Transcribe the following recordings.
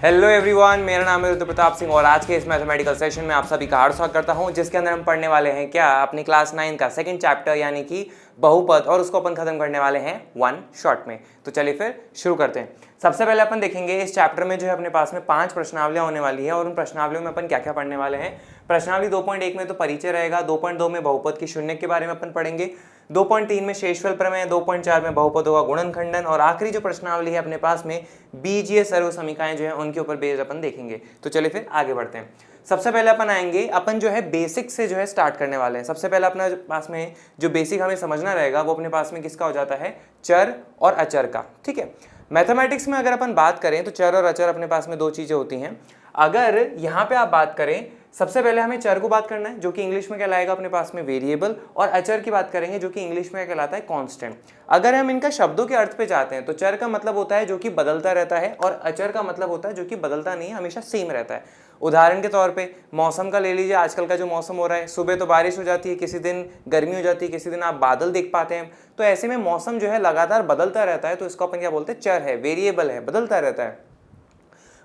Hello everyone, मेरा नाम है ऋतु प्रताप सिंह और आज के इस मैथमेटिकल सेशन में आप सभी का हार्दिक स्वागत करता हूं, जिसके अंदर हम पढ़ने वाले हैं क्या अपनी क्लास 9 का सेकंड चैप्टर यानी कि बहुपद, और उसको अपन खत्म करने वाले हैं वन शॉट में। तो चलिए फिर शुरू करते हैं। सबसे पहले अपन देखेंगे इस चैप्टर में जो है अपने पास में 5 प्रश्नावलियां होने वाली है और उन प्रश्नावलियों में अपन क्या क्या पढ़ने वाले हैं। प्रश्नावली 2.1 में तो परिचय रहेगा, 2.2 में बहुपद की शून्य के बारे में अपन पढ़ेंगे, 2.3 में शेषफल प्रमेय, 2.4 में बहुपदों का गुणनखंडन और आखिरी जो प्रश्नावली है अपने पास में बीजीय सर्व समीकरण जो है उनके ऊपर बेस्ड अपन देखेंगे। तो चलिए फिर आगे बढ़ते हैं। सबसे पहले अपन आएंगे, अपन जो है बेसिक से जो है स्टार्ट करने वाले हैं। सबसे पहले अपने पास में जो बेसिक हमें समझना रहेगा वो अपने पास में किसका हो जाता है, चर और अचर का। ठीक है, मैथमेटिक्स में अगर अपन बात करें तो चर और अचर अपने पास में दो चीजें होती हैं। अगर यहाँ पे आप बात करें, सबसे पहले हमें चर को बात करना है जो कि इंग्लिश में कहलाएगा अपने पास में वेरिएबल, और अचर की बात करेंगे जो कि इंग्लिश में कहलाता है कांस्टेंट। अगर हम इनका शब्दों के अर्थ पे जाते हैं तो चर का मतलब होता है जो कि बदलता रहता है और अचर का मतलब होता है जो कि बदलता नहीं है, हमेशा सेम रहता है। उदाहरण के तौर पे मौसम का ले लीजिए, आजकल का जो मौसम हो रहा है, सुबह तो बारिश हो जाती है, किसी दिन गर्मी हो जाती है, किसी दिन आप बादल देख पाते हैं। तो ऐसे में मौसम जो है लगातार बदलता रहता है, तो इसको अपन क्या बोलते हैं, चर है, वेरिएबल है, बदलता रहता है।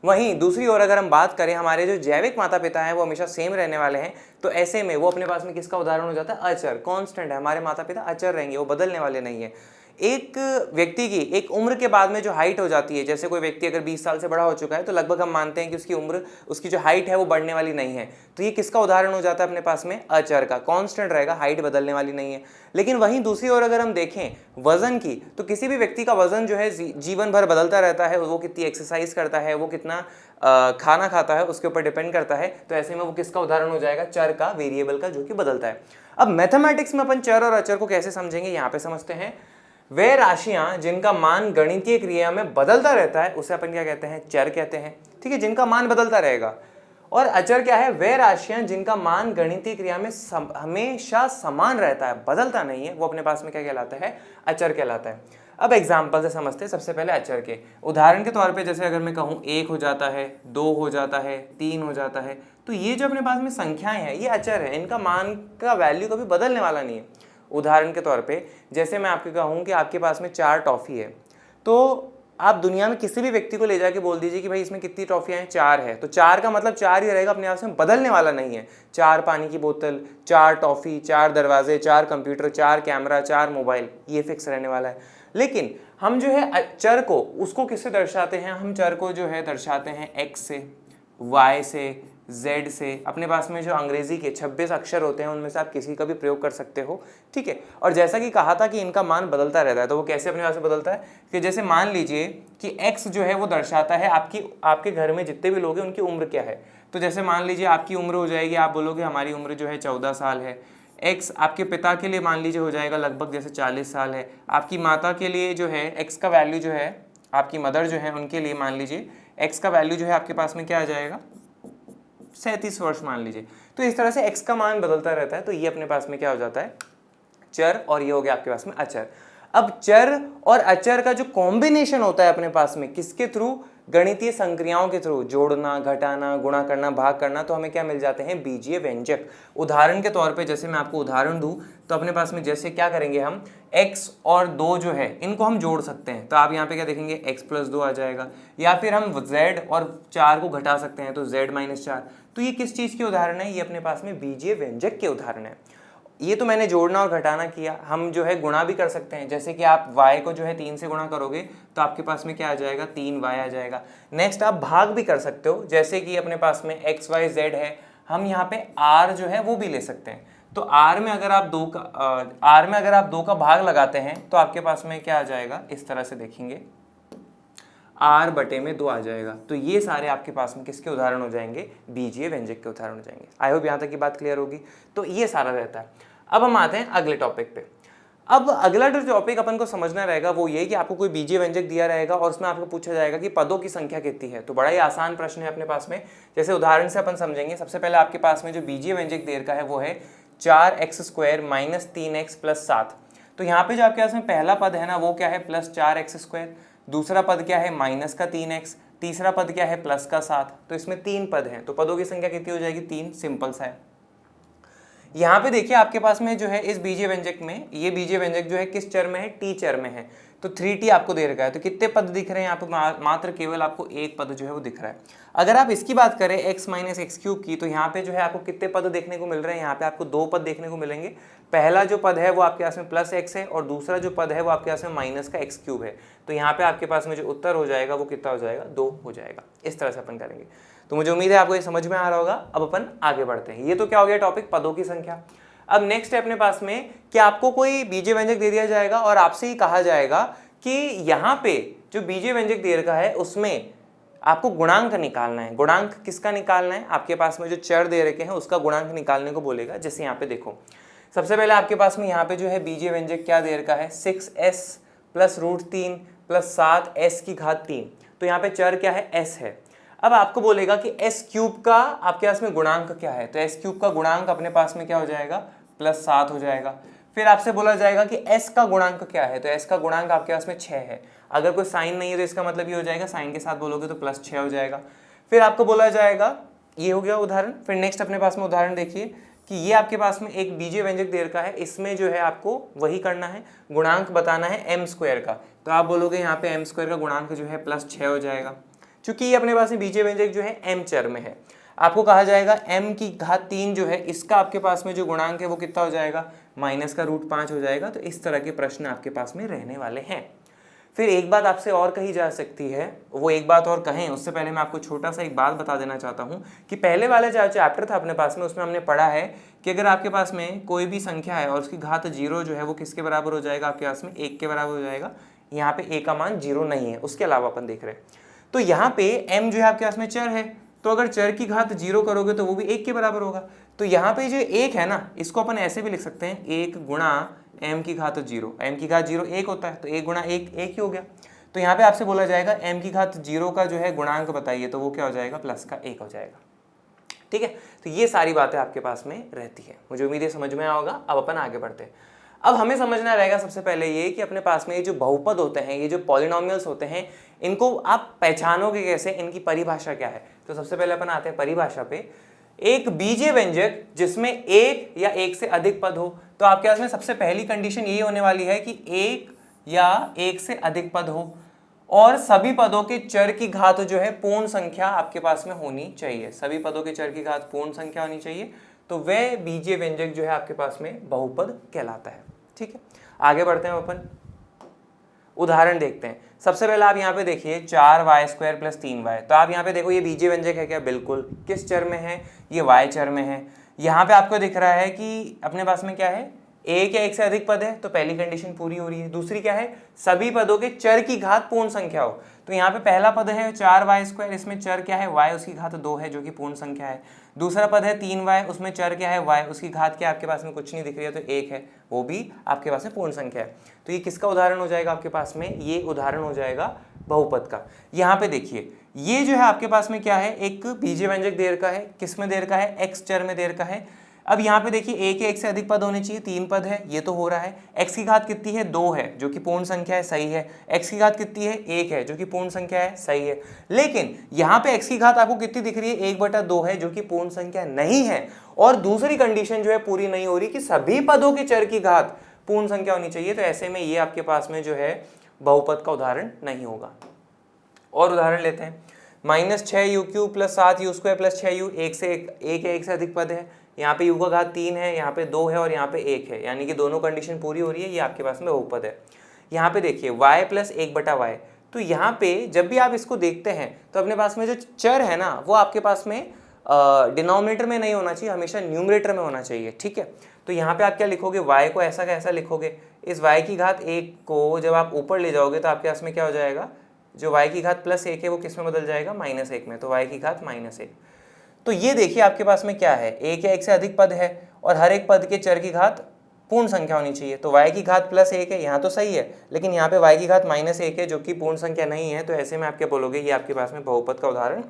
वहीं दूसरी ओर अगर हम बात करें, हमारे जो जैविक माता पिता हैं वो हमेशा सेम रहने वाले हैं, तो ऐसे में वो अपने पास में किसका उदाहरण हो जाता है, अचर, कांस्टेंट है। हमारे माता पिता अचर रहेंगे, वो बदलने वाले नहीं है। एक व्यक्ति की एक उम्र के बाद में जो हाइट हो जाती है, जैसे कोई व्यक्ति अगर 20 साल से बड़ा हो चुका है तो लगभग हम मानते हैं कि उसकी उम्र, उसकी जो हाइट है वो बढ़ने वाली नहीं है। तो ये किसका उदाहरण हो जाता है अपने पास में, अचर का, कांस्टेंट रहेगा, हाइट बदलने वाली नहीं है। लेकिन वहीं दूसरी ओर अगर हम देखें वजन की, तो किसी भी व्यक्ति का वजन जो है जीवन भर बदलता रहता है। वो कितनी एक्सरसाइज करता है, वो कितना खाना खाता है, उसके ऊपर डिपेंड करता है। तो ऐसे में वो किसका उदाहरण हो जाएगा, चर का, वेरिएबल का, जो कि बदलता है। अब मैथमेटिक्स में अपन चर और अचर को कैसे समझेंगे, यहाँ पे समझते हैं। वे राशियां जिनका मान गणितीय क्रिया में बदलता रहता है उसे अपन क्या कहते हैं, चर कहते हैं। ठीक है, जिनका मान बदलता रहेगा। और अचर क्या है, वे राशियां जिनका मान गणितीय क्रिया में हमेशा समान रहता है, बदलता नहीं है, वो अपने पास में क्या कहलाता है, अचर कहलाता है। अब एग्जाम्पल से समझते हैं सबसे पहले अचर के। उदाहरण के तौर पे जैसे अगर मैं कहूँ 1 हो जाता है, 2 हो जाता है, 3 हो जाता है, तो ये जो अपने पास में संख्याएं हैं ये अचर है, इनका मान का वैल्यू कभी बदलने वाला नहीं है। उदाहरण के तौर पे जैसे मैं आपके कहूँ कि आपके पास में 4 टॉफ़ी है, तो आप दुनिया में किसी भी व्यक्ति को ले जाके बोल दीजिए कि भाई इसमें कितनी टॉफियां हैं, 4 है, तो 4 का मतलब 4 ही रहेगा, अपने आप में बदलने वाला नहीं है। 4 पानी की बोतल, 4 टॉफी, 4 दरवाजे, 4 कंप्यूटर, 4 कैमरा, 4 मोबाइल, ये फिक्स रहने वाला है। लेकिन हम जो है चर को, उसको किससे दर्शाते हैं, हम चर को जो है दर्शाते हैं x से, y से, z से। अपने पास में जो अंग्रेजी के 26 अक्षर होते हैं उनमें से आप किसी का भी प्रयोग कर सकते हो। ठीक है, और जैसा कि कहा था कि इनका मान बदलता रहता है, तो वो कैसे अपने पास में बदलता है कि जैसे मान लीजिए कि x जो है वो दर्शाता है आपके घर में जितने भी लोग हैं उनकी उम्र क्या है। तो जैसे मान लीजिए आपकी उम्र हो जाएगी, आप बोलोगे हमारी उम्र जो है 14 साल है। x आपके पिता के लिए मान लीजिए हो जाएगा लगभग जैसे 40 साल है। आपकी माता के लिए जो है x का वैल्यू जो है, आपकी मदर जो है उनके लिए मान लीजिए x का वैल्यू जो है आपके पास में क्या आ जाएगा, 37 वर्ष मान लीजिए। तो इस तरह से x का मान बदलता रहता है, तो ये अपने पास में क्या हो जाता है, चर, और ये हो गया आपके पास में अचर। अब चर और अचर का जो कॉम्बिनेशन होता है अपने पास में, किसके थ्रू, गणितीय संक्रियाओं के थ्रू, जोड़ना, घटाना, गुणा करना, भाग करना, तो हमें क्या मिल जाते हैं, बीजीय व्यंजक। उदाहरण के तौर पे जैसे मैं आपको उदाहरण दूं तो अपने पास में जैसे क्या करेंगे, हम x और 2 जो है इनको हम जोड़ सकते हैं, तो आप यहाँ पे क्या देखेंगे, x + 2 आ जाएगा। या फिर हम z और 4 को घटा सकते हैं तो z - 4। तो ये किस चीज़ के उदाहरण है, ये अपने पास में बीजीय व्यंजक के उदाहरण है। ये तो मैंने जोड़ना और घटाना किया। हम जो है गुणा भी कर सकते हैं, जैसे कि आप y को जो है 3 से गुणा करोगे तो आपके पास में क्या आ जाएगा, 3y आ जाएगा। नेक्स्ट आप भाग भी कर सकते हो, जैसे कि अपने पास में x y z है, हम यहाँ पे r जो है वो भी ले सकते हैं। तो r में अगर आप 2 का भाग लगाते हैं तो आपके पास में क्या आ जाएगा, इस तरह से देखेंगे, r/2 आ जाएगा। तो ये सारे आपके पास में किसके उदाहरण हो जाएंगे, बीजीय व्यंजक के उदाहरण हो जाएंगे। आई होप यहाँ तक की बात क्लियर होगी। तो ये सारा रहता है। अब हम आते हैं अगले टॉपिक पे। अब अगला जो टॉपिक अपन को समझना रहेगा वो ये कि आपको कोई बीजीय व्यंजक दिया रहेगा और उसमें आपको पूछा जाएगा कि पदों की संख्या कितनी है। तो बड़ा ही आसान प्रश्न है अपने पास में। जैसे उदाहरण से अपन समझेंगे, सबसे पहले आपके पास में जो बीजीय व्यंजक दे रखा है वो है 4x² - 3x + 7। तो यहाँ पे जो आपके पास में पहला पद है ना, वो क्या है, +4x²। दूसरा पद क्या है, -3x। तीसरा पद क्या है, +7। तो इसमें 3 पद हैं, तो पदों की संख्या कितनी हो जाएगी, 3। सिंपल सा है। यहाँ पे देखिए आपके पास में जो है इस बीजीय व्यंजक में, ये बीजीय व्यंजक जो है किस चर में है, टी चर में है, तो 3t आपको दे रखा है। तो कितने पद दिख रहे हैं यहाँ पे, मात्र केवल आपको एक पद जो है वो दिख रहा है। अगर आप इसकी बात करें x माइनस एक्स क्यूब की, तो यहाँ पे जो है आपको कितने पद देखने को मिल रहे हैं, यहाँ पे आपको दो पद देखने को मिलेंगे। पहला जो पद है वो आपके पास में प्लस एक्स है और दूसरा जो पद है वो आपके पास में माइनस का एक्स क्यूब है। तो यहाँ पे आपके पास में जो उत्तर हो जाएगा वो कितना हो जाएगा, 2 हो जाएगा। इस तरह से अपन करेंगे। तो मुझे उम्मीद है आपको ये समझ में आ रहा होगा। अब अपन आगे बढ़ते हैं। ये तो क्या हो गया टॉपिक, पदों की संख्या। अब नेक्स्ट है अपने पास में कि आपको कोई बीजीय व्यंजक दे दिया जाएगा और आपसे ही कहा जाएगा कि यहाँ पे जो बीजीय व्यंजक दे रखा है उसमें आपको गुणांक निकालना है। गुणांक किसका निकालना है, आपके पास में जो चर दे रखे हैं उसका गुणांक निकालने को बोलेगा। जैसे यहाँ पे देखो, सबसे पहले आपके पास में यहाँ पे जो है बीजीय व्यंजक क्या दे रखा है, 6s प्लस √3 प्लस 7s की घात 3। तो यहाँ पे चर क्या है, s है। अब आपको बोलेगा कि s क्यूब का आपके पास में गुणांक क्या है, तो s क्यूब का गुणांक अपने पास में क्या हो जाएगा, प्लस 7 हो जाएगा। फिर आपसे बोला जाएगा कि s का गुणांक क्या है, तो s का गुणांक आपके पास में 6 है। अगर कोई साइन नहीं है तो इसका मतलब ये हो जाएगा, साइन के साथ बोलोगे तो प्लस 6 हो जाएगा। फिर आपको बोला जाएगा, ये हो गया उदाहरण। फिर नेक्स्ट अपने पास में उदाहरण देखिए कि ये आपके पास में एक बीजीय व्यंजक दे रखा है, इसमें जो है आपको वही करना है, गुणांक बताना है m² का। तो आप बोलोगे यहाँ पे m² का गुणांक जो है प्लस 6 हो जाएगा। चूंकि ये अपने पास में बीजीय व्यंजक जो है m चर में है, आपको कहा जाएगा m की घात 3 जो है इसका आपके पास में जो गुणांक है वो कितना हो जाएगा, माइनस का √5 हो जाएगा। तो इस तरह के प्रश्न आपके पास में रहने वाले हैं। फिर एक बात आपसे और कही जा सकती है, वो एक बात और कहें उससे पहले मैं आपको छोटा सा एक बात बता देना चाहता हूँ कि पहले वाला जो चैप्टर था अपने पास में उसमें हमने पढ़ा है कि अगर आपके पास में कोई भी संख्या है और उसकी घात 0 जो है वो किसके बराबर हो जाएगा, आपके पास में 1 के बराबर हो जाएगा। यहाँ पे a का मान 0 नहीं है, उसके अलावा अपन देख रहे हैं। तो यहाँ पे m जो है आपके पास में चर है, तो अगर चर की घात 0 करोगे तो वो भी 1 के बराबर होगा। तो यहाँ पे जो 1 है ना, इसको अपन ऐसे भी लिख सकते हैं, 1 गुणा m की घात 0। m की घात 0 1 होता है, तो 1 गुणा 1 1 ही हो गया। तो यहाँ पे आपसे बोला जाएगा m की घात 0 का जो है गुणांक बताइए, तो वो क्या हो जाएगा, प्लस का 1 हो जाएगा। ठीक है, तो ये सारी बातें आपके पास में रहती है। मुझे उम्मीद है समझ में आया होगा। अब अपन आगे बढ़ते हैं। अब हमें समझना रहेगा सबसे पहले ये कि अपने पास में ये जो बहुपद होते हैं, ये जो पॉलिनोमियल्स होते हैं, इनको आप पहचानोगे कैसे, इनकी परिभाषा क्या है। तो सबसे पहले अपन आते हैं परिभाषा पे। एक बीजीय व्यंजक जिसमें एक या एक से अधिक पद हो, तो आपके पास में सबसे पहली कंडीशन यही होने वाली है कि एक या एक से अधिक पद हो और सभी पदों के चर की घात जो है पूर्ण संख्या आपके पास में होनी चाहिए। सभी पदों के चर की घात पूर्ण संख्या होनी चाहिए, तो वह बीजीय व्यंजक जो है आपके पास में बहुपद कहलाता है। ठीक है, आगे बढ़ते हैं अपन, उदाहरण देखते हैं। सबसे पहले आप यहाँ पे देखिए 4y² + 3y। तो आप यहाँ पे देखो ये बीजीय व्यंजक है क्या, बिल्कुल। किस चर में है, ये y चर में है। यहाँ पे आपको दिख रहा है कि अपने पास में क्या है, एक या एक से अधिक पद है, तो पहली कंडीशन पूरी हो रही है। दूसरी क्या है, सभी पदों के चर की घात पूर्ण संख्या हो। तो यहाँ पे पहला पद है 4y², इसमें चर क्या है, y, उसकी घात 2 है जो कि पूर्ण संख्या है। दूसरा पद है 3y, उसमें चर क्या है, y, उसकी घात क्या आपके पास में कुछ नहीं दिख रही है, तो 1 है, वो भी आपके पास में पूर्ण संख्या है। तो ये किसका उदाहरण हो जाएगा आपके पास में, ये उदाहरण हो जाएगा बहुपद का। यहाँ पे देखिए ये जो है आपके पास में क्या है, एक बीजीय व्यंजक दे रखा है, किस में दे रखा है, x चर में दे रखा है। अब यहाँ पे देखिए एक या एक से अधिक पद होने चाहिए, 3 पद है, ये तो हो रहा है। x की घात कितनी है, 2 है जो कि पूर्ण संख्या है, सही है। x की घात कितनी है, 1 है जो कि पूर्ण संख्या है, सही है। लेकिन यहाँ पे x की घात आपको कितनी दिख रही है, 1/2 है जो कि पूर्ण संख्या नहीं है। और दूसरी कंडीशन जो है पूरी नहीं हो रही कि सभी पदों के चर की घात पूर्ण संख्या होनी चाहिए। तो ऐसे में ये आपके पास में जो है बहुपद का उदाहरण नहीं होगा। और उदाहरण लेते हैं, -6u³ + 7u² + 6u, एक या एक से अधिक पद है। यहाँ पे u का घात 3 है, यहाँ पे 2 है और यहाँ पे 1 है, यानी कि दोनों कंडीशन पूरी हो रही है, ये आपके पास में बहुपद है। यहाँ पे देखिए y + 1/y। तो यहाँ पे जब भी आप इसको देखते हैं तो अपने पास में जो चर है ना, वो आपके पास में डिनोमिनेटर में नहीं होना चाहिए, हमेशा न्यूमरेटर में होना चाहिए। ठीक है, तो यहाँ पे आप क्या लिखोगे, y को ऐसा कैसा लिखोगे, इस y की घात 1 को जब आप ऊपर ले जाओगे तो आपके पास में क्या हो जाएगा, जो y की घात +1 है वो किस में बदल जाएगा, -1 में। तो y की घात -1। तो ये देखिए आपके पास में क्या है, एक या एक से अधिक पद है और हर एक पद के चर की घात पूर्ण संख्या होनी चाहिए। तो y की घात +1 है, यहाँ तो सही है, लेकिन यहाँ पे y की घात -1 है जो कि पूर्ण संख्या नहीं है। तो ऐसे में आप क्या बोलोगे, ये आपके पास में बहुपद का उदाहरण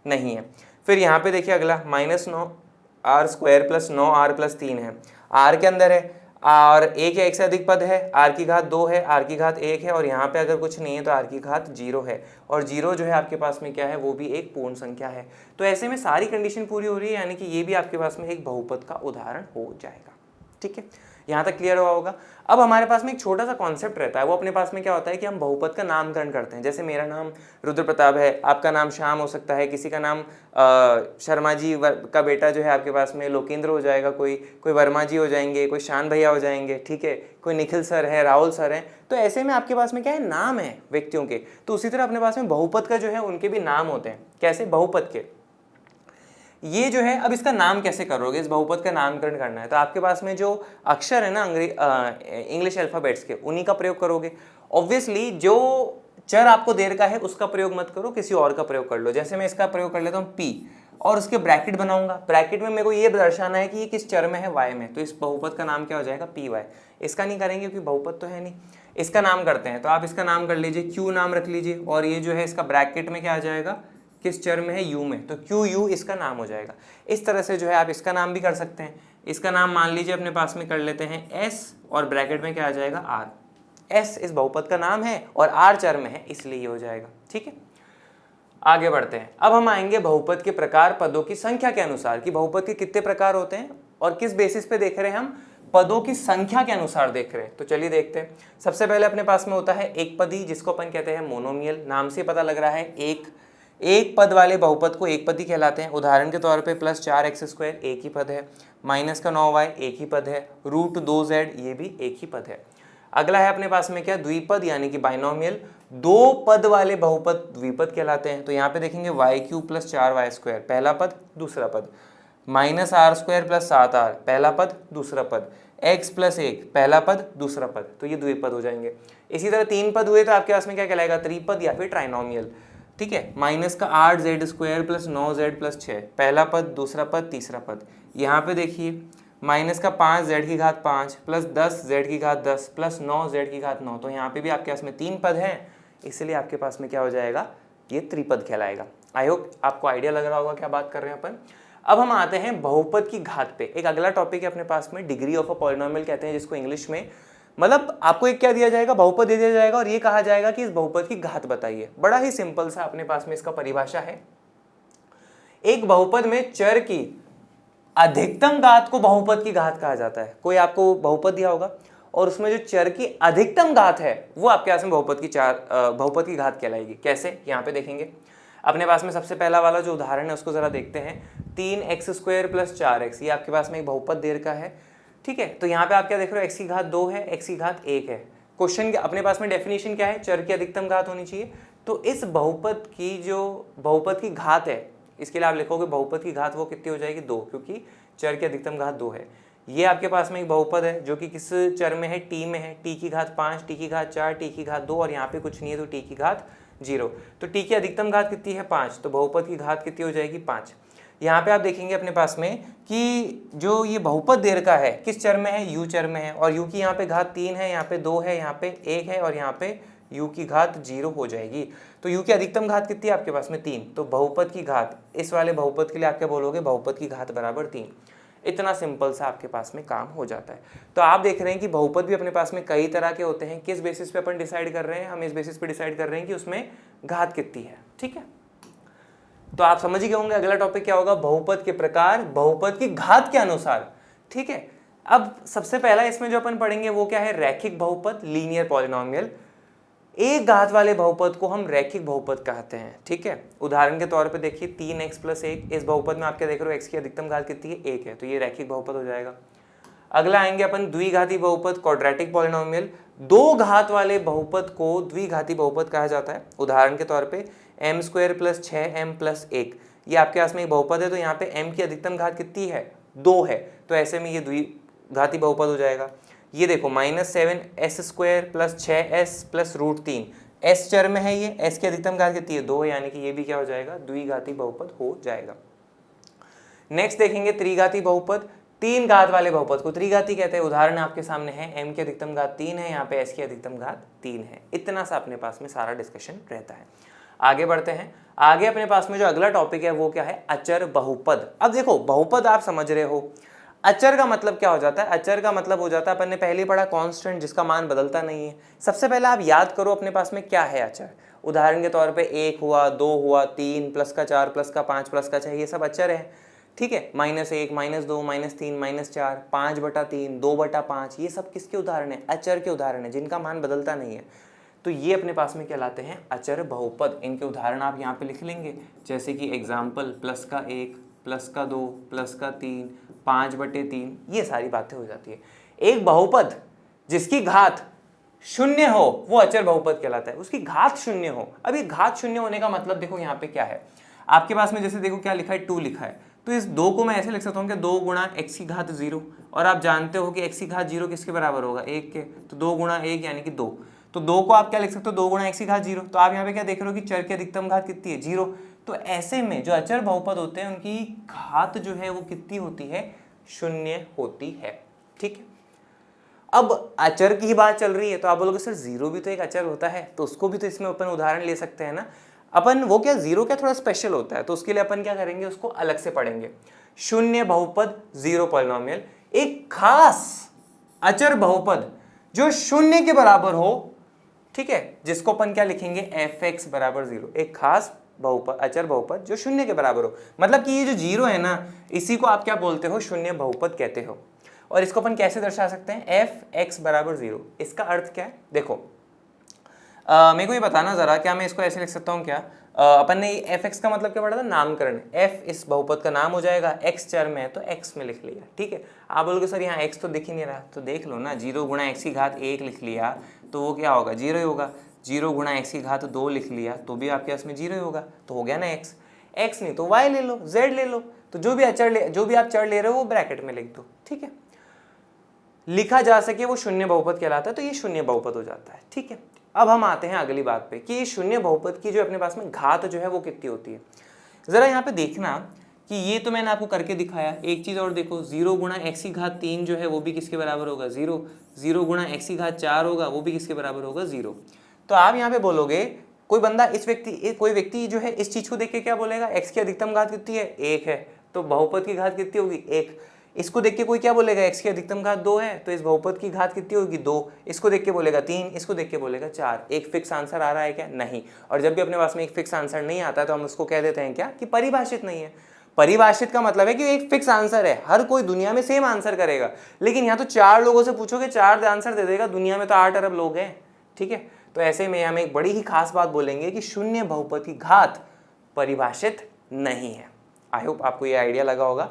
नहीं है। फिर यहाँ पे देखिए अगला, -9r² + 9r + 3 है। r के अंदर है, और एक या एक से अधिक पद है, आर की घात 2 है, आर की घात 1 है, और यहाँ पे अगर कुछ नहीं है तो आर की घात 0 है, और 0 जो है आपके पास में क्या है, वो भी एक पूर्ण संख्या है। तो ऐसे में सारी कंडीशन पूरी हो रही है, यानी कि ये भी आपके पास में एक बहुपद का उदाहरण हो जाएगा। ठीक है, यहाँ तक क्लियर हुआ होगा। अब हमारे पास में एक छोटा सा कॉन्सेप्ट रहता है, वो अपने पास में क्या होता है कि हम बहुपद का नामकरण करते हैं। जैसे मेरा नाम रुद्र प्रताप है, आपका नाम श्याम हो सकता है, किसी का नाम शर्मा जी का बेटा जो है आपके पास में लोकेंद्र हो जाएगा, कोई वर्मा जी हो जाएंगे, कोई शान भैया हो जाएंगे, ठीक है, कोई निखिल सर है, राहुल सर हैं। तो ऐसे में आपके पास में क्या है, नाम है व्यक्तियों के। तो उसी तरह अपने पास में बहुपद का जो है उनके भी नाम होते हैं। कैसे, बहुपद के ये जो है, अब इसका नाम कैसे करोगे, इस बहुपद का नामकरण करना है तो आपके पास में जो अक्षर है ना इंग्लिश अल्फाबेट्स के, उन्हीं का प्रयोग करोगे। ऑब्वियसली जो चर आपको दे रखा है उसका प्रयोग मत करो, किसी और का प्रयोग कर लो। जैसे मैं इसका प्रयोग कर लेता हूँ पी, और उसके ब्रैकेट बनाऊंगा। ब्रैकेट में मेरे को ये दर्शाना है कि ये किस चर में है, वाई में, तो इस बहुपद का नाम क्या हो जाएगा, पी वाई। इसका नहीं करेंगे क्योंकि बहुपद तो है नहीं। इसका नाम करते हैं, तो आप इसका नाम कर लीजिए, क्यू नाम रख लीजिए, और ये जो है इसका ब्रैकेट में क्या आ जाएगा, किस चर में है, यू में, तो क्यू यू इसका नाम हो जाएगा। इस तरह से जो है आप इसका नाम भी कर सकते हैं। इसका नाम मान लीजिए अपने पास में कर लेते हैं एस, और ब्रैकेट में क्या आ जाएगा, आर। एस इस बहुपद का नाम है और आर चर में है, इसलिए ये हो जाएगा। ठीक है, आगे बढ़ते हैं। अब हम आएंगे बहुपद के प्रकार पदों की संख्या के अनुसार, कि बहुपद के कितने प्रकार होते हैं और किस बेसिस पे देख रहे हैं हम, पदों की संख्या के अनुसार देख रहे हैं। तो चलिए देखते हैं। सबसे पहले अपने पास में होता है एक पदी, जिसको अपन कहते हैं मोनोमियल। नाम से पता लग रहा है एक पद वाले बहुपद को एक पदी कहलाते हैं। उदाहरण के तौर पे +4x² एक ही पद है, -9y एक ही पद है, √2z ये भी एक ही पद है। अगला है अपने पास में क्या, द्विपद यानी कि बाइनोमियल। दो पद वाले बहुपद द्विपद कहलाते हैं। तो यहाँ पे देखेंगे y³ + 4y² पहला पद, दूसरा पद, -r² + 7r पहला पद, दूसरा पद, x + 1 पहला पद, दूसरा पद, तो ये द्विपद हो जाएंगे। इसी तरह तीन पद हुए तो आपके पास में क्या कहलाएगा, त्रिपद या फिर ट्राइनोमियल। ठीक है, -8z² + 9z + 6 पहला पद, दूसरा पद, तीसरा पद। यहाँ पे देखिए -5z⁵5 + 10z⁵10 + 9z⁵9, तो यहाँ पे भी आपके पास में तीन पद हैं, इसलिए आपके पास में क्या हो जाएगा, ये त्रिपद कहलाएगा। आई होप आपको आइडिया लग रहा होगा क्या बात कर रहे हैं अपन। अब हम आते हैं बहुपद की घात पे। एक अगला टॉपिक है अपने पास में, डिग्री ऑफ अ पॉलिनोमियल कहते हैं जिसको इंग्लिश में। मतलब आपको एक क्या दिया जाएगा, बहुपद दे दिया जाएगा, और ये कहा जाएगा कि इस बहुपद की घात बताइए। बड़ा ही सिंपल सा अपने पास में इसका परिभाषा है। एक बहुपद में चर की अधिकतम घात को बहुपद की घात कहा जाता है। कोई आपको बहुपद दिया होगा और उसमें जो चर की अधिकतम घात है वो आपके पास में बहुपद की घात कहलाएगी। कैसे, यहाँ पे देखेंगे अपने पास में सबसे पहला वाला जो उदाहरण है उसको जरा देखते हैं। 3x² + 4x, ये आपके पास में एक बहुपद दे रखा है। ठीक है, तो यहाँ पे आप क्या देख रहे हो, x की घात 2 है, x की घात 1 है। क्वेश्चन अपने पास में डेफिनेशन क्या है, चर की अधिकतम घात होनी चाहिए। तो इस बहुपद की जो बहुपद की घात है, इसके लिए आप लिखोगे बहुपद की घात वो कितनी हो जाएगी, 2, क्योंकि चर की अधिकतम घात 2 है। ये आपके पास में एक बहुपद है जो कि किस चर में है, t में है, t की घात 5, t की घात 4, t की घात 2, और यहाँ पे कुछ नहीं है तो t की घात 0। तो t की अधिकतम घात कितनी है, 5, तो बहुपद की घात कितनी हो जाएगी, 5। यहाँ पे आप देखेंगे अपने पास में कि जो ये बहुपद दे रखा है किस चर में है, u चर में है, और u की यहाँ पे घात 3 है, यहाँ पे 2 है, यहाँ पे 1 है, और यहाँ पे u की घात 0 हो जाएगी। तो u की अधिकतम घात कितनी है आपके पास में, 3। तो बहुपद की घात, इस वाले बहुपद के लिए आप क्या बोलोगे, बहुपद की घात बराबर 3। इतना सिंपल सा आपके पास में काम हो जाता है। तो आप देख रहे हैं कि बहुपद भी अपने पास में कई तरह के होते हैं। किस बेसिस पे अपन डिसाइड कर रहे हैं, हम इस बेसिस पे डिसाइड कर रहे हैं कि उसमें घात कितनी है। ठीक है, तो आप समझ ही गए होंगे अगला टॉपिक क्या होगा, बहुपद के प्रकार बहुपद की घात के अनुसार। ठीक है, अब सबसे पहला इसमें जो अपन पढ़ेंगे वो क्या है, रैखिक बहुपद, लीनियर पॉलिनोमियल। एक घात वाले बहुपद को हम रैखिक बहुपद कहते हैं। ठीक है, उदाहरण के तौर पे देखिए 3x + 1, इस बहुपद में आप क्या देख रहे हो, x की अधिकतम घात कितनी है, 1 है, तो ये रैखिक बहुपद हो जाएगा। अगला आएंगे अपन द्विघाती बहुपद, क्वाड्रेटिक पॉलिनोमियल। दो घात वाले बहुपद को द्विघाती बहुपद कहा जाता है। उदाहरण के तौर पे m² + 6m + 1, ये आपके पास में एक बहुपद है, तो यहाँ पे m की अधिकतम घात कितनी है, 2 है, तो ऐसे में ये द्विघाती बहुपद हो जाएगा। ये देखो -7s² + 6s + √3, s चर में है, ये s की अधिकतम घात कितनी है, 2 है, यानी कि ये भी क्या हो जाएगा, द्विघाती बहुपद हो जाएगा। नेक्स्ट देखेंगे त्रिघाती बहुपद। तीन घात वाले बहुपद को त्रिघाती कहते हैं। उदाहरण आपके सामने है, m की अधिकतम घात 3 है, यहाँ पे s की अधिकतम घात 3 है। इतना सा अपने पास में सारा डिस्कशन रहता है। आगे बढ़ते हैं। आगे अपने पास में जो अगला टॉपिक है वो क्या है, अचर बहुपद। अब देखो बहुपद आप समझ रहे हो, अचर का मतलब क्या हो जाता है? अचर का मतलब हो जाता है, अपन ने पहले ही पढ़ा, कांस्टेंट जिसका मान बदलता नहीं है। सबसे पहले आप याद करो अपने पास में क्या है अचर। उदाहरण के तौर पे 1 हुआ, 2 हुआ, 3 प्लस का 4 प्लस का 5 प्लस का 6, ये सब अचर है। ठीक है, -1 -2 -3 -4 5/3 2/5, ये सब किसके उदाहरण है? अचर के उदाहरण है जिनका मान बदलता नहीं है। तो ये अपने पास में कहलाते हैं अचर बहुपद। इनके उदाहरण आप यहाँ पे लिख लेंगे, जैसे कि एग्जाम्पल +1 +2 +3 5/3, ये सारी बातें हो जाती है। एक बहुपद जिसकी घात शून्य हो वो अचर बहुपद कहलाता है, उसकी घात शून्य हो। अभी घात शून्य होने का मतलब देखो यहाँ पे क्या है, आपके पास में जैसे देखो क्या लिखा है, 2 लिखा है, तो इस 2 को मैं ऐसे लिख सकता हूँ कि 2 गुणा x की घात 0, और आप जानते हो कि x की घात 0 किसके बराबर होगा? 1 के, तो 2 गुणा 1 यानी कि 2। तो 2 को आप क्या लिख सकते हो? 2 गुणा x की घात 0। तो आप यहाँ पे क्या देख रहे हो कि चर की अधिकतम घात कितनी है? 0। तो ऐसे में जो अचर बहुपद होते हैं उनकी घात जो है वो कितनी होती है? शून्य होती है। ठीक है, अब अचर की ही बात चल रही है तो आप बोलोगे सर 0 भी तो एक अचर होता है, तो उसको भी तो इसमें अपन उदाहरण ले सकते हैं ना। अपन वो क्या, 0 क्या थोड़ा स्पेशल होता है, तो उसके लिए अपन क्या करेंगे, उसको अलग से पढ़ेंगे। शून्य बहुपद, 0 पॉलिनोमियल, एक खास अचर बहुपद जो शून्य के बराबर हो, ठीक है, जिसको अपन क्या लिखेंगे? fx बराबर 0। एक खास बहुपद, अचर बहुपद जो शून्य के बराबर हो, मतलब कि ये जो 0 है ना, इसी को आप क्या बोलते हो? शून्य बहुपद कहते हो। और इसको अपन कैसे दर्शा सकते हैं? fx बराबर 0। इसका अर्थ क्या है? देखो मेरे को ये बताना जरा, क्या मैं इसको ऐसे लिख सकता हूँ क्या? अपन ने fx का मतलब क्या पढ़ा था? नामकरण। f इस बहुपद का नाम हो जाएगा, x चर में है तो x में लिख लिया। ठीक है, आप बोलोगे सर यहाँ x तो दिख ही नहीं रहा, तो देख लो ना, 0 गुणा x की घात 1 लिख लिया तो वो क्या होगा? 0 ही होगा। 0 गुणा x की घात 2 लिख लिया तो भी आपके पास में 0 ही होगा, तो हो गया ना x। x नहीं तो y ले लो, z ले लो, तो जो भी आप चर ले रहे हो वो ब्रैकेट में लिख दो। ठीक है, लिखा जा सके वो शून्य बहुपद कहलाता है, तो ये शून्य बहुपद हो जाता है। ठीक है, अब हम आते हैं अगली बात पे कि ये शून्य बहुपद की जो अपने पास में घात जो है वो कितनी होती है। जरा यहाँ पे देखना कि ये तो मैंने आपको करके दिखाया, एक चीज और देखो, 0 गुणा x की घात 3 जो है वो भी किसके बराबर होगा? 0। 0 गुणा x की घात 4 होगा, वो भी किसके बराबर होगा? 0। तो आप यहाँ पे बोलोगे, कोई बंदा कोई व्यक्ति जो है इस चीज को देख के क्या बोलेगा? x की अधिकतम घात कितनी है? 1 है, तो बहुपद की घात कितनी होगी? 1। इसको देख के कोई क्या बोलेगा? x की अधिकतम घात 2 है, तो इस बहुपद की घात कितनी होगी? 2। इसको देख के बोलेगा 3, इसको देख के बोलेगा 4। एक फिक्स आंसर आ रहा है क्या? नहीं। और जब भी अपने पास में एक फिक्स आंसर नहीं आता तो हम उसको कह देते हैं क्या? कि परिभाषित नहीं है। परिभाषित का मतलब है कि एक फिक्स आंसर है, हर कोई दुनिया में सेम आंसर करेगा। लेकिन यहाँ तो 4 लोगों से पूछोगे 4 आंसर दे देगा, दुनिया में तो 8 अरब लोग हैं। ठीक है, तो ऐसे में हम एक बड़ी ही खास बात बोलेंगे कि शून्य बहुपद की घात परिभाषित नहीं है। आई होप आपको ये आइडिया लगा होगा।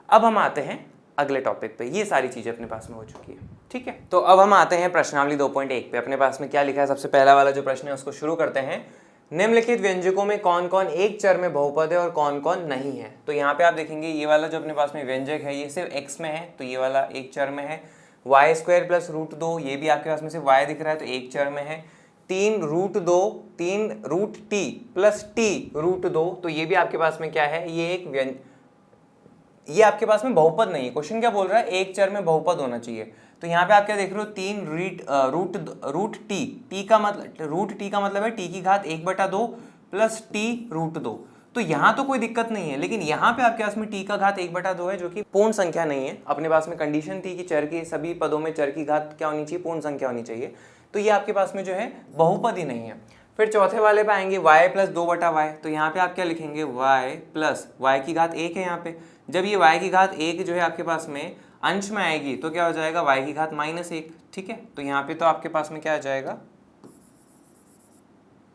अब हम आते हैं अगले टॉपिक पे, ये सारी चीजें अपने पास में हो चुकी है। ठीक है, तो अब हम आते हैं प्रश्नावली 2.1 पे। अपने पास में क्या लिखा है? सबसे पहला वाला जो प्रश्न है उसको शुरू करते हैं। निम्नलिखित व्यंजकों में कौन कौन एक चर में बहुपद है और कौन कौन नहीं है? तो यहाँ पे आप देखेंगे ये वाला जो अपने पास में व्यंजक है ये सिर्फ x में है, तो ये वाला एक चर में है। y² + √2, ये भी आपके पास में सिर्फ y दिख रहा है तो एक चर में है। 3√2 3√t + t√2, तो ये भी आपके पास में क्या है? ये आपके पास में बहुपद नहीं है। क्वेश्चन क्या बोल रहा है? एक चर में बहुपद होना चाहिए। तो यहाँ पे आप क्या देख रहे हो? 3√t, t का मतलब है t की घात 1/2 + t√2। तो यहाँ तो कोई दिक्कत नहीं है, लेकिन यहाँ पे आपके पास में t का घात 1/2 है जो कि पूर्ण संख्या नहीं है। अपने पास में कंडीशन थी कि चर के सभी पदों में चर की घात क्या होनी चाहिए? पूर्ण संख्या होनी चाहिए। तो ये आपके पास में जो है बहुपद ही नहीं है। फिर चौथे वाले पे आएंगे y + 2/y, तो यहाँ पे आप क्या लिखेंगे? y + y की घात 1 है यहाँ पे। जब ये y की घात 1 जो है आपके पास में अंश में आएगी तो क्या हो जाएगा? y की घात -1। ठीक है, तो यहाँ पे तो आपके पास में क्या आ जाएगा?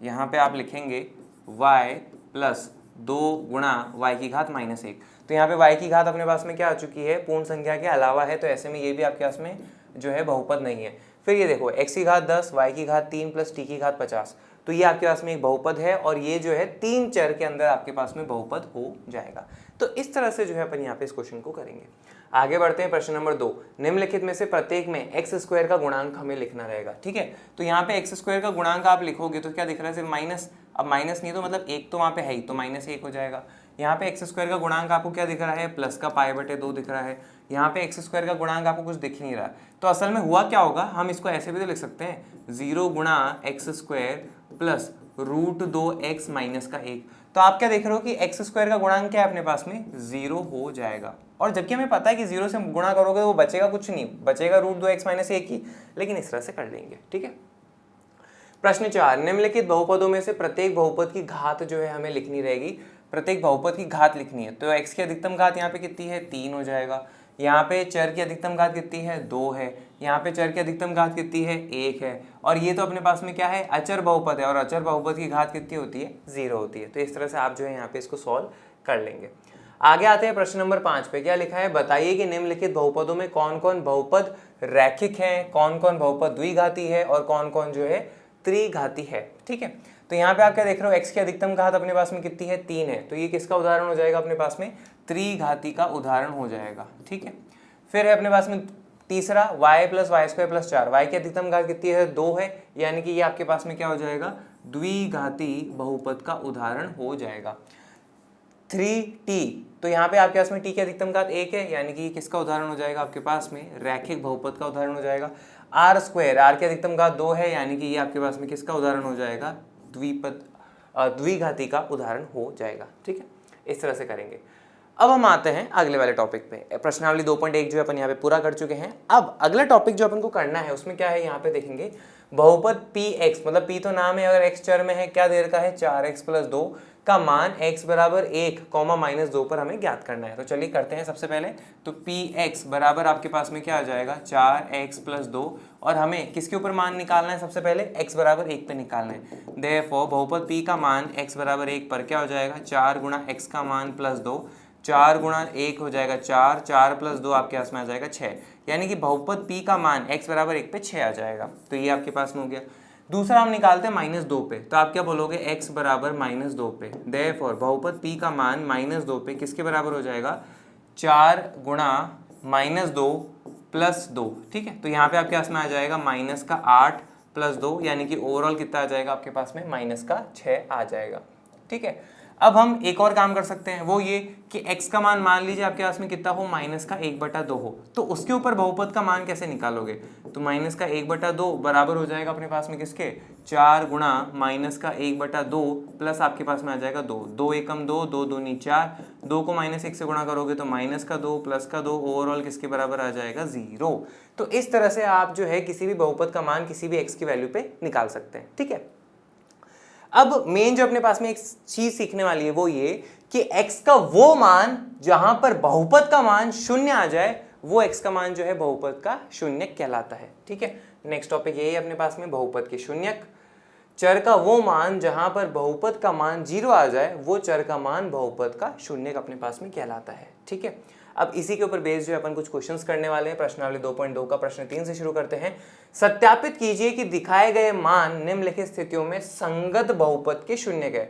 यहाँ पे आप लिखेंगे y + 2 गुणा y की घात -1। तो यहाँ पे y की घात अपने पास में क्या आ चुकी है? पूर्ण संख्या के अलावा है, तो ऐसे में ये भी आपके पास में जो है बहुपद नहीं है। फिर ये देखो x की घात 10, y की घात 3 + t की घात 50, तो ये आपके पास में एक बहुपद है और ये जो है 3 चर के अंदर आपके पास में बहुपद हो जाएगा। तो इस तरह से जो है अपन यहाँ पे इस क्वेश्चन को करेंगे। आगे बढ़ते हैं प्रश्न नंबर 2। निम्नलिखित में से प्रत्येक में x² का गुणांक हमें लिखना रहेगा। ठीक है, तो यहाँ पे x² का गुणांक आप लिखोगे तो क्या दिख रहा है? सिर्फ माइनस। अब माइनस नहीं तो मतलब एक तो वहाँ पे है ही, तो -1 हो जाएगा। यहाँ पे x² का गुणांक आपको क्या दिख रहा है? प्लस का π/2 दिख रहा है। यहाँ पे x² का गुणांक आपको कुछ दिख नहीं रहा। तो असल में हुआ क्या होगा? हम इसको ऐसे भी तो लिख सकते हैं, 0 गुणा x² + √2x - 1। तो आप क्या देख रहे हो कि एक्स स्क्वायर का गुणांक क्या है अपने पास में 0 हो जाएगा। और जबकि हमें पता है कि 0 से गुणा करोगे वो बचेगा कुछ नहीं, बचेगा √2x-1 ही, लेकिन इस तरह से कर लेंगे। ठीक है। प्रश्न 4, निम्नलिखित बहुपदों में से प्रत्येक बहुपद की घात जो है हमें लिखनी रहेगी, प्रत्येक बहुपद की घात लिखनी है। तो x की अधिकतम घात यहाँ पे कितनी है 3 हो जाएगा, यहाँ पे चर की अधिकतम घात कितनी है 2 है, यहाँ पे चर की अधिकतम घात कितनी है 1 है, और ये तो अपने पास में क्या है अचर बहुपद है, और अचर बहुपद की घात कितनी होती है 0 होती है। तो इस तरह से आप जो है यहाँ पे इसको सॉल्व कर लेंगे। आगे आते हैं प्रश्न नंबर 5 पे। क्या लिखा है, बताइए कि निम्नलिखित बहुपदों में कौन कौन बहुपद रैखिक हैं, कौन कौन बहुपद द्विघाती है और कौन कौन जो है त्रिघाती है। ठीक है। तो यहाँ पे आप क्या देख रहे हो, x की अधिकतम घात अपने पास में कितनी है 3 है, तो ये किसका उदाहरण हो जाएगा अपने पास में त्रिघाती का उदाहरण हो जाएगा। ठीक है। फिर है अपने पास में तीसरा y + y² + 4, y की अधिकतम घात कितनी है 2 है, यानी कि ये आपके पास में क्या हो जाएगा द्विघाती बहुपद का उदाहरण हो जाएगा। 3t, तो यहाँ पे आपके पास में t की अधिकतम घात 1 है, यानी कि किसका उदाहरण हो जाएगा आपके पास में रैखिक बहुपद का उदाहरण हो जाएगा। r² r की अधिकतम घात 2 है, यानी कि ये आपके पास में किसका उदाहरण हो जाएगा द्विघाती का उदाहरण हो जाएगा। ठीक है, इस तरह से करेंगे। अब हम आते हैं अगले वाले टॉपिक पे। प्रश्नावली 2.1 जो अपन यहाँ पे पूरा कर चुके हैं। अब अगला टॉपिक जो अपन को करना है उसमें क्या है, यहाँ पे देखेंगे बहुपद px, मतलब p तो नाम है, अगर x चर में है क्या दे रखा है 4x + 2 का मान x बराबर 1, -2 पर हमें ज्ञात करना है। तो चलिए करते हैं। सबसे पहले तो px बराबर आपके पास में क्या आ जाएगा 4x + 2, और हमें किसके ऊपर मान निकालना है, सबसे पहले x बराबर 1 पे निकालना है। देयरफॉर बहुपद p का मान x बराबर 1 पर क्या हो जाएगा 4 गुणा x का मान +2, 4 गुणा 1 हो जाएगा 4, 4 + 2 आपके पास में आ जाएगा 6, यानी कि बहुपद p का मान x बराबर 1 पे 6 आ जाएगा। तो ये आपके पास में हो गया। दूसरा हम निकालते हैं -2 पे, तो आप क्या बोलोगे x बराबर -2 पे। देयरफॉर बहुपद p का मान -2 पे किसके बराबर हो जाएगा 4 गुणा -2 + 2। ठीक है, तो यहाँ पे आपके पास में आ जाएगा -8 + 2, यानी कि ओवरऑल कितना आ जाएगा आपके पास में -6 आ जाएगा। ठीक है। अब हम एक और काम कर सकते हैं, वो ये कि x का मान लीजिए आपके पास में कितना हो -1/2 हो, तो उसके ऊपर बहुपद का मान कैसे निकालोगे, तो -1/2 बराबर हो जाएगा अपने पास में किसके 4 गुणा -1/2 प्लस आपके पास में आ जाएगा 2, 2 एकम 2, 2 दूनी 4, 2 को -1 से गुणा करोगे तो -2 +2, ओवरऑल किसके बराबर आ जाएगा 0। तो इस तरह से आप जो है किसी भी बहुपद का मान किसी भी x की वैल्यू पे निकाल सकते हैं। ठीक है। अब मेन जो अपने पास में एक चीज सीखने वाली है वो ये कि x का वो मान जहां पर बहुपद का मान 0 आ जाए, वो x का मान जो है बहुपद का शून्यक कहलाता है। ठीक है। नेक्स्ट टॉपिक यही है अपने पास में बहुपद के शून्यक। चर का वो मान जहां पर बहुपद का मान 0 आ जाए, वो चर का मान बहुपद का शून्यक अपने पास में कहलाता है। ठीक है। अब इसी के ऊपर बेस जो है अपन कुछ क्वेश्चंस करने वाले हैं। प्रश्नावली 2.2 का प्रश्न 3 से शुरू करते हैं। सत्यापित कीजिए कि दिखाए गए मान निम्नलिखित स्थितियों में संगत बहुपद के शून्यक है।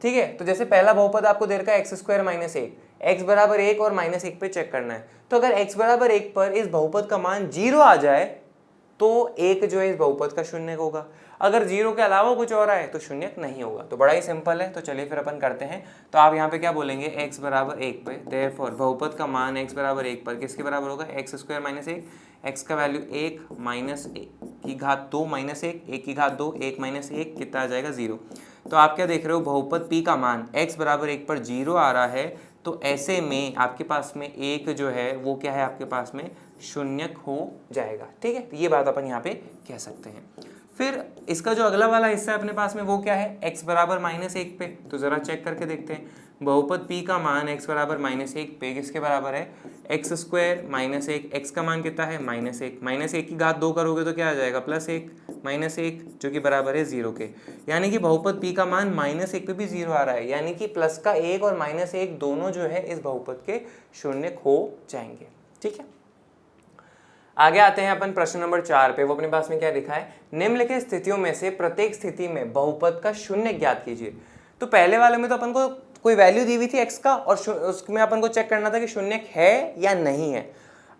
ठीक है, तो जैसे पहला बहुपद आपको दे रखा है x² - 1, x बराबर 1 और -1 पे चेक करना है। तो अगर x बराबर 1 पर इस बहुपद का मान 0 आ जाए तो 1 जो है इस बहुपद का शून्यक होगा, अगर 0 के अलावा कुछ और आए तो शून्यक नहीं होगा। तो बड़ा ही सिंपल है। तो चलिए फिर अपन करते हैं। तो आप यहाँ पे क्या बोलेंगे x बराबर 1 पे, देयरफॉर बहुपद का मान x बराबर 1 पर किसके बराबर होगा x² - 1, x का वैल्यू 1 - 1 की घात 2 - 1, 1 की घात 2, 1 - 1 कितना आ जाएगा 0। तो आप क्या देख रहे हो, बहुपद p का मान x बराबर 1 पर 0 आ रहा है, तो ऐसे में आपके पास में एक जो है वो क्या है आपके पास में शून्यक हो जाएगा। ठीक है, तो ये बात अपन यहाँ पे कह सकते हैं। फिर इसका जो अगला वाला हिस्सा है अपने पास में वो क्या है x बराबर -1 पे। तो जरा चेक करके देखते हैं। बहुपद p का मान x बराबर -1 पे किसके बराबर है x² - 1, x का मान कितना है -1, -1 की घात 2 करोगे तो क्या आ जाएगा +1, -1 जो कि बराबर है 0 के, यानी कि बहुपद p का मान -1 पे भी 0 आ रहा है, यानी कि प्लस का 1 और -1 दोनों जो है इस बहुपद के शून्यक हो जाएंगे। ठीक है। आगे आते हैं अपन प्रश्न नंबर 4 पे। वो अपने पास में क्या लिखा है, निम्नलिखित स्थितियों में से प्रत्येक स्थिति में बहुपद का शून्यक ज्ञात कीजिए। तो पहले वाले में तो अपन को कोई वैल्यू दी हुई थी x का और उसमें अपन को चेक करना था कि शून्यक है या नहीं है।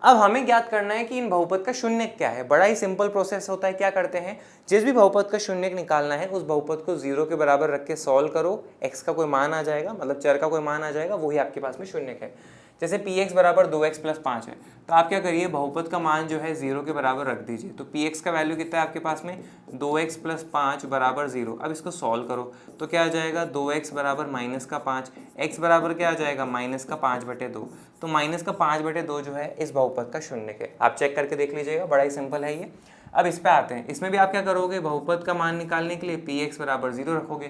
अब हमें ज्ञात करना है कि इन बहुपद का शून्यक क्या है। बड़ा ही सिंपल प्रोसेस होता है। क्या करते हैं, जिस भी बहुपद का शून्यक निकालना है उस बहुपद को 0 के बराबर रख के सॉल्व करो, x का कोई मान आ जाएगा, मतलब चर का कोई मान आ जाएगा, वही आपके पास में शून्यक है। जैसे पी एक्स बराबर 2x प्लस 5 है, तो आप क्या करिए, बहुपद का मान जो है 0 के बराबर रख दीजिए। तो पी एक्स का वैल्यू कितना है आपके पास में, 2x प्लस 5 बराबर 0। अब इसको सॉल्व करो तो क्या आ जाएगा, 2x बराबर माइनस का 5, x बराबर क्या आ जाएगा, माइनस का 5/2। तो माइनस का 5/2 जो है इस बहुपद का शून्य है। आप चेक करके देख लीजिएगा, बड़ा ही सिंपल है ये। अब इस पे आते हैं, इसमें भी आप क्या करोगे, बहुपद का मान निकालने के लिए पी एक्स बराबर 0 रखोगे।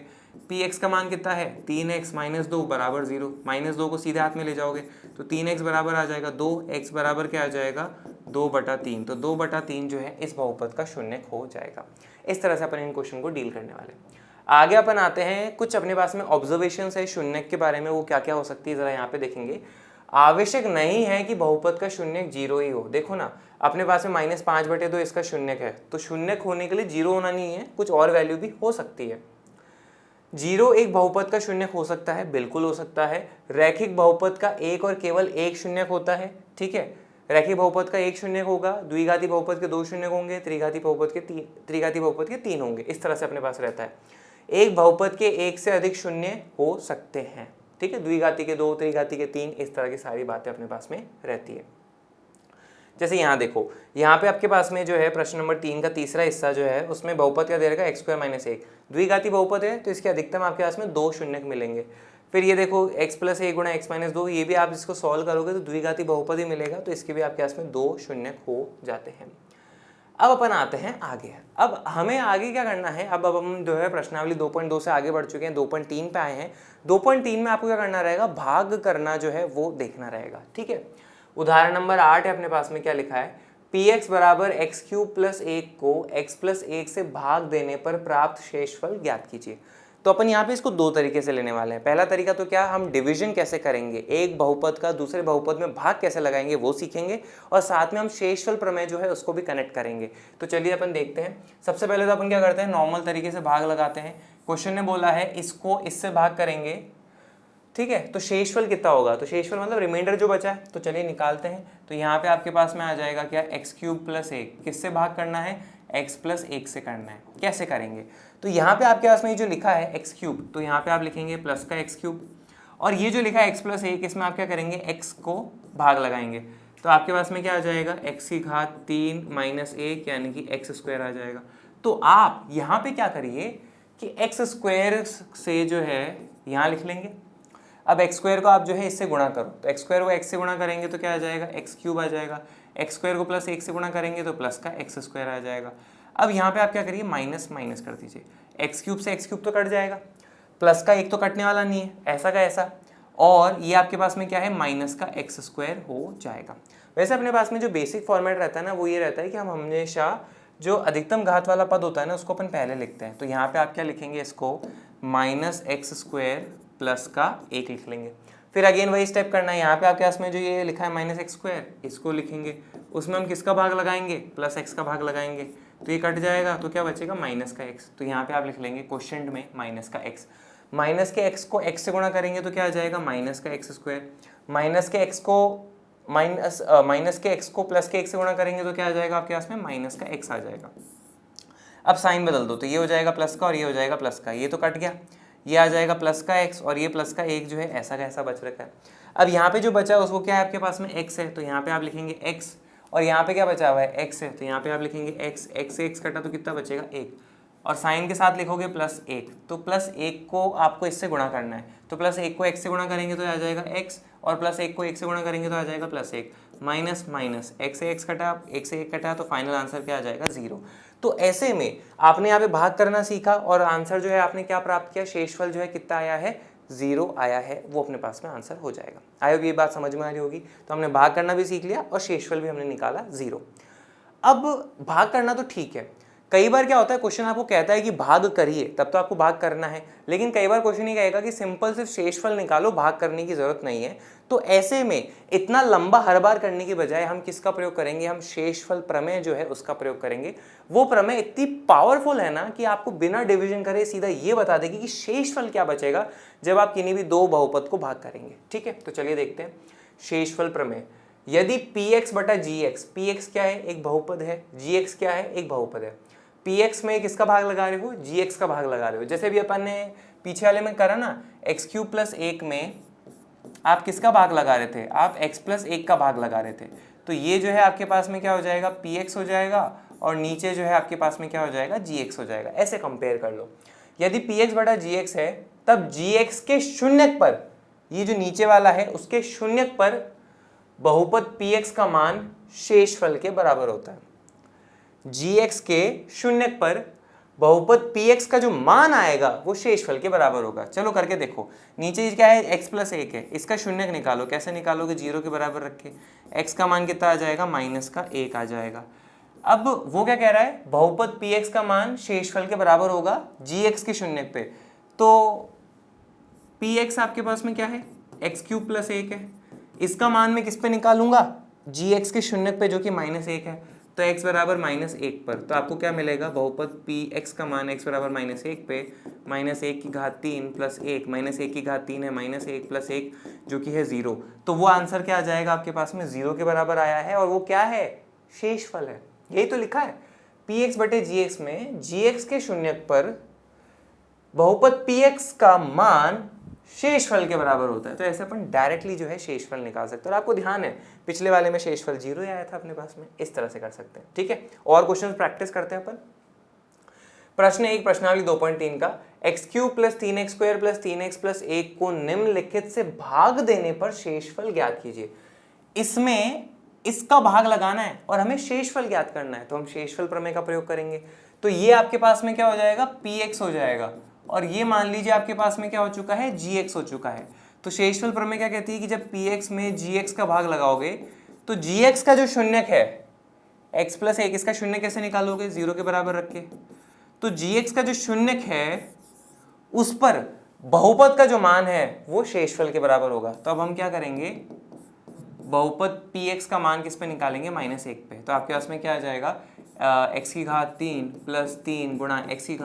पी एक्स का मान कितना है, 3x माइनस 2 बराबर 0। माइनस 2 को सीधे हाथ में ले जाओगे तो 3x बराबर आ जाएगा 2, x बराबर क्या आ जाएगा, 2/3। तो 2/3 जो है इस बहुपद का शून्य हो जाएगा। इस तरह से अपन इन क्वेश्चन को डील करने वाले हैं। आगे अपन आते हैं, कुछ अपने पास में ऑब्जर्वेशन है शून्य के बारे में, वो क्या क्या हो सकती है जरा यहाँ पे देखेंगे। आवश्यक नहीं है कि बहुपद का शून्य 0 ही हो। देखो ना, अपने पास में -5/2 इसका शून्य है, तो शून्य होने के लिए 0 होना नहीं है, कुछ और वैल्यू भी हो सकती है। 0 एक बहुपद का शून्य हो सकता है, बिल्कुल हो सकता है। रैखिक बहुपद का एक और केवल एक शून्य होता है, ठीक है। रैखिक बहुपद का एक शून्य होगा, द्विघाती बहुपद के 2 शून्य होंगे, त्रिघाती बहुपद के 3 होंगे। इस तरह से अपने पास रहता है। एक बहुपद के एक से अधिक शून्य हो सकते हैं, ठीक है। द्विघाती के 2, त्रिघाती के 3, इस तरह की सारी बातें अपने पास में रहती है। जैसे यहाँ देखो, यहाँ पे आपके पास में जो है प्रश्न नंबर 3 का तीसरा हिस्सा जो है, उसमें बहुपद क्या दे रखा है, x² - 1। द्विघाती बहुपद है तो इसके अधिकतम आपके पास में 2 शून्य मिलेंगे। फिर ये देखो x + 1 × x - 2, ये भी आप इसको सॉल्व करोगे तो द्विघाती बहुपद ही मिलेगा, तो इसके भी आपके पास में 2 शून्य हो जाते हैं। अब अपन आते हैं आगे। अब हमें आगे क्या करना है, अब हम जो है प्रश्नावली 2.2 से आगे बढ़ चुके हैं, 2.3 पे आए हैं। 2.3 में आपको क्या करना रहेगा, भाग करना जो है वो देखना रहेगा, ठीक है। उदाहरण नंबर 8 है अपने पास में, क्या लिखा है, px बराबर x³ + 1 को x + 1 से भाग देने पर प्राप्त शेषफल ज्ञात कीजिए। तो अपन यहाँ पे इसको दो तरीके से लेने वाले हैं। पहला तरीका तो क्या, हम डिवीजन कैसे करेंगे, एक बहुपद का दूसरे बहुपद में भाग कैसे लगाएंगे वो सीखेंगे, और साथ में हम शेषफल प्रमेय जो है उसको भी कनेक्ट करेंगे। तो चलिए अपन देखते हैं। सबसे पहले तो अपन क्या करते हैं, नॉर्मल तरीके से भाग लगाते हैं। क्वेश्चन ने बोला है इसको इससे भाग करेंगे, ठीक है, तो शेषफल कितना होगा, तो शेषफल मतलब रिमाइंडर जो बचा है, तो चलिए निकालते हैं। तो यहाँ पे आपके पास में आ जाएगा क्या, x³ + 1, किससे भाग करना है, x + 1 से करना है। कैसे करेंगे, तो यहाँ पे आपके पास में ये जो लिखा है x³, तो यहाँ पे आप लिखेंगे प्लस का x³, और ये जो लिखा है x + 1, इसमें आप क्या करेंगे, x को भाग लगाएंगे। तो आपके पास में क्या आ जाएगा, x³ - 1 यानी कि x² आ जाएगा। तो आप यहाँ पे क्या करिए कि x² से जो है यहाँ लिख लेंगे। अब x² को आप जो है इससे गुणा करो, तो x² को x से गुणा करेंगे तो क्या आ जाएगा, x³ आ जाएगा। x² को +1 से गुणा करेंगे तो प्लस का x² आ जाएगा। अब यहाँ पे आप क्या करिए, माइनस माइनस कर दीजिए, x³ से x³ तो कट जाएगा, प्लस का 1 तो कटने वाला नहीं है, ऐसा का ऐसा, और ये आपके पास में क्या है, माइनस का x² हो जाएगा। वैसे अपने पास में जो बेसिक फॉर्मेट रहता है ना, वो ये रहता है कि हम हमेशा जो अधिकतम घात वाला पद होता है ना, उसको अपन पहले लिखते हैं। तो यहाँ पे आप क्या लिखेंगे, इसको -x² प्लस का 1 लिख लेंगे। फिर अगेन वही स्टेप करना है, यहाँ पे आपके पास में जो ये लिखा है -x², इसको लिखेंगे, उसमें हम किसका भाग लगाएंगे, प्लस x का भाग लगाएंगे, तो ये कट जाएगा, तो क्या बचेगा, माइनस का x। तो यहाँ पे आप लिख लेंगे क्वेश्चन में माइनस का x। माइनस के x को x से गुणा करेंगे तो क्या आ जाएगा, माइनस का x²। माइनस के x को प्लस के x से गुणा करेंगे तो क्या आ जाएगा आपके पास में, माइनस का x आ जाएगा। अब साइन बदल दो, तो ये हो जाएगा प्लस का और ये हो जाएगा प्लस का, ये तो कट गया, ये आ जाएगा प्लस का x, और ये प्लस का 1 जो है ऐसा का ऐसा बच रखा है। अब यहाँ पे जो बचा है उसको क्या है, आपके पास में x है, तो यहाँ पे आप लिखेंगे x, और यहाँ पे क्या बचा हुआ है, x है, तो यहाँ पे आप लिखेंगे x से x कटा तो कितना बचेगा, 1, और साइन के साथ लिखोगे +1, तो +1 को आपको इससे गुणा करना है, तो +1 को x से गुणा करेंगे तो आ जाएगा x, और +1 को 1 से गुणा करेंगे तो आ जाएगा +1, माइनस माइनस x से x कटा, 1 से 1 कटा, तो फाइनल आंसर क्या आ जाएगा, 0। तो ऐसे में आपने यहाँ पे भाग करना सीखा, और आंसर जो है आपने क्या प्राप्त किया, शेषफल जो है कितना आया है, 0 आया है, वो अपने पास में आंसर हो जाएगा। आई होप ये बात समझ में आ रही होगी। तो हमने भाग करना भी सीख लिया और शेषफल भी हमने निकाला 0। अब भाग करना तो ठीक है, कई बार क्या होता है, क्वेश्चन आपको कहता है कि भाग करिए, तब तो आपको भाग करना है, लेकिन कई बार क्वेश्चन ये कहेगा कि सिंपल सिर्फ शेषफल निकालो, भाग करने की जरूरत नहीं है। तो ऐसे में इतना लंबा हर बार करने की बजाय हम किसका प्रयोग करेंगे, हम शेषफल प्रमेय जो है उसका प्रयोग करेंगे। वो प्रमेय इतनी पावरफुल है ना कि आपको बिना डिवीजन करे सीधा ये बता देगी कि शेषफल क्या बचेगा जब आप किन्हीं भी दो बहुपद को भाग करेंगे। ठीक है, तो चलिए देखते हैं शेषफल प्रमेय। यदि px बटा gx, px क्या है, एक बहुपद है, gx क्या है, एक बहुपद है, px में किसका भाग लगा रहे हो, gx का भाग लगा रहे हो। जैसे भी अपन ने पीछे वाले में करा ना, x³ + 1 में आप किसका भाग लगा रहे थे, आप x प्लस 1 का भाग लगा रहे थे, तो ये जो है आपके पास में क्या हो जाएगा, px हो जाएगा, और नीचे जो है आपके पास में क्या हो जाएगा, gx हो जाएगा। ऐसे कंपेयर कर लो, यदि px बटा gx है तब gx के शून्यक पर, ये जो नीचे वाला है उसके शून्यक पर बहुपद px का मान शेषफल के बराबर होता है। gx के शून्यक पर बहुपद px का जो मान आएगा वो शेषफल के बराबर होगा। चलो करके देखो, नीचे क्या है, x प्लस 1 है, इसका शून्यक निकालो। कैसे निकालोगे, 0 के बराबर रख के। x का मान कितना आ जाएगा, -1 आ जाएगा। अब वो क्या कह रहा है, बहुपद px का मान शेषफल के बराबर होगा gx के शून्यक पे, तो px आपके पास में क्या है, x³ प्लस 1 है। इसका मान मैं किस पे निकालूंगा, gx के शून्यक पे जो कि -1 है, तो x बराबर -1 पर, तो आपको क्या मिलेगा, बहुपद px का मान x बराबर -1 पे -1�3 प्लस 1, -1�3 है, -1 प्लस 1 जो कि है 0, तो वो आंसर क्या आ जाएगा आपके पास में, 0 के बराबर आया है, और वो क्या है, शेषफल है। यही तो लिखा है, px बटे gx में gx के शून्यक पर बहुपद px का मान शेषफल के बराबर होता है, तो ऐसे अपन डायरेक्टली जो है शेषफल निकाल सकते हैं। और आपको ध्यान है पिछले वाले में शेषफल 0 आया था अपने पास में, इस तरह से कर सकते हैं। ठीक है, और क्वेश्चन प्रैक्टिस करते हैं अपन। प्रश्न 1 प्रश्नावली 2.3 का, x³ plus 3x square plus 3x plus 1 को निम्नलिखित से भाग देने पर शेषफल ज्ञात कीजिए। इसमें इसका भाग लगाना है और हमें शेषफल ज्ञात करना है, तो हम शेषफल प्रमेय का प्रयोग करेंगे। तो ये आपके पास में क्या हो जाएगा, px हो जाएगा, और ये मान लीजिए आपके पास में क्या हो चुका है, gx हो चुका है। तो शेषफल प्रमेय क्या कहती है कि जब px में gx का भाग लगाओगे तो gx का जो शून्यक है, x प्लस 1, इसका शून्य कैसे निकालोगे, 0 के बराबर रख के, तो gx का जो शून्यक है उस पर बहुपद का जो मान है वो शेषफल के बराबर होगा। तो अब हम क्या करेंगे, बहुपद px का मान किस पे निकालेंगे, -1 पे, तो आपके पास में क्या आ जाएगा, x³ प्लस 3 गुणा x²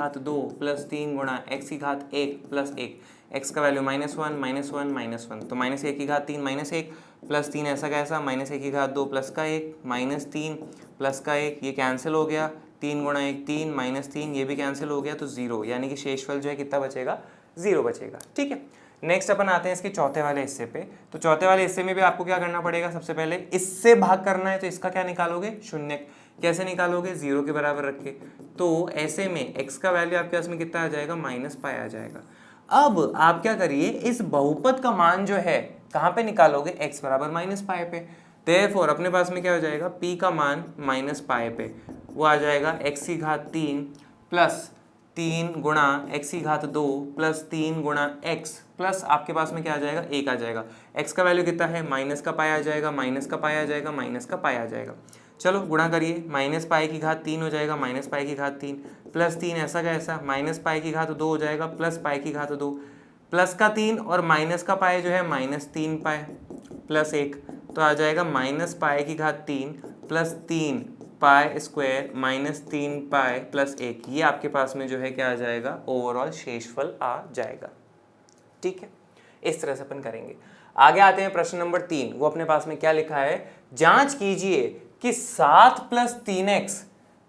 प्लस 3 गुणा x1 प्लस 1, x का वैल्यू -1 -1 तो -1�3 -1 प्लस 3 ऐसा कैसा, -1² प्लस का 1 -3 प्लस का 1, ये कैंसिल हो गया, 3 गुणा 1 3 -3 ये भी कैंसिल हो गया, तो 0, यानी कि शेषफल जो है कितना बचेगा, 0 बचेगा। ठीक है, नेक्स्ट अपन आते हैं इसके चौथे वाले हिस्से पे। तो चौथे वाले हिस्से में भी आपको क्या करना पड़ेगा, सबसे पहले इससे भाग करना है, तो इसका क्या निकालोगे, शून्यक। कैसे निकालोगे, 0 के बराबर रख के, तो ऐसे में x का वैल्यू आपके पास में कितना आ जाएगा, -π आ जाएगा। अब आप क्या करिए, इस बहुपद का मान जो है कहाँ पे निकालोगे, x बराबर -π पे, देयरफॉर अपने पास में क्या हो जाएगा, p का मान -π पे वो आ जाएगा x³ प्लस 3 गुणा x² प्लस 3 गुणा x प्लस आपके पास में क्या आ जाएगा, 1 आ जाएगा। x का वैल्यू कितना है, -π आ जाएगा, -π आ जाएगा, -π आ जाएगा। चलो गुणा करिए, -π3 हो जाएगा, -π3 प्लस 3 ऐसा का ऐसा, -π2 हो जाएगा, प्लस π2 प्लस का 3 और माइनस का पाई जो है -3π प्लस 1, तो आ जाएगा -π3 प्लस 3π स्क्वायर -3π प्लस 1, ये आपके पास में जो है क्या आ जाएगा, ओवरऑल शेषफल आ जाएगा। ठीक है, इस तरह से अपन करेंगे। आगे आते हैं प्रश्न नंबर 3, वो अपने पास में क्या लिखा है, जांच कीजिए कि 7 plus 3x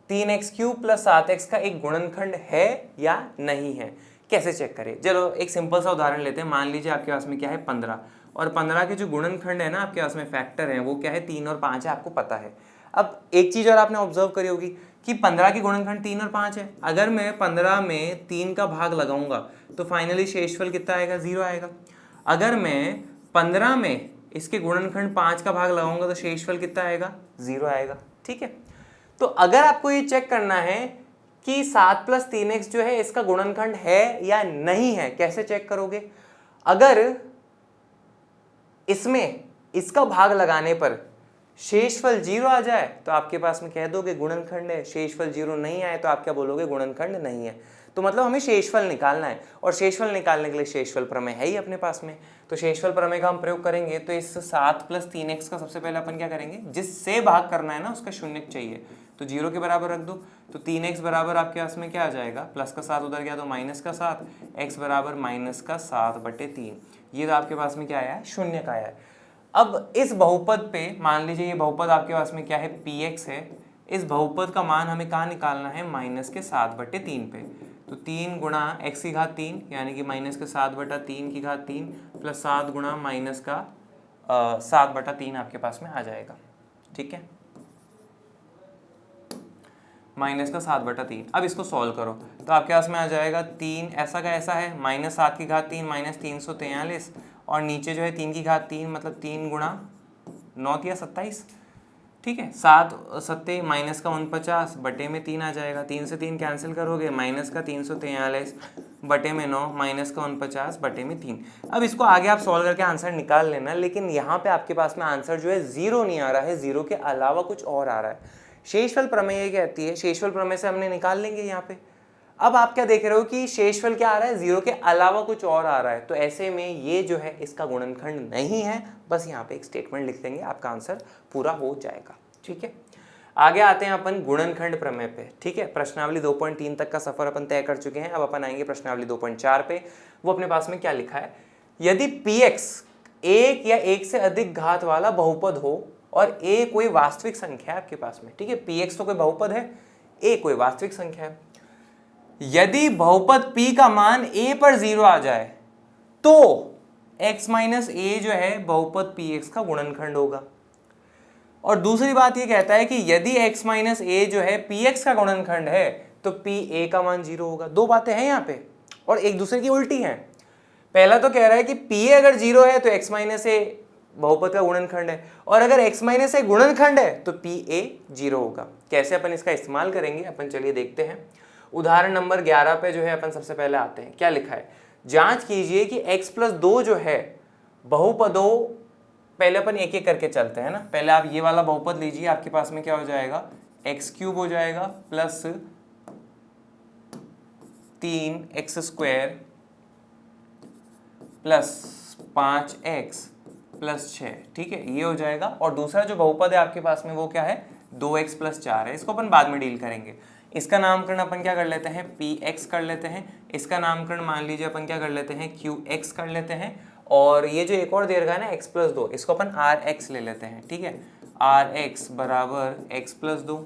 3x³ plus 7x का एक गुणनखंड है या नहीं है। कैसे चेक करें, चलो एक सिंपल सा उदाहरण लेते हैं। मान लीजिए आपके पास में क्या है 15, और 15 के जो गुणनखंड है ना आपके पास में फैक्टर है वो क्या है, 3 और 5 है, आपको पता है। अब एक चीज और आपने ऑब्जर्व करी होगी कि 15 के गुणनखंड 3 और 5 है, अगर मैं 15 में 3 का भाग लगाऊंगा तो फाइनली शेषफल कितना आएगा, 0 आएगा। अगर मैं 15 में इसके गुणनखंड 5 का भाग लगाऊंगा तो शेषफल कितना आएगा, 0 आएगा। ठीक है, तो अगर आपको ये चेक करना है कि 7 प्लस 3x जो है इसका गुणनखंड है या नहीं है, कैसे चेक करोगे, अगर इसमें इसका भाग लगाने पर शेषफल 0 आ जाए तो आपके पास में कह दोगे गुणनखंड है, शेषफल 0 नहीं आए तो आप क्या बोलोगे, गुणनखंड नहीं है। तो मतलब हमें शेषफल निकालना है, और शेषफल निकालने के लिए शेषफल प्रमेय है ही अपने पास में, तो शेषफल प्रमेय का हम प्रयोग करेंगे। तो इस 7 प्लस 3x का सबसे पहले अपन क्या करेंगे, जिससे भाग करना है ना उसका शून्यक चाहिए, तो 0 के बराबर रख दो, तो 3x बराबर आपके पास में क्या आ जाएगा, प्लस का 7 उधर गया तो माइनस का 7, x बराबर -7/3, ये तो आपके पास में क्या आया है, शून्यक आया है। अब इस बहुपद पे मान लीजिए ये बहुपद आपके पास में क्या है, px है, इस बहुपद का मान हमें कहाँ निकालना है, -7/3 पे, तो 3 गुणा x की घात 3 यानी कि -7/3 की घात 3 प्लस 7 गुणा माइनस का 7/3 आपके पास में आ जाएगा। ठीक है, माइनस का 7/3। अब इसको सॉल्व करो तो आपके पास में आ जाएगा 3 ऐसा का ऐसा है, माइनस 7 की घात 3 माइनस 343, और नीचे जो है 3 की घात 3 मतलब 3 गुणा 9 या 27। ठीक है, 7 7 माइनस का 49 बटे में 3 आ जाएगा, 3 से 3 कैंसिल करोगे, माइनस का 343 बटे में 9 माइनस का 49 बटे में 3। अब इसको आगे आप सॉल्व करके आंसर निकाल लेना, लेकिन यहाँ पे आपके पास में आंसर जो है 0 नहीं आ रहा है, 0 के अलावा कुछ और आ रहा है। शेषफल प्रमेय ये कहती है, शेषफल प्रमेय से हमने निकाल लेंगे यहाँ पे। अब आप क्या देख रहे हो कि शेषफल क्या आ रहा है, 0 के अलावा कुछ और आ रहा है, तो ऐसे में ये जो है इसका गुणनखंड नहीं है। बस यहाँ पे एक स्टेटमेंट लिख देंगे, आपका आंसर पूरा हो जाएगा। ठीक है, आगे आते हैं अपन गुणनखंड प्रमेय पे। ठीक है, प्रश्नावली 2.3 तक का सफर अपन तय कर चुके हैं। अब अपन आएंगे प्रश्नावली 2.4 पे। वो अपने पास में क्या लिखा है, यदि px एक या एक से अधिक घात वाला बहुपद हो और a कोई वास्तविक संख्या है आपके पास में। ठीक है, px तो कोई बहुपद है, a कोई वास्तविक संख्या है। यदि बहुपद p का मान a पर 0 आ जाए तो x माइनस a जो है बहुपद px का गुणनखंड होगा। और दूसरी बात ये कहता है कि यदि x माइनस a जो है px का गुणनखंड है तो pa का मान 0 होगा। दो बातें हैं यहाँ पे और एक दूसरे की उल्टी हैं। पहला तो कह रहा है कि pa अगर 0 है तो x माइनस a बहुपद का गुणनखंड है, और अगर x माइनस a गुणनखंड है तो pa 0 होगा। कैसे अपन इसका इस्तेमाल करेंगे, अपन चलिए देखते हैं। उदाहरण नंबर 11 पे जो है अपन सबसे पहले आते हैं। क्या लिखा है, जांच कीजिए कि x प्लस 2 जो है बहुपदों, पहले अपन एक एक करके चलते हैं ना। पहले आप ये वाला बहुपद लीजिए, आपके पास में क्या हो जाएगा, x³ हो जाएगा plus 3x² plus 5x plus 6। ठीक है, ये हो जाएगा। और दूसरा जो बहुपद है आपके पास में वो क्या है, 2x प्लस 4 है। इसको अपन बाद में डील करेंगे। इसका नामकरण अपन क्या कर लेते हैं, px कर लेते हैं। इसका नामकरण मान लीजिए अपन क्या कर लेते हैं, qx कर लेते हैं। और ये जो एक और दे रखा है ना x प्लस 2, इसको अपन rx ले लेते हैं। ठीक है, rx बराबर x प्लस 2,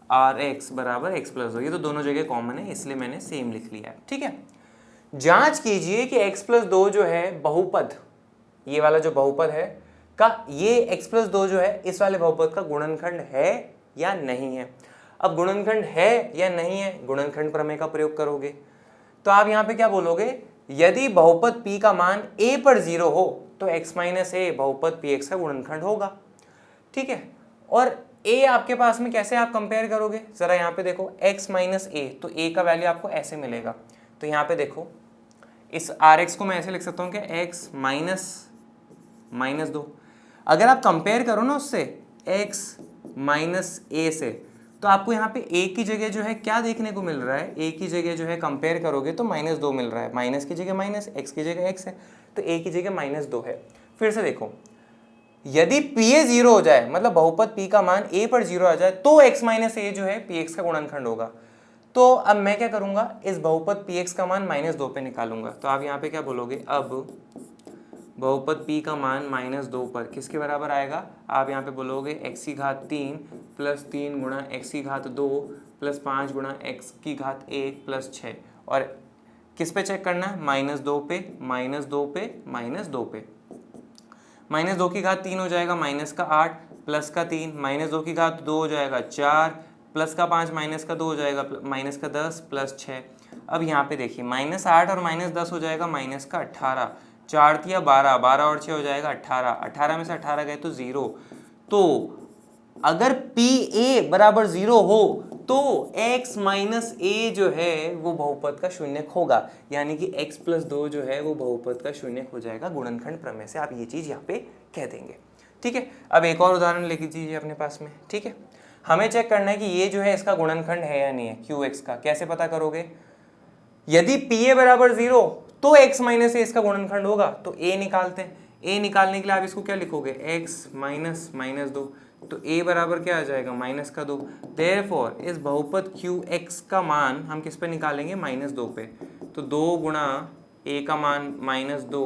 rx बराबर x प्लस 2। ये तो दोनों जगह कॉमन है इसलिए मैंने सेम लिख लिया है। ठीक है, जांच कीजिए कि x प्लस 2 जो है बहुपद, ये वाला जो बहुपद है का, ये x प्लस 2 जो है इस वाले बहुपद का गुणनखंड है या नहीं है। अब गुणनखंड है या नहीं है, गुणनखंड प्रमेय का प्रयोग करोगे तो आप यहाँ पे क्या बोलोगे, यदि बहुपद p का मान a पर 0 हो तो x माइनस a बहुपद px का गुणनखंड होगा। ठीक है, और a आपके पास में कैसे आप कंपेयर करोगे, जरा यहाँ पे देखो, x माइनस a, तो a का वैल्यू आपको ऐसे मिलेगा। तो यहाँ पे देखो, इस rx को मैं ऐसे लिख सकता हूँ कि x माइनस 2। अगर आप कंपेयर करो ना उससे x माइनस a से, तो आपको यहाँ पे a की जगह जो है क्या देखने को मिल रहा है, a की जगह जो है कंपेयर करोगे तो -2 मिल रहा है, माइनस की जगह माइनस, x की जगह x है, तो a की जगह -2 है। फिर से देखो, यदि pa 0 हो जाए, मतलब बहुपद p का मान a पर 0 आ जाए, तो x माइनस a जो है px का गुणनखंड होगा। तो अब मैं क्या करूंगा, इस बहुपद px का मान -2 पे निकालूंगा। तो आप यहाँ पे क्या बोलोगे, अब बहुपद p का मान -2 पर किसके बराबर आएगा, आप यहाँ पे बोलोगे x की घात 3 प्लस 3 गुणा x की घात 2 प्लस 5 गुणा x की घात 1 प्लस 6। और किस पे चेक करना है, -2 पे, -2 पे, -2 पे। -2 की घात 3 हो जाएगा माइनस का 8 प्लस का 3, -2 की घात 2 हो जाएगा 4 प्लस का 5 माइनस का 2 हो जाएगा माइनस का 10 प्लस 6। अब यहाँ पे देखिए, -8 और -10 हो जाएगा माइनस का 18, 4 तिया 12, 12 और 6 हो जाएगा 18, 18 में से 18 गए तो 0। तो अगर pa बराबर 0 हो तो x माइनस a जो है वो बहुपद का शून्यक होगा, यानी कि x प्लस 2 जो है वो बहुपद का शून्यक हो जाएगा। गुणनखंड प्रमेय से आप ये चीज यहाँ पे कह देंगे। ठीक है, अब एक और उदाहरण लेके दीजिए अपने पास में। ठीक है, हमें चेक करना है कि ये जो है इसका गुणनखंड है या नहीं है, qx का। कैसे पता करोगे, यदि pa बराबर 0 तो x माइनस a इसका गुणनखंड होगा। तो a निकालते हैं, a निकालने के लिए आप इसको क्या लिखोगे, x माइनस -2, तो a बराबर क्या आ जाएगा, -2। देयरफॉर इस बहुपद qx का मान हम किस पे निकालेंगे, -2 पे। तो 2 गुणा a का मान -2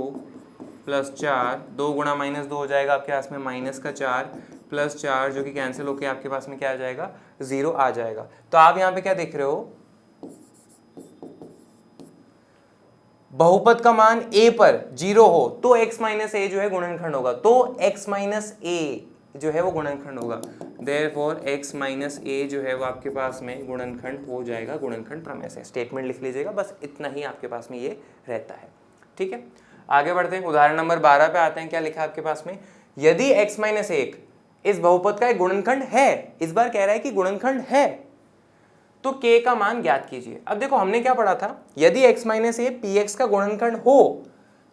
प्लस 4, 2 गुणा -2 हो जाएगा आपके पास में -4 प्लस 4, जो कि कैंसिल होके आपके पास में क्या आ जाएगा, 0 आ जाएगा। तो आप यहाँ पे क्या देख रहे हो, बहुपद का मान a पर 0 हो तो x माइनस ए जो है गुणनखंड होगा, तो x माइनस ए जो है वो गुणनखंड होगा। देयरफॉर x माइनस ए जो है वो आपके पास में गुणनखंड हो जाएगा गुणनखंड प्रमेय से। स्टेटमेंट लिख लीजिएगा, बस इतना ही आपके पास में ये रहता है। ठीक है, आगे बढ़ते हैं, उदाहरण नंबर 12 पे आते हैं। क्या लिखा है आपके पास में, यदि x माइनस 1 इस बहुपद का एक गुणनखंड है, इस बार कह रहा है कि गुणनखंड है, तो k का मान ज्ञात कीजिए। अब देखो हमने क्या पढ़ा था, यदि x minus A P x का गुणनखंड हो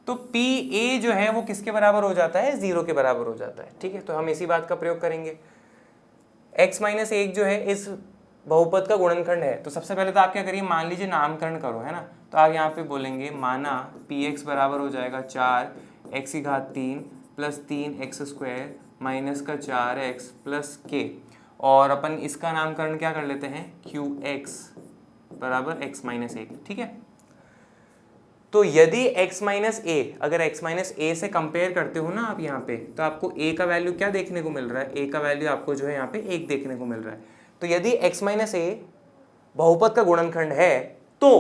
तो पी ए जो है वो किसके बराबर हो जाता है, 0 के बराबर हो जाता है। ठीक है, तो हम इसी बात का प्रयोग करेंगे। x माइनस 1 जो है इस बहुपद का गुणनखंड है, तो सबसे पहले तो आप क्या करिए, मान लीजिए नामकरण करो, है ना। तो आप यहाँ पे बोलेंगे माना पी एक्स बराबर हो जाएगा 4x की घात 3 प्लस 3x स्क्वायर माइनस का 4x प्लस k, और अपन इसका नामकरण क्या कर लेते हैं, qx बराबर x माइनस 1। ठीक है, तो यदि x माइनस ए, अगर x माइनस ए से कंपेयर करते हो ना आप यहाँ पे, तो आपको a का वैल्यू क्या देखने को मिल रहा है, a का वैल्यू आपको जो है यहाँ पे 1 देखने को मिल रहा है। तो यदि x माइनस ए बहुपद का गुणनखंड है तो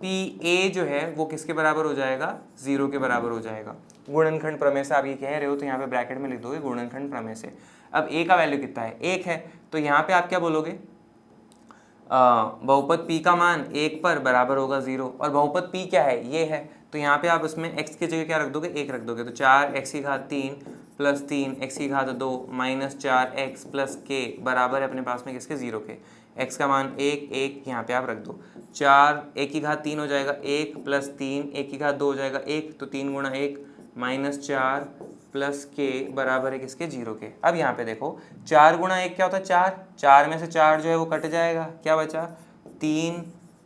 पी ए जो है वो किसके बराबर हो जाएगा, 0 के बराबर हो जाएगा। गुणनखंड प्रमेय से आप ये कह रहे हो तो यहाँ पे ब्रैकेट में लिख दोगे गुणनखंड प्रमेय से। अब a का वैल्यू कितना है, 1 है, तो यहाँ पे आप क्या बोलोगे, बहुपद p का मान 1 पर बराबर होगा 0, और बहुपद p क्या है, ये है, तो यहाँ पे आप उसमें x की जगह क्या रख दोगे, 1 रख दोगे। तो 4x की घात 3 प्लस 3x की घात 2 माइनस 4x प्लस k बराबर है अपने पास में किसके, 0 के। x का मान 1 1 यहाँ पे आप रख दो, 4 1 की घात 3 हो जाएगा 1 प्लस 3 1 की घात 2 हो जाएगा 1, तो 3 गुणा 1 माइनस 4 प्लस के बराबर है किसके, 0 के। अब यहाँ पे देखो 4 गुणा 1 क्या होता है, 4, 4 में से 4 जो है वो कट जाएगा, क्या बचा 3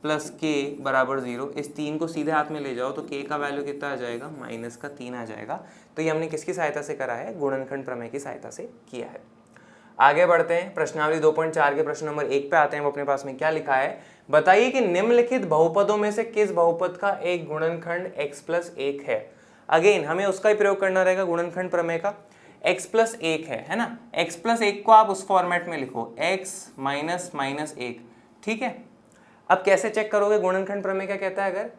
प्लस के बराबर 0। इस 3 को सीधे हाथ में ले जाओ तो के का वैल्यू कितना आ जाएगा, माइनस का 3 आ जाएगा। तो ये हमने किसकी सहायता से करा है, गुणनखंड प्रमेय की सहायता से किया है। आगे बढ़ते हैं, प्रश्नावली 2.4 के प्रश्न नंबर 1 पे आते हैं। वो अपने पास में क्या लिखा है, बताइए कि निम्नलिखित बहुपदों में से किस बहुपद का एक गुणनखंड x प्लस 1 है। अगेन हमें उसका ही प्रयोग करना रहेगा गुणनखंड प्रमेय का। x प्लस 1 है ना, x प्लस 1 को आप उस फॉर्मेट में लिखो x माइनस माइनस 1। ठीक है, अब कैसे चेक करोगे, गुणनखंड प्रमेय क्या कहता है, अगर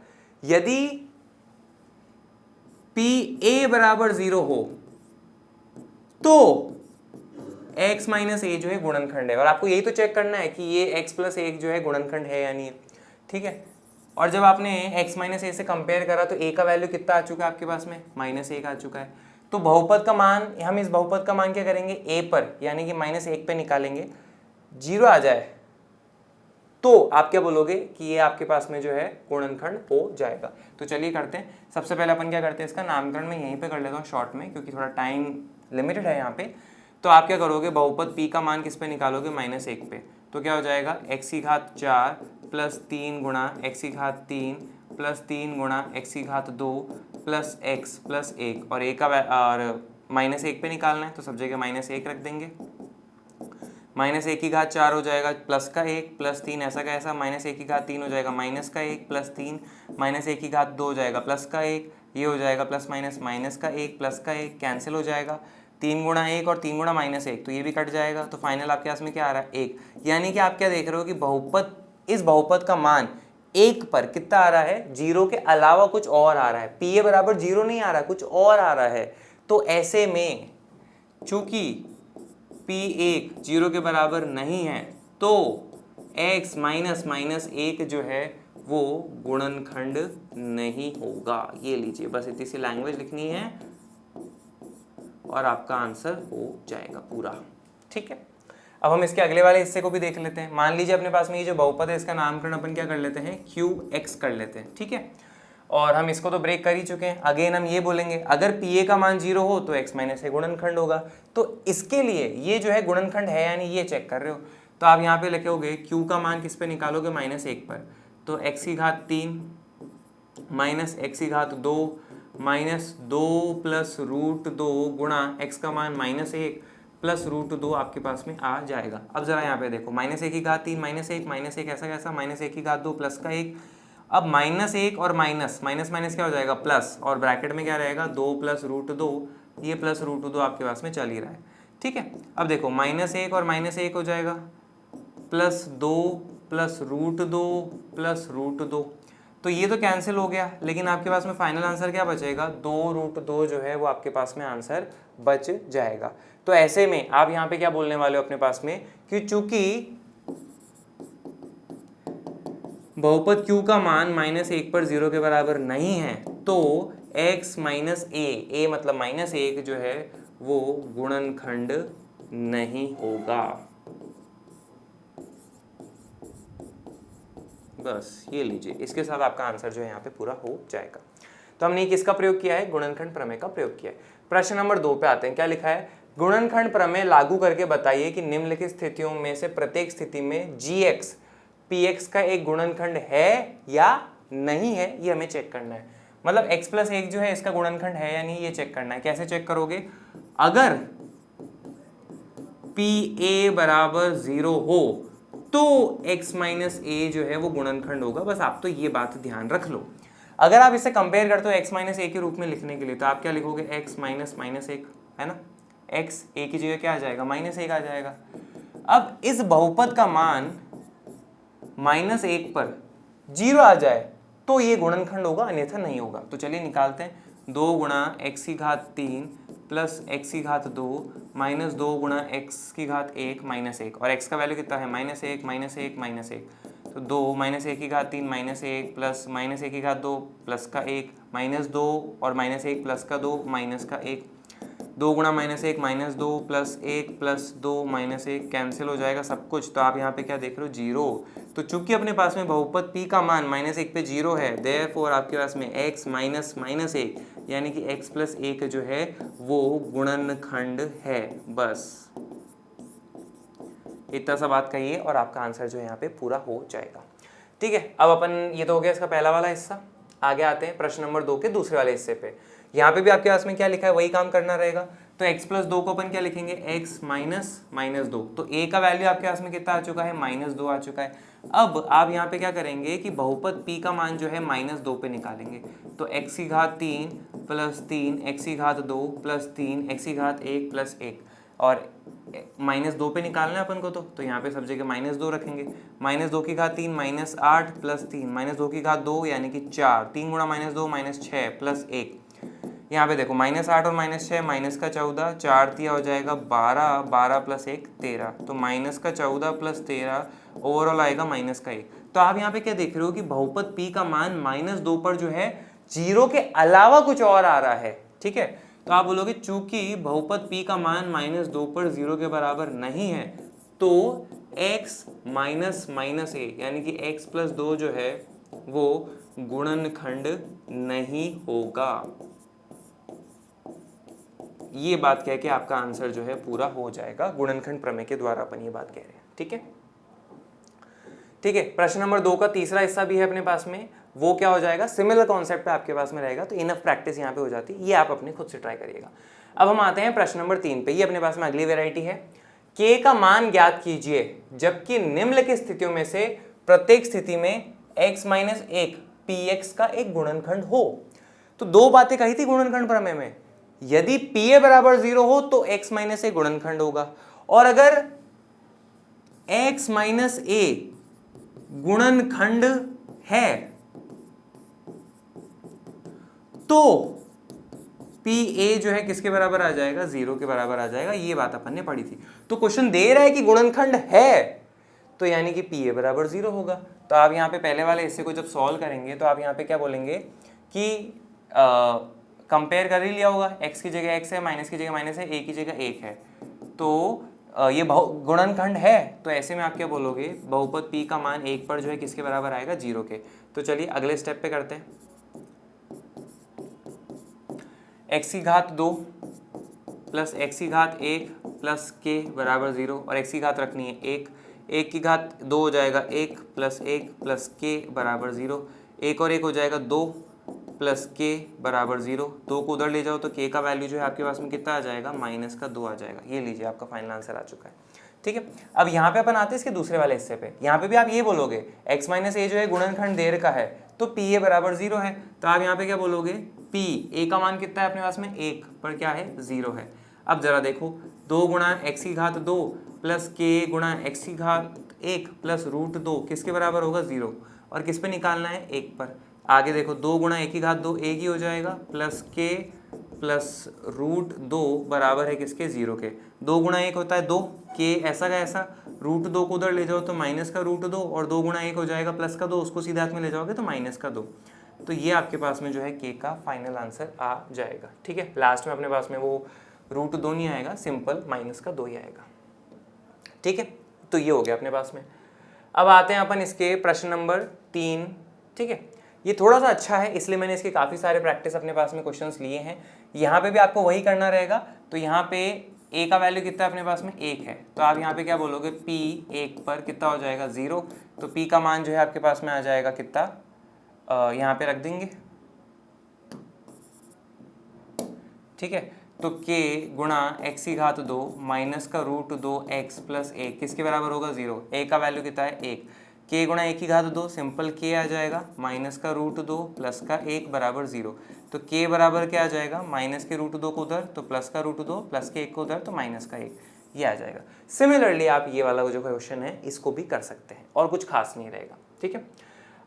यदि पी ए बराबर 0 हो तो x माइनस ए जो है गुणनखंड है, और आपको यही तो चेक करना है कि ये x प्लस 1 जो है गुणनखंड है या नहीं है। ठीक है, और जब आपने x माइनस ए से कंपेयर करा तो a का वैल्यू कितना आ चुका है आपके पास में, -1 आ चुका है। तो बहुपद का मान, हम इस बहुपद का मान क्या करेंगे, a पर यानी कि -1 पे निकालेंगे, 0 आ जाए तो आप क्या बोलोगे कि ये आपके पास में जो है गुणनखंड हो जाएगा। तो चलिए करते हैं, सबसे पहले अपन क्या करते हैं, इसका नामकरण मैं यहीं पे कर लेता हूँ शॉर्ट में, क्योंकि थोड़ा टाइम लिमिटेड है यहाँ पे। तो आप क्या करोगे, बहुपद p का मान किस पे निकालोगे, -1 पे। तो क्या हो जाएगा, x की घात 4 प्लस 3 गुणा x की घात 3 प्लस 3 गुणा x की घात 2 प्लस x प्लस 1, और a का और -1 पे निकालना है तो सब जगह -1 रख देंगे। -1 की घात 4 हो जाएगा प्लस का 1 प्लस 3 ऐसा का ऐसा, -1 की घात 3 हो जाएगा माइनस का 1 प्लस 3, -1 की घात 2 हो जाएगा प्लस का 1, ये हो जाएगा प्लस माइनस माइनस का 1 प्लस का 1 कैंसिल हो जाएगा, 3 गुणा 1 और 3 गुणा -1 तो ये भी कट जाएगा। तो फाइनल आपके पास में क्या आ रहा है, 1। यानी कि आप क्या देख रहे हो कि बहुपद, इस बहुपद का मान 1 पर कितना आ रहा है, 0 के अलावा कुछ और आ रहा है। पी ए बराबर 0 नहीं आ रहा, कुछ और आ रहा है। तो ऐसे में चूंकि P1 0 के बराबर नहीं है तो x माइनस माइनस 1 जो है वो गुणनखंड नहीं होगा। ये लीजिए, बस इतनी सी लैंग्वेज लिखनी है और आपका आंसर हो जाएगा पूरा। ठीक है, अब हम इसके अगले वाले हिस्से को भी देख लेते हैं। मान लीजिए अपने पास में ये जो बहुपद है इसका नामकरण अपन क्या कर लेते हैं, qx कर लेते हैं। ठीक है, और हम इसको तो ब्रेक कर ही चुके हैं। अगेन हम ये बोलेंगे अगर पी ए का मान 0 हो तो x माइनस ए गुणनखंड होगा। तो इसके लिए ये जो है गुणनखंड है यानी ये चेक कर रहे हो, तो आप यहाँ पे लिखोगे q का मान किस पे निकालोगे, -1 पर। तो x की घात 3 माइनस x की घात 2 माइनस 2 प्लस √2 गुणा x का मान -1 प्लस √2 आपके पास में आ जाएगा। अब जरा यहाँ पे देखो, -1 की घात 3 -1 ऐसा कैसा, -1 की घात 2 प्लस का 1। अब -1 और माइनस माइनस क्या हो जाएगा, प्लस, और ब्रैकेट में क्या रहेगा, 2 प्लस √2, ये प्लस √2 आपके पास में चल ही रहा है। ठीक है, अब देखो -1 और -1 हो जाएगा, प्लस 2 प्लस √2 तो ये तो कैंसिल हो गया, लेकिन आपके पास में फाइनल आंसर क्या बचेगा, 2√2 जो है वो आपके पास में आंसर बच जाएगा। तो ऐसे में आप यहाँ पे क्या बोलने वाले हो अपने पास में कि चूंकि बहुपद q का मान -1 पर 0 के बराबर नहीं है तो x माइनस ए मतलब -1 जो है वो गुणनखंड नहीं होगा। बस ये लीजिए, इसके साथ आपका आंसर जो है यहाँ पे पूरा हो जाएगा। तो हमने किसका प्रयोग किया है, गुणनखंड प्रमेय का प्रयोग किया है। प्रश्न नंबर 2 पे आते हैं, क्या लिखा है, गुणनखंड प्रमेय लागू करके बताइए कि निम्नलिखित स्थितियों में से प्रत्येक स्थिति में gx px का एक गुणनखंड है या नहीं है, ये हमें चेक करना है। मतलब x + 1 जो है इसका गुणनखंड है या नहीं, ये चेक करना है। कैसे चेक करोगे, अगर pa बराबर 0 हो तो x माइनस ए जो है वो गुणनखंड होगा। बस आप तो ये बात ध्यान रख लो। अगर आप इसे कंपेयर करते हो x माइनस ए के रूप में लिखने के लिए, तो आप क्या लिखोगे, x माइनस -1 है ना, x a की जगह क्या आ जाएगा, -1 आ जाएगा। अब इस बहुपद का मान -1 पर 0 आ जाए तो ये गुणनखंड होगा, अन्यथा नहीं होगा। तो चलिए निकालते हैं, 2 गुणा x³ प्लस x2 माइनस 2 गुणा x1 माइनस 1, और x का वैल्यू कितना है, -1 -1 -1, तो 2 -1³ माइनस 1 प्लस -1² प्लस का 1 -2 और -1 प्लस का 2 माइनस का 1, 2 गुणा -1 -2 प्लस 1 प्लस 2 -1 कैंसिल हो जाएगा सब कुछ। तो आप यहाँ पे क्या देख रहे हो, 0। तो चूंकि अपने पास में बहुपद p का मान -1 पे 0 है, देयरफॉर आपके पास में x माइनस -1 यानी कि x + 1 जो है वो गुणनखंड है। बस इतना सा बात कहिए और आपका आंसर जो है यहाँ पे पूरा हो जाएगा। ठीक है, अब अपन, ये तो हो गया इसका पहला वाला हिस्सा। आगे आते हैं प्रश्न नंबर 2 के दूसरे वाले हिस्से पे। यहाँ पे भी आपके पास में क्या लिखा है, वही काम करना रहेगा। तो x + 2 को अपन क्या लिखेंगे, x माइनस -2। तो a का वैल्यू आपके पास में कितना आ चुका है, -2 आ चुका है। अब आप यहाँ पे क्या करेंगे कि बहुपद p का मान जो है -2 पे निकालेंगे। तो x3 + 3 x2 + 3 x1 + 1, और -2 पे निकालना है अपन को। तो यहाँ पे सब जगह -2 रखेंगे। -2⁵3 -8 + 3 -2⁵2 यानी कि 4, 3 गुणा -2 -6 प्लस 1। यहाँ पे देखो -8 और -6 -14, 4 तिया हो जाएगा 12, 12 + 1 13, तो -14 + 13 ओवरऑल आएगा -1। तो आप यहाँ पे क्या देख रहे हो कि बहुपद p का मान -2 पर जो है 0 के अलावा कुछ और आ रहा है। ठीक है, तो आप बोलोगे चूंकि बहुपद p का मान -2 पर 0 के बराबर नहीं है तो x माइनस -a यानी कि x + 2 जो है वो गुणनखंड नहीं होगा। ये बात कह के आपका आंसर जो है पूरा हो जाएगा। गुणनखंड प्रमेय के द्वारा अपन ये बात कह रहे हैं। ठीक है, ठीक है। प्रश्न नंबर 2 का तीसरा हिस्सा भी है अपने पास में, वो क्या हो जाएगा, सिमिलर कॉन्सेप्ट पे आपके पास में रहेगा। तो इनफ प्रैक्टिस यहाँ पे हो जाती है, ये आप अपने खुद से ट्राई करिएगा। अब हम आते हैं प्रश्न नंबर 3 पे। ये अपने पास में अगली वेराइटी है, k का मान ज्ञात कीजिए जबकि निम्नलिखित स्थितियों में से प्रत्येक स्थिति में x - 1 px का एक गुणनखंड हो। तो दो बातें कही थी गुणनखंड प्रमेय में, यदि pa बराबर 0 हो तो x - a गुणनखंड होगा, और अगर x - a गुणनखंड है तो pa जो है किसके बराबर आ जाएगा, 0 के बराबर आ जाएगा। ये बात अपन ने पढ़ी थी। तो क्वेश्चन दे रहा है कि गुणनखंड है, तो यानी कि pa बराबर 0 होगा। तो आप यहाँ पे पहले वाले हिस्से को जब सॉल्व करेंगे तो आप यहाँ पे क्या बोलेंगे कि कंपेयर कर ही लिया होगा, x की जगह x है, माइनस की जगह माइनस है, a की जगह 1 है, तो ये गुणनखंड है। तो ऐसे में आप क्या बोलोगे, बहुपद p का मान 1 पर जो है किसके बराबर आएगा, 0 के। तो चलिए अगले स्टेप पे करते हैं। x⁵2 plus x⁵1 plus k बराबर 0, और x की घात रखनी है 1, 1 की घात 2 हो जाएगा 1 प्लस 1 प्लस k बराबर 0, 1 और 1 हो जाएगा 2 प्लस k बराबर 0, 2 को उधर ले जाओ तो k का वैल्यू जो है आपके पास में कितना आ जाएगा, -2 आ जाएगा। ये लीजिए आपका फाइनल आंसर आ चुका है। ठीक है, अब यहाँ पे अपन आते हैं इसके दूसरे वाले हिस्से पे। यहाँ पे भी आप ये बोलोगे x - a जो है गुणनखंड देर का है तो pa बराबर 0 है। तो आप यहाँ पे क्या बोलोगे, p a का मान कितना है अपने पास में, 1 पर क्या है, 0 है। अब जरा देखो, 2 गुणा x⁵2 प्लस k गुणा x⁵ 1 प्लस रूट 2 किसके बराबर होगा 0, और किस पे निकालना है 1 पर। आगे देखो 2 गुणा 1 की घात 2 1 ही हो जाएगा, प्लस k प्लस रूट 2 बराबर है किसके 0 के। 2 गुणा 1 होता है 2, k ऐसा का ऐसा, रूट 2 को उधर ले जाओ तो माइनस का रूट 2, और 2 गुणा 1 हो जाएगा प्लस का 2, उसको सीधे हाथ में ले जाओगे तो माइनस का 2। तो ये आपके पास में जो है k का फाइनल आंसर आ जाएगा। ठीक है, लास्ट में अपने पास में वो रूट 2 नहीं आएगा, सिंपल माइनस का 2 ही आएगा। ठीक है, तो ये हो गया अपने पास में। अब आते हैं अपन इसके प्रश्न नंबर 3। ठीक है, ये थोड़ा सा अच्छा है इसलिए मैंने इसके काफ़ी सारे प्रैक्टिस अपने पास में क्वेश्चंस लिए हैं। यहाँ पे भी आपको वही करना रहेगा। तो यहाँ पे a का वैल्यू कितना है अपने पास में 1 है, तो आप यहाँ पे क्या बोलोगे p 1 पर कितना हो जाएगा 0, तो p का मान जो है आपके पास में आ जाएगा कितना, यहाँ पे रख देंगे। ठीक है, तो k गुणा x की घात 2 माइनस का रूट 2 x प्लस 1 किसके बराबर होगा 0, a का वैल्यू कितना है 1, k गुणा 1 की घात 2 सिंपल k आ जाएगा, माइनस का रूट 2 प्लस का 1 बराबर 0, तो k बराबर क्या आ जाएगा, माइनस के रूट 2 को उधर तो प्लस का रूट 2, प्लस के 1 को उधर तो माइनस का 1, ये आ जाएगा। सिमिलरली आप ये वाला जो क्वेश्चन है इसको भी कर सकते हैं और कुछ खास नहीं रहेगा। ठीक है,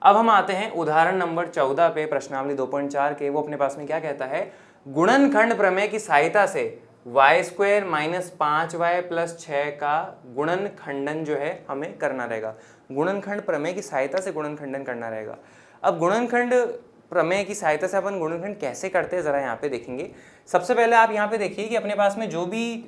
अब हम आते हैं उदाहरण नंबर 14 पे, प्रश्नावली 2.4 के। वो अपने पास में क्या कहता है, गुणनखंड प्रमेय की सहायता से Y square minus 5y plus 6 का गुणनखंडन जो है हमें करना रहेगा। गुणनखंड प्रमेय की सहायता से गुणनखंडन करना रहेगा। अब गुणनखंड प्रमेय की सहायता से अपन गुणनखंड कैसे करते हैं जरा यहाँ पे देखेंगे। सबसे पहले आप यहाँ पे देखिए कि अपने पास में जो भी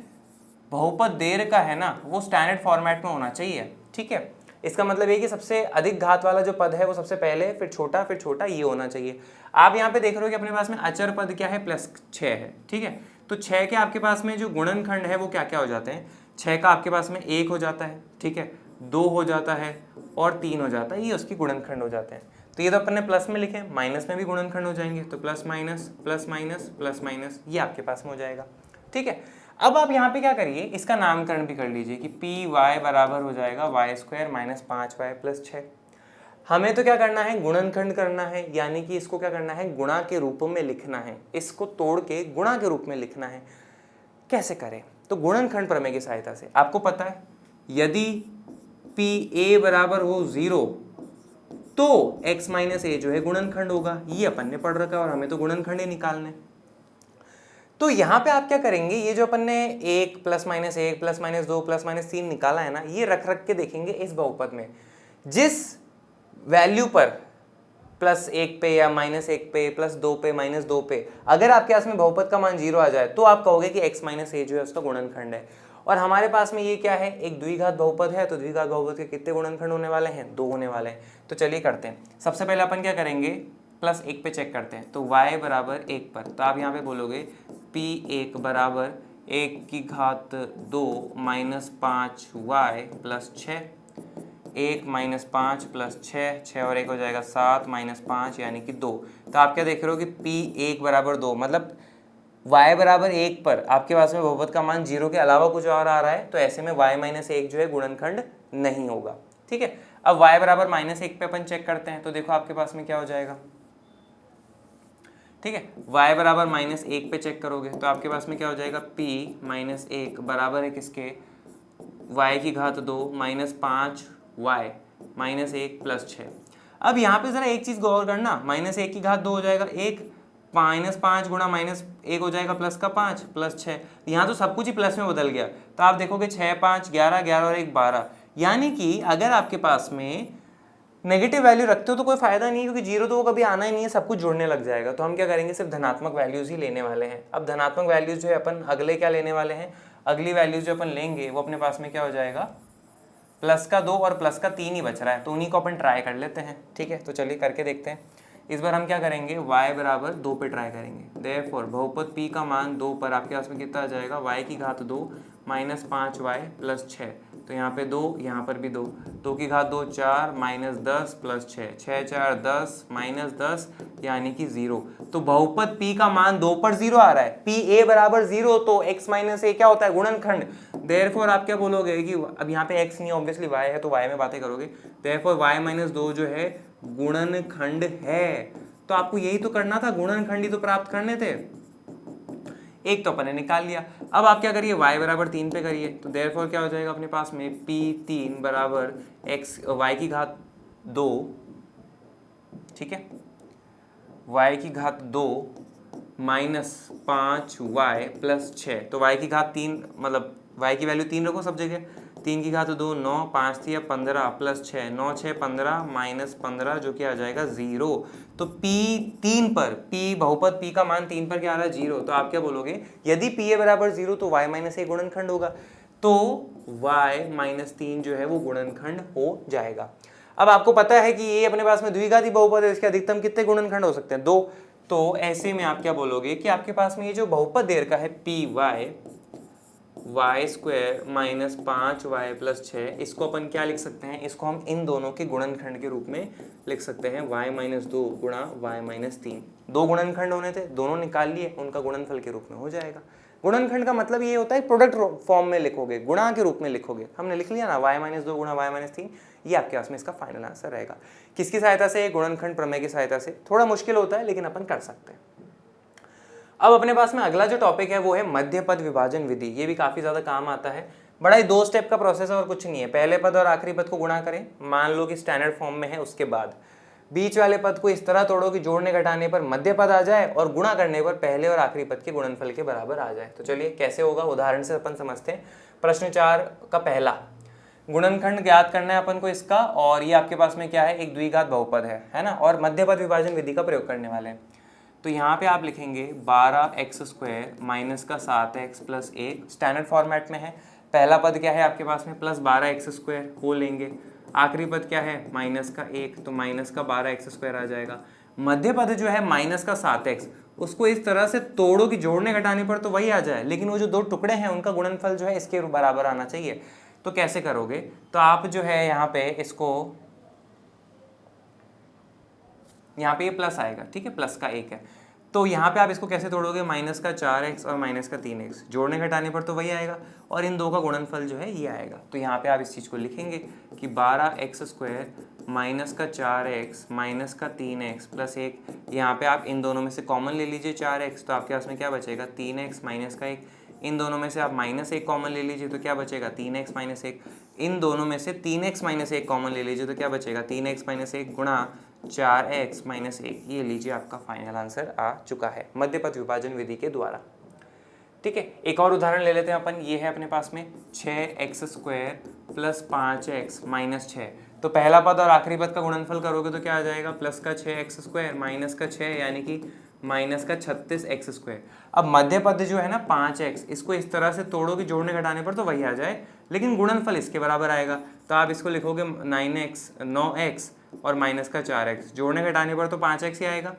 बहुपद दे रखा है ना वो स्टैंडर्ड फॉर्मेट में होना चाहिए। ठीक है, इसका मतलब ये कि सबसे अधिक घात वाला जो पद है वो सबसे पहले, फिर छोटा ये होना चाहिए। आप यहाँ पे देख रहे हो कि अपने पास में अचर पद क्या है, +6 है। ठीक है, तो 6 के आपके पास में जो गुणनखंड है वो क्या क्या हो जाते हैं, 6 का आपके पास में 1 हो जाता है, ठीक है, 2 हो जाता है और 3 हो जाता है, ये उसकी गुणनखंड हो जाते हैं। तो ये तो अपन ने प्लस में लिखे, माइनस में भी गुणनखंड हो जाएंगे, तो plus minus plus minus plus minus ये आपके पास में हो जाएगा। ठीक है, अब आप यहाँ पे क्या करिए, इसका नामकरण भी कर लीजिए कि पी वाई बराबर हो जाएगा Y square minus 5y plus 6। हमें तो क्या करना है, गुणनखंड करना है, यानी कि इसको क्या करना है, गुणा के रूप में लिखना है, इसको तोड़ के गुणा के रूप में लिखना है। कैसे करें, तो गुणनखंड प्रमेय की सहायता से। आपको पता है यदि पी ए बराबर हो 0 तो x माइनस ए जो है गुणनखंड होगा, ये अपन ने पढ़ रखा है और हमें तो गुणनखंड ही निकालने। तो यहाँ पे आप क्या करेंगे, ये जो अपन ने 1 plus minus 1 plus minus 2 plus minus 3 निकाला है ना, ये रख रख के देखेंगे इस बहुपद में जिस वैल्यू पर +1 पे या -1 पे +2 पे -2 पे अगर आपके पास में बहुपद का मान 0 आ जाए तो आप कहोगे कि x माइनस ए जो है उसका गुणनखंड है। और हमारे पास में ये क्या है, एक द्विघात बहुपद है, तो द्विघात बहुपद के कितने गुणनखंड होने वाले हैं, 2 होने वाले हैं। तो चलिए करते हैं। सबसे पहले अपन क्या करेंगे, +1 पे चेक करते हैं, तो y बराबर 1 पर, तो आप यहाँ पे बोलोगे p1 बराबर 1 की घात 2 minus 5y plus 6, 1 minus 5 plus 6, 6 और 1 हो जाएगा 7 माइनस 5 यानी कि 2। तो आप क्या देख रहे हो कि p1 बराबर 2, मतलब y बराबर 1 पर आपके पास में बहुपद का मान 0 के अलावा कुछ और आ रहा है, तो ऐसे में y माइनस 1 जो है गुणनखंड नहीं होगा। ठीक है, अब y बराबर -1 पे अपन चेक करते हैं, तो देखो आपके पास में क्या हो जाएगा। ठीक है, y बराबर -1 पे चेक करोगे तो आपके पास में क्या हो जाएगा, p -1 बराबर है किसके, y की घात 2 माइनस 5y माइनस 1 प्लस 6। अब यहाँ पे जरा एक चीज गौर करना, -1 की घात 2 हो जाएगा 1, -5 गुणा -1 हो जाएगा प्लस का 5 प्लस 6, यहाँ तो सब कुछ ही प्लस में बदल गया। तो आप देखोगे 6 5 11 11 और 1 12, यानी कि अगर आपके पास में नेगेटिव वैल्यू रखते हो तो कोई फायदा नहीं है, क्योंकि 0 तो वो कभी आना ही नहीं है, सब कुछ जुड़ने लग जाएगा। तो हम क्या करेंगे, सिर्फ धनात्मक वैल्यूज ही लेने वाले हैं। अब धनात्मक वैल्यूज जो है अपन अगले क्या लेने वाले हैं, अगली वैल्यूज जो अपन लेंगे वो अपने पास में क्या हो जाएगा, +2 और +3 ही बच रहा है, तो उन्हीं को अपन ट्राई कर लेते हैं। ठीक है, तो चलिए करके देखते हैं। इस बार हम क्या करेंगे, y बराबर 2 पे ट्राई करेंगे। देयरफॉर बहुपद p का मान 2 पर आपके पास में कितना आ जाएगा, y की घात 2 माइनस 5y प्लस 6, तो यहाँ पे 2, यहाँ पर भी 2, 2 की घात 2 4 माइनस 10 प्लस 6, 6 4 10 माइनस 10 यानी कि 0। तो बहुपद p का मान 2 पर 0 आ रहा है, p a बराबर 0, तो x माइनस a क्या होता है, गुणनखंड। देयरफॉर आप क्या बोलोगे कि अब यहाँ पे x नहीं ऑब्वियसली y है, तो y में बातें करोगे। देयरफॉर y माइनस 2 जो है गुणनखंड है। तो आपको यही तो करना था, गुणनखंड ही तो प्राप्त करने थे। एक तो अपन ने निकाल लिया। अब आप क्या करिए, y बराबर 3 पे करिए, तो देयरफॉर क्या हो जाएगा अपने पास में P3 बराबर x y की घात 2, ठीक है, y की घात 2 माइनस 5y प्लस 6, तो y की घात 3 मतलब y की वैल्यू 3 रखो सब जगह, 3 की घात 2 9, 5 थी 15 प्लस 6, 9 6 15 माइनस 15 जो कि आ जाएगा 0। तो p 3 पर, p बहुपद p का मान 3 पर क्या आ रहा है 0, तो आप क्या बोलोगे, यदि p a बराबर 0 तो y माइनस ए गुणनखंड होगा, तो y माइनस 3 जो है वो गुणनखंड हो जाएगा। अब आपको पता है कि ये अपने पास में द्विघाती बहुपद है, इसके अधिकतम कितने गुणनखंड हो सकते हैं, 2। तो ऐसे में आप क्या बोलोगे कि आपके पास में ये जो बहुपद दे रखा है P Y square minus 5y plus 6, इसको अपन क्या लिख सकते हैं, इसको हम इन दोनों के गुणनखंड के रूप में लिख सकते हैं y माइनस 2 गुणा y माइनस 3। दो गुणनखंड होने थे, दोनों निकाल लिए, उनका गुणनफल के रूप में हो जाएगा। गुणनखंड का मतलब ये होता है प्रोडक्ट फॉर्म में लिखोगे, गुणा के रूप में लिखोगे, हमने लिख लिया ना y माइनस 2 गुणा y माइनस 3, ये आपके पास में इसका फाइनल आंसर रहेगा। किसकी सहायता से, गुणनखंड प्रमेय की सहायता से। थोड़ा मुश्किल होता है लेकिन अपन कर सकते हैं। अब अपने पास में अगला जो टॉपिक है वो है मध्य पद विभाजन विधि। ये भी काफी ज्यादा काम आता है, बड़ा ही 2 स्टेप का प्रोसेस है और कुछ नहीं है। पहले पद और आखिरी पद को गुणा करें, मान लो कि स्टैंडर्ड फॉर्म में है, उसके बाद बीच वाले पद को इस तरह तोड़ो कि जोड़ने घटाने पर मध्य पद आ जाए और गुणा करने पर पहले और आखिरी पद के गुणनफल के बराबर आ जाए। तो चलिए कैसे होगा, उदाहरण से अपन समझते हैं। प्रश्न 4 का पहला, गुणनखंड ज्ञात करना है अपन को इसका, और ये आपके पास में क्या है, एक द्विघात बहुपद है ना, और मध्य पद विभाजन विधि का प्रयोग करने वाले हैं। तो यहाँ पे आप लिखेंगे 12x स्क्वायर माइनस का 7x प्लस 1, स्टैंडर्ड फॉर्मेट में है। पहला पद क्या है आपके पास में, प्लस 12x स्क्वायर वो लेंगे, आखिरी पद क्या है माइनस का 1, तो माइनस का 12x स्क्वायर आ जाएगा। मध्य पद जो है माइनस का 7x, उसको इस तरह से तोड़ो कि जोड़ने घटाने पर तो वही आ जाए, लेकिन वो जो दो टुकड़े हैं उनका गुणनफल जो है इसके बराबर आना चाहिए। तो कैसे करोगे, तो आप जो है यहाँ पे इसको, यहाँ पे ये प्लस आएगा, ठीक है, प्लस का 1 है, तो यहाँ पे आप इसको कैसे तोड़ोगे, माइनस का 4x और माइनस का 3x, जोड़ने घटाने पर तो वही आएगा, और इन दो का गुणनफल जो है ये आएगा। तो यहाँ पे आप इस चीज़ को लिखेंगे कि 12x स्क्वायर माइनस का 4x माइनस का 3x प्लस 1, यहाँ पे आप इन दोनों में से कॉमन ले लीजिए 4x, तो आपके पास में क्या बचेगा 3x माइनस का 1, इन दोनों में से आप माइनस 1 कॉमन ले लीजिए तो क्या बचेगा 3x माइनस 1, इन दोनों में से 3x माइनस 1 कॉमन ले लीजिए तो क्या बचेगा 3x माइनस 1 गुणा 4x माइनस 1। ये लीजिए आपका फाइनल आंसर आ चुका है मध्य पद विभाजन विधि के द्वारा। ठीक है, एक और उदाहरण ले लेते हैं अपन। ये है अपने पास में 6x square plus 5x minus 6, तो पहला पद और आखिरी पद का गुणनफल करोगे तो क्या आ जाएगा, प्लस का 6x स्क्वायर माइनस का 6 यानी कि माइनस का 36x स्क्वायर। अब मध्य पद जो है ना 5x, इसको इस तरह से तोड़ो कि जोड़ने घटाने पर तो वही आ जाए, लेकिन गुणनफल इसके बराबर आएगा, तो आप इसको लिखोगे 9x और माइनस का 4x, जोड़ने घटाने पर तो 5x ही आएगा,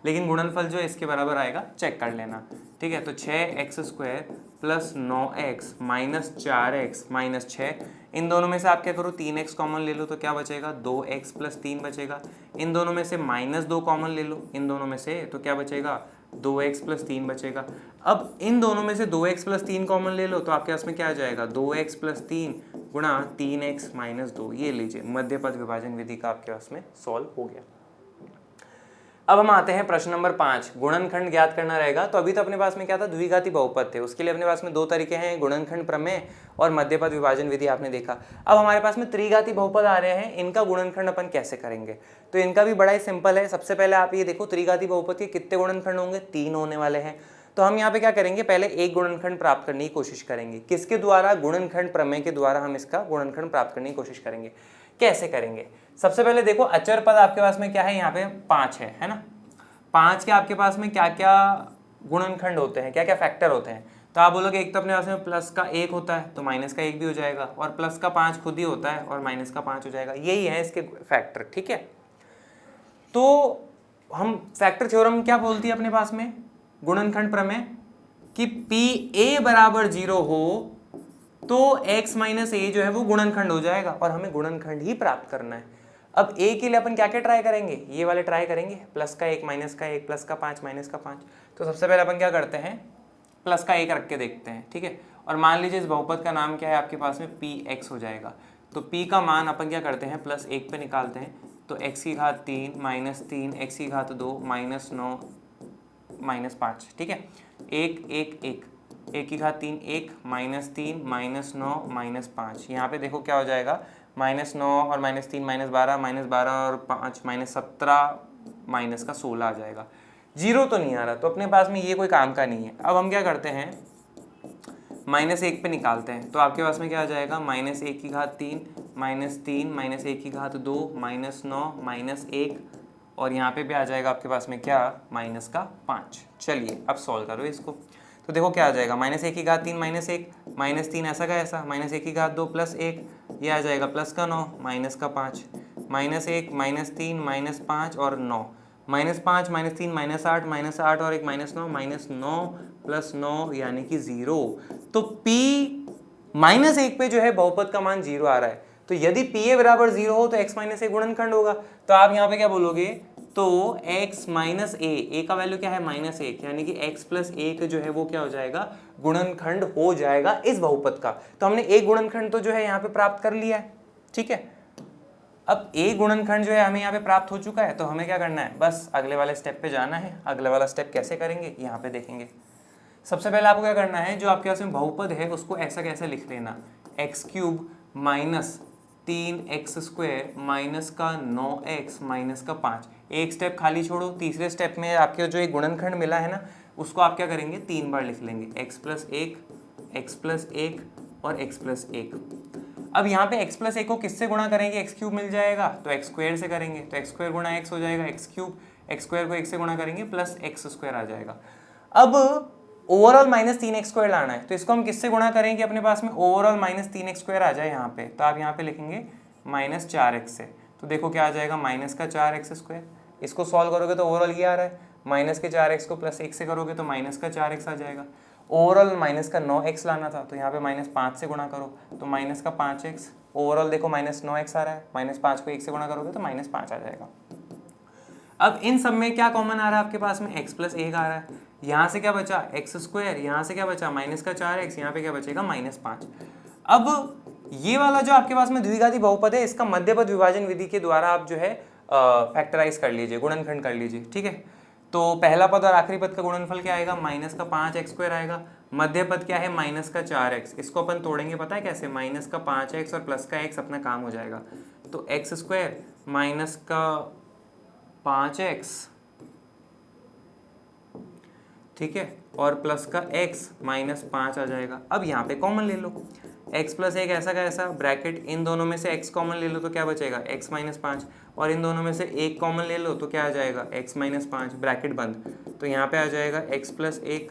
लेकिन गुणनफल जो है इसके बराबर आएगा, चेक कर लेना। ठीक है, तो 6x square plus 9x minus 4x minus 6, इन दोनों में से आप क्या करो 3x कॉमन ले लो तो क्या बचेगा 2x प्लस 3 बचेगा, इन दोनों में से माइनस 2 कॉमन ले लो इन दोनों में से तो क्या बचेगा 2x प्लस 3 बचेगा। अब इन दोनों में से 2x प्लस 3 कॉमन ले लो तो आपके पास में क्या आ जाएगा 2x प्लस 3 गुणा 3x माइनस 2। ये लीजिए मध्य पद विभाजन विधि का आपके पास में सॉल्व हो गया। अब हम आते हैं प्रश्न नंबर 5, गुणनखंड ज्ञात करना रहेगा। तो अभी तो अपने पास में क्या था, द्विघाती बहुपद थे, उसके लिए अपने पास में 2 तरीके हैं, गुणनखंड प्रमेय और मध्य पद विभाजन विधि आपने देखा। अब हमारे पास में त्रिघाती बहुपद आ रहे हैं, इनका गुणनखंड अपन कैसे करेंगे, तो इनका भी बड़ा ही सिंपल है। सबसे पहले आप ये देखो त्रिघाती बहुपद के कितने गुणनखंड होंगे, 3 होने वाले हैं। तो हम यहाँ पे क्या करेंगे, पहले एक गुणनखंड प्राप्त करने की कोशिश करेंगे, किसके द्वारा, गुणनखंड प्रमेय के द्वारा हम इसका गुणनखंड प्राप्त करने की कोशिश करेंगे। कैसे करेंगे, सबसे पहले देखो अचर पद आपके पास में क्या है, यहाँ पे 5 है ना, 5 के आपके पास में क्या क्या गुणनखंड होते हैं, क्या क्या फैक्टर होते हैं, तो आप बोलोगे एक तो अपने पास में प्लस का 1 होता है तो माइनस का 1 भी हो जाएगा, और प्लस का 5 खुद ही होता है और माइनस का 5 हो जाएगा, यही है इसके फैक्टर। ठीक है, तो हम फैक्टर थ्योरम क्या बोलती है अपने पास में गुणनखंड प्रमेय कि PA बराबर 0 हो तो x माइनस a जो है वो गुणनखंड हो जाएगा, और हमें गुणनखंड ही प्राप्त करना है। अब a के लिए अपन क्या क्या ट्राई करेंगे, ये वाले ट्राई करेंगे, प्लस का 1 माइनस का 1 प्लस का 5 माइनस का 5। तो सबसे पहले अपन क्या करते हैं, प्लस का 1 रख के देखते हैं। ठीक है, और मान लीजिए इस बहुपद का नाम क्या है आपके पास में px हो जाएगा, तो p का मान अपन क्या करते हैं प्लस 1 पे निकालते हैं, तो x की घात 3 माइनस 3 x की घात 2 माइनस 9 माइनस 5। ठीक है, एक एक एक, एक की घात 3 1, -3 -9 -5, यहाँ पे देखो क्या हो जाएगा, -9 और -3 -12 और 5 -17 माइनस का 16 आ जाएगा। जीरो तो नहीं आ रहा, तो अपने पास में ये कोई काम का नहीं है। अब हम क्या करते हैं, -1 पे निकालते हैं, तो आपके पास में क्या आ जाएगा, -1 की घात 3 -3 -1 की घात 2 -9 -1, और यहाँ पे भी आ जाएगा आपके पास में क्या, -5। चलिए अब सॉल्व करो इसको, तो देखो क्या आ जाएगा, -1 की घात 3 -1 -3 ऐसा का ऐसा, -1 की घात 2 +1, ये आ जाएगा +9 -5, -1 -3 -5 और 9, -5 -3 -8 -8 और एक -9 + 9 यानी कि 0। तो P -1 पे जो है बहुपद का मान 0 आ रहा है, तो यदि PA बराबर 0 हो तो x - a गुणनखंड होगा। तो आप यहाँ पे क्या बोलोगे, तो x - a का वैल्यू क्या है, -1, यानी कि x + 1 जो है वो क्या हो जाएगा, गुणनखंड हो जाएगा इस बहुपद का। तो हमने एक गुणनखंड तो जो है यहाँ पे प्राप्त कर लिया है, ठीक है। अब एक गुणनखंड जो है हमें यहाँ पे प्राप्त हो चुका है, तो हमें क्या करना है, बस अगले वाले स्टेप पे जाना है। अगले वाला स्टेप कैसे करेंगे यहाँ पे देखेंगे। सबसे पहले आपको क्या करना है, जो आपके पास में बहुपद है उसको ऐसा कैसे लिख लेना, x³ - 3x² -9x -5। एक स्टेप खाली छोड़ो, तीसरे स्टेप में आपके जो एक गुणनखंड मिला है ना, उसको आप क्या करेंगे, 3 बार लिख लेंगे, x + 1 x + 1 और x + 1। अब यहाँ पे x + 1 को किससे गुणा करेंगे, x³ मिल जाएगा तो x² से करेंगे, तो x² गुणा x हो जाएगा x³, x² को 1 से गुणा करेंगे प्लस x² आ जाएगा। अब ओवरऑल -3x² लाना है, तो इसको हम किससे गुणा करेंगे, अपने पास में ओवरऑल -3x² आ जाए यहाँ पे, तो आप यहाँ पे लिखेंगे -4x से, तो देखो क्या आ जाएगा, -4x²। इसको सॉल्व करोगे तो ओवरऑल ये आ रहा है, -4x को +1 से करोगे तो -4x आ जाएगा। ओवरऑल -9x लाना था, तो यहाँ पे -5 से गुणा करो तो -5x। ओवरऑल देखो -9x आ रहा है, -5 को 1 से गुणा करोगे तो -5 आ जाएगा। अब इन सब में क्या कॉमन आ रहा है आपके पास में, x + 1 आ रहा है, यहाँ से क्या बचा x², यहाँ से क्या बचा -4x, यहाँ पे क्या बचेगा -5। अब ये वाला जो आपके पास में द्विघाती बहुपद है, इसका मध्यपद विभाजन विधि के द्वारा आप जो है फैक्टराइज कर लीजिए, गुणनखंड कर लीजिए, ठीक है। तो पहला पद और आखिरी पद का गुणनफल क्या आएगा, -5x² आएगा। मध्य पद क्या है, -4x। इसको अपन तोड़ेंगे पता है कैसे, -5x और +x अपना काम हो जाएगा, तो x² -5x, ठीक है, और +x -5 आ जाएगा। अब यहाँ पे कॉमन ले लो, x + 1 ऐसा का ऐसा, ब्रैकेट इन दोनों में से x कॉमन ले लो तो क्या बचेगा, x - 5, और इन दोनों में से 1 कॉमन ले लो तो क्या आ जाएगा, x - 5, ब्रैकेट बंद, तो यहाँ पे आ जाएगा x + 1,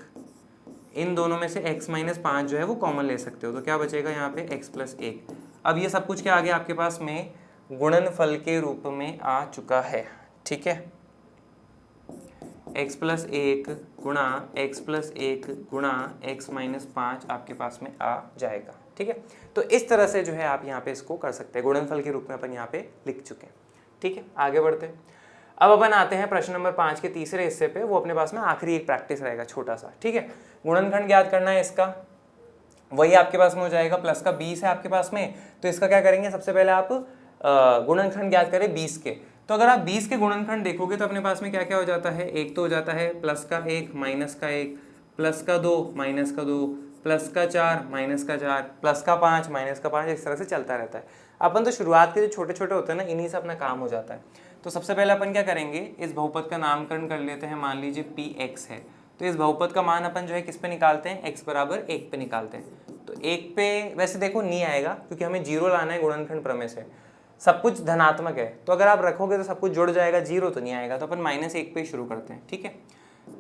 इन दोनों में से x - 5 जो है वो कॉमन ले सकते हो, तो क्या बचेगा यहाँ पे x + 1। अब ये सब कुछ क्या आ गया आपके पास में, गुणनफल के रूप में आ चुका है, ठीक है। x + 1 गुणा x + 1 गुणा x - 5 आपके पास में आ जाएगा, ठीक है। तो इस तरह से जो है आप यहाँ पे इसको कर सकते हैं, गुणनफल के रूप में अपन यहाँ पे लिख चुके हैं, ठीक है। आगे बढ़ते हैं, अब अपन आते हैं प्रश्न नंबर 5 के तीसरे हिस्से पे। वो अपने पास में आखिरी एक प्रैक्टिस रहेगा छोटा सा, ठीक है। गुणनखंड ज्ञात करना है इसका, वही आपके पास में हो जाएगा, प्लस का 20 है आपके पास में, तो इसका क्या करेंगे, सबसे पहले आप गुणनखंड ज्ञात करें 20 के। तो अगर आप 20 के गुणनखंड देखोगे तो अपने पास में क्या क्या हो जाता है, एक तो हो जाता है +1 -1 +2 -2 +4 -4 +5 -5, इस तरह से चलता रहता है। अपन तो शुरुआत के जो छोटे छोटे होते हैं ना, इन्हीं से अपना काम हो जाता है। तो सबसे पहले अपन क्या करेंगे, इस बहुपद का नामकरण कर लेते हैं, मान लीजिए px है, तो इस बहुपद का मान अपन जो है किस पे निकालते हैं, x = 1 पे निकालते हैं। तो 1 पे वैसे देखो नहीं आएगा, क्योंकि हमें 0 लाना है गुणनखंड प्रमेय से, सब कुछ धनात्मक है, तो अगर आप रखोगे तो सब कुछ जुड़ जाएगा, 0 तो नहीं आएगा, तो अपन -1 पे शुरू करते हैं, ठीक है।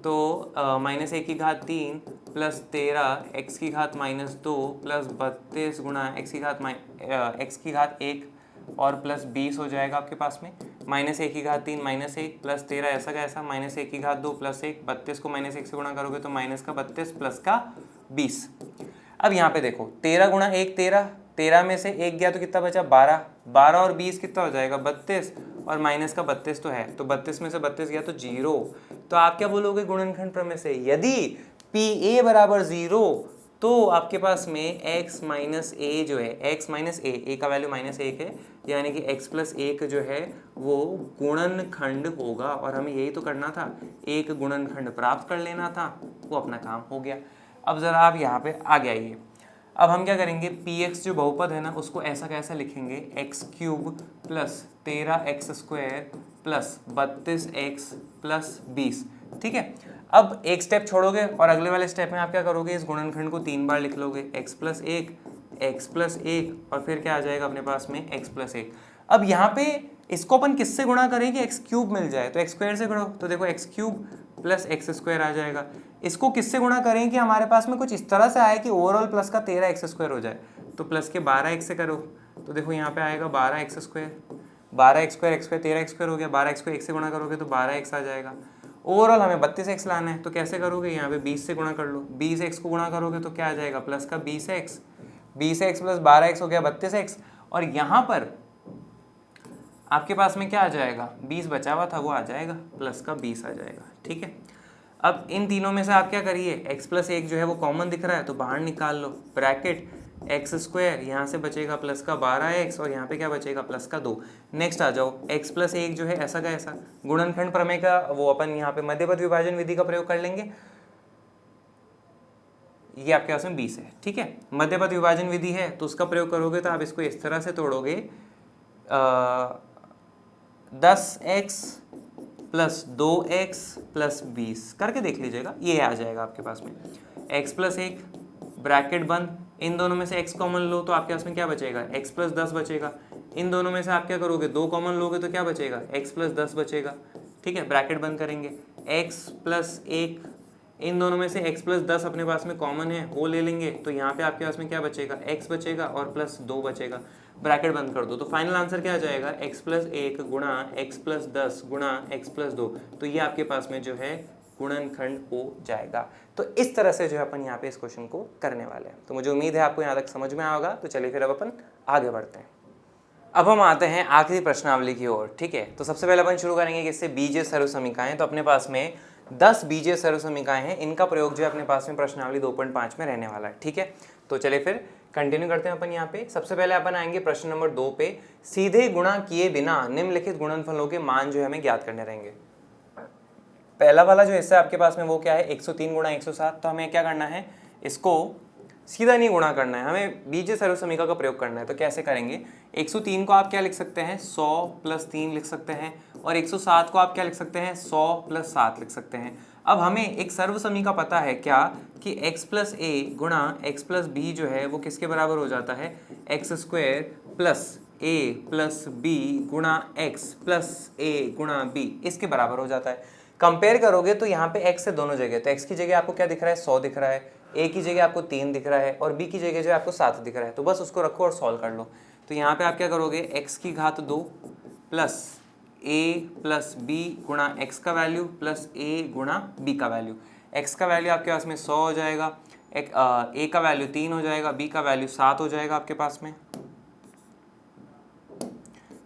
तो -1 की घात 3 + 13 x की घात -2 + 32 गुणा x की घात 1 और +20 हो जाएगा आपके पास में, -1 की घात 3 -1 + 13 ऐसा का ऐसा, -1 की घात 2 + 1, 32 को -1 से गुणा करोगे तो -32 + 20। अब यहाँ पे देखो 13 गुणा 1 13, 13 में से 1 गया तो कितना बचा, 12, 12 और 20 कितना हो जाएगा, 32, और -32 तो है, तो 32 में से 32 गया तो 0। तो आप क्या बोलोगे गुणनखंड प्रमेय से, यदि PA = 0 तो आपके पास में x - a जो है, x - a का वैल्यू -1 है, यानी कि x + 1 जो है वो गुणनखंड होगा, और हमें यही तो करना था, एक गुणनखंड प्राप्त कर लेना था, वो अपना काम हो गया। अब ज़रा आप यहाँ पे आगे आइए। अब हम क्या करेंगे, पी एक्स जो बहुपद है ना उसको ऐसा कैसा लिखेंगे, x cube plus 13x² plus 32x plus 20। ठीक है, अब एक स्टेप छोड़ोगे और अगले वाले स्टेप में आप क्या करोगे, इस गुणनखंड को 3 बार लिख लोगे, x प्लस 1 x प्लस 1 और फिर क्या आ जाएगा अपने पास में x प्लस 1। अब यहाँ पे इसको अपन किससे गुणा करें कि एक्स क्यूब मिल जाए, तो एक्स स्क्वायर से करो, तो देखो x cube plus x square आ जाएगा। इसको किससे गुणा करें कि हमारे पास में कुछ इस तरह से आए कि ओवरऑल प्लस का 13x² हो जाए, तो प्लस के 12x से करो, तो देखो यहाँ पे आएगा 12x², 12x² x² 13x² हो गया, 12x को 1 से गुणा करोगे तो 12x आ जाएगा। ओवरऑल हमें 32x लाना है, तो कैसे करोगे, यहाँ पे 20 से गुणा कर लो, 20x को गुणा करोगे तो क्या आ जाएगा, प्लस का 20x, 20x प्लस 12x हो गया 32x, और यहाँ पर आपके पास में क्या आ जाएगा, 20 बचा हुआ था वो आ जाएगा, प्लस का 20 आ जाएगा। ठीक है, अब इन तीनों में से आप क्या करिए, x प्लस 1 जो है वो कॉमन दिख रहा है तो बाहर निकाल लो, ब्रैकेट x², यहाँ से बचेगा प्लस का 12x और यहाँ पे क्या बचेगा, प्लस का 2। नेक्स्ट आ जाओ, x प्लस 1 जो है ऐसा का ऐसा, गुणनखंड प्रमेय का वो अपन यहाँ पे मध्यपद विभाजन विधि का प्रयोग कर लेंगे, ये आपके पास में 20 है। ठीक है, मध्यपद विभाजन विधि है तो उसका प्रयोग करोगे तो आप इसको इस तरह से तोड़ोगे, 10x प्लस 2x प्लस 20 करके देख लीजिएगा, ये आ जाएगा आपके पास में x प्लस 1 ब्रैकेट बंद, इन दोनों में से x कॉमन लो तो आपके पास में क्या बचेगा, x प्लस 10 बचेगा। इन दोनों में से आप क्या करोगे, 2 कॉमन लोगे तो क्या बचेगा, x प्लस 10 बचेगा। ठीक है, ब्रैकेट बंद करेंगे, x प्लस 1, इन दोनों में से x प्लस 10 अपने पास में कॉमन है वो ले लेंगे, तो यहाँ पे आपके पास में क्या बचेगा, x बचेगा और प्लस 2 बचेगा, ब्रैकेट बंद कर दो, तो फाइनल आंसर क्या आ जाएगा, x प्लस 1 गुणा x प्लस 10 गुणा x प्लस 2, तो ये आपके पास में जो है गुणनखंड हो जाएगा। तो इस तरह से जो है अपन यहाँ पे इस क्वेश्चन को करने वाले हैं। तो मुझे उम्मीद है आपको यहाँ तक समझ में आएगा। तो चलिए फिर अब अपन आगे बढ़ते हैं। अब हम आते हैं आखिरी प्रश्नावली की ओर। ठीक है, तो सबसे पहले अपन शुरू करेंगे कि इससे बीजीय सर्वसमीकाएं, तो अपने पास में 10 बीजीय सर्वसमीकाएं हैं, इनका प्रयोग जो है अपने पास में प्रश्नावली 2.5 में रहने वाला है। ठीक है, तो चलिए फिर कंटिन्यू करते हैं अपन यहाँ पे। सबसे पहले अपन आएंगे प्रश्न नंबर 2 पे, सीधे गुणा किए बिना निम्नलिखित गुणनफलों के मान जो है हमें ज्ञात करने रहेंगे। पहला वाला जो हिस्सा आपके पास में वो क्या है, 103 गुणा 107, तो हमें क्या करना है, इसको सीधा नहीं गुणा करना है, हमें बीजीय सर्वसमीका का प्रयोग करना है। तो कैसे करेंगे, 103 को आप क्या लिख सकते हैं, 100 प्लस 3 लिख सकते हैं, और 107 को आप क्या लिख सकते हैं, 100 प्लस 7 लिख सकते हैं। अब हमें एक सर्वसमीका पता है क्या, कि x प्लस a गुणा x प्लस b जो है वो किसके बराबर हो जाता है, x² plus a plus b गुणा x प्लस a गुणा b, इसके बराबर हो जाता है। कंपेयर करोगे तो यहाँ पे x से दोनों जगह, तो x की जगह आपको क्या दिख रहा है, 100 दिख रहा है, a की जगह आपको 3 दिख रहा है, और b की जगह जो है आपको 7 दिख रहा है। तो बस उसको रखो और सॉल्व कर लो। तो यहाँ पे आप क्या करोगे, x की घात 2 प्लस a प्लस b गुणा x का वैल्यू प्लस a गुणा b का वैल्यू। x का वैल्यू आपके पास में 100 हो जाएगा, a का वैल्यू 3 हो जाएगा, b का वैल्यू 7 हो जाएगा आपके पास में।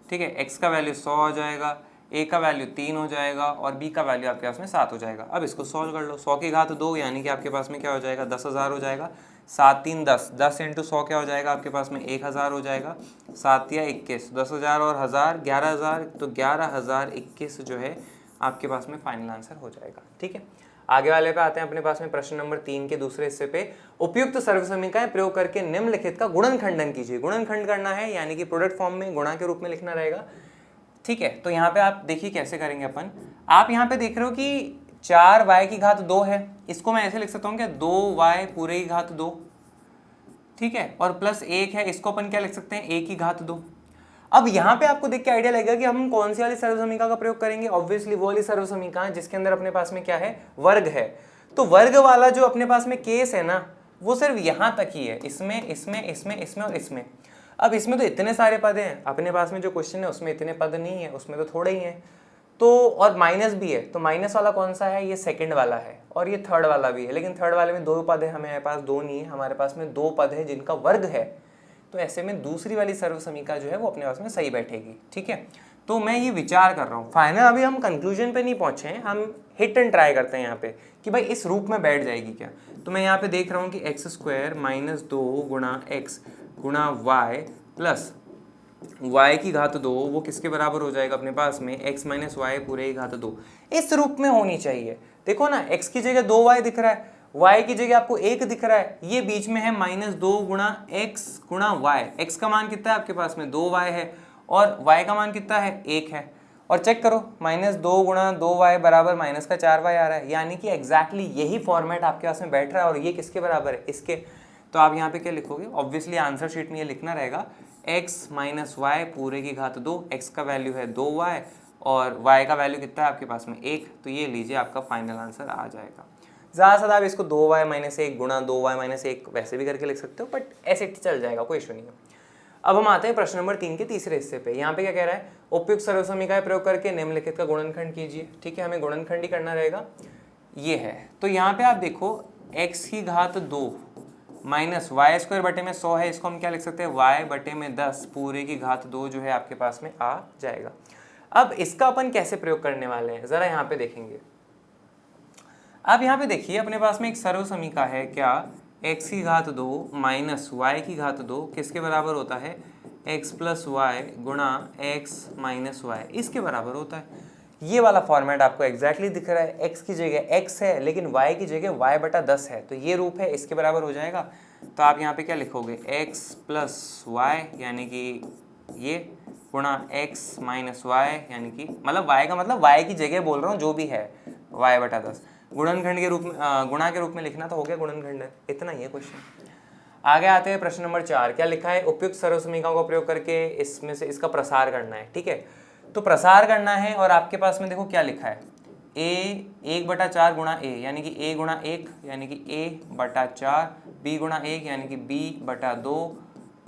ठीक है, x का वैल्यू 100 हो जाएगा, a का वैल्यू 3 हो जाएगा, और b का वैल्यू आपके पास में 7 हो जाएगा। अब इसको सॉल्व कर लो, 100 की घात 2 यानी कि आपके पास में क्या हो जाएगा, 10,000 हो जाएगा, 7 3 10, 10 इंटू 100 क्या हो जाएगा आपके पास में 1000 हो जाएगा, 7 या 21, 10,000 और 1000 11,000, तो 11,021 जो है आपके पास में फाइनल आंसर हो जाएगा। ठीक है, आगे वाले पे आते हैं अपने पास में प्रश्न नंबर 3 के दूसरे हिस्से पे, उपयुक्त सर्वसमीकाएं प्रयोग करके निम्नलिखित का गुणनखंडन कीजिए। गुणनखंड करना है यानी कि प्रोडक्ट फॉर्म में गुणा के रूप में लिखना रहेगा। ठीक है, तो यहाँ पे आप देखिए कैसे करेंगे अपन। आप यहाँ पे देख रहे हो कि 4y की घात 2 है, इसको मैं ऐसे लिख सकता हूँ क्या, 2y पूरे की घात 2। ठीक है, और प्लस 1 है, इसको अपन क्या लिख सकते हैं, a की घात 2। अब यहाँ पे आपको देख के आइडिया लगेगा कि हम कौन सी वाली सर्वसमीका का प्रयोग करेंगे। ऑब्वियसली वो वाली सर्वसमीका जिसके अंदर अपने पास में क्या है, वर्ग है। तो वर्ग वाला जो अपने पास में केस है ना, वो सिर्फ यहाँ तक ही है, इसमें इसमें इसमें इसमें और इसमें। अब इसमें तो इतने सारे पद हैं, अपने पास में जो क्वेश्चन है उसमें इतने पद नहीं है, उसमें तो थोड़े ही हैं। तो और माइनस भी है, तो माइनस वाला कौन सा है, ये सेकंड वाला है, और ये थर्ड वाला भी है। लेकिन थर्ड वाले में 2 पद है, हमारे पास 2 नहीं है, हमारे पास में 2 पद है जिनका वर्ग है। तो ऐसे में दूसरी वाली सर्वसमीका जो है वो अपने पास में सही बैठेगी। ठीक है, तो मैं ये विचार कर रहा हूँ, फाइनल अभी हम कंक्लूजन पे नहीं पहुंचे हैं, हम हिट एंड ट्राई करते हैं यहाँ पे कि भाई इस रूप में बैठ जाएगी क्या। तो मैं यहाँ पे देख रहा हूँ कि x² माइनस 2 गुणा x गुणा y प्लस y की घात 2, वो किसके बराबर हो जाएगा अपने पास में, x माइनस वाई पूरे की घात 2। इस रूप में होनी चाहिए। देखो ना, x की जगह 2y दिख रहा है, y की जगह आपको 1 दिख रहा है, ये बीच में है -2 गुणा x गुणा y। x का मान कितना है आपके पास में 2y है और y का मान कितना है 1 है। और चेक करो -2 गुणा 2y बराबर -4y आ रहा है, यानी कि एग्जैक्टली यही फॉर्मेट आपके पास में बैठ रहा है और ये किसके बराबर है, इसके। तो आप यहाँ पे क्या लिखोगे, ऑब्वियसली आंसर शीट में ये लिखना रहेगा x माइनस वाई पूरे की घात 2, x का वैल्यू है 2y और y का वैल्यू कितना है आपके पास में 1। तो ये लीजिए आपका फाइनल आंसर आ जाएगा। ज़्यादा से ज़्यादा आप इसको 2y माइनस 1 गुणा 2y माइनस 1 वैसे भी करके लिख सकते हो, बट ऐसे चल जाएगा, कोई इशू नहीं है। अब हम आते हैं प्रश्न नंबर 3 के तीसरे हिस्से पे। यहाँ पे क्या कह रहा है, उपयुक्त सर्वसमीकरण प्रयोग करके निम्नलिखित का गुणनखंड कीजिए। ठीक है, हमें गुणनखंड ही करना रहेगा, ये है। तो यहाँ पे आप देखो x की घात 2 माइनस वाई स्क्वायर बटे में 100 है, इसको हम क्या लिख सकते हैं y बटे में 10 पूरे की घात 2 जो है आपके पास में आ जाएगा। अब इसका अपन कैसे प्रयोग करने वाले हैं जरा यहाँ पे देखेंगे। अब यहाँ पे देखिए अपने पास में एक सर्वसमीकरण है, क्या x की घात 2 माइनस वाई की घात 2 किसके बराबर होता है, x प्लस वाई गुणा x माइनस वाई, इसके बराबर होता है। ये वाला फॉर्मेट आपको एग्जैक्टली दिख रहा है, x की जगह x है लेकिन y की जगह y बटा 10 है, तो ये रूप है, इसके बराबर हो जाएगा। तो आप यहाँ पे क्या लिखोगे, x प्लस वाई यानी कि ये गुणा x माइनस वाई यानी कि मतलब y का मतलब y की जगह बोल रहा हूँ जो भी है y बटा 10। गुणनखंड के रूप में गुणा के रूप में लिखना तो हो गया गुणनखंड, इतना ही है क्वेश्चन। आगे आते हैं प्रश्न नंबर 4। क्या लिखा है, उपयुक्त सर्वसमीकरणों का प्रयोग करके इसमें से इसका प्रसार करना है। ठीक है, तो प्रसार करना है और आपके पास में देखो क्या लिखा है, a 1/4 गुणा a यानी कि a गुणा 1 यानी कि a बटा 4, b गुणा 1 यानी कि b बटा 2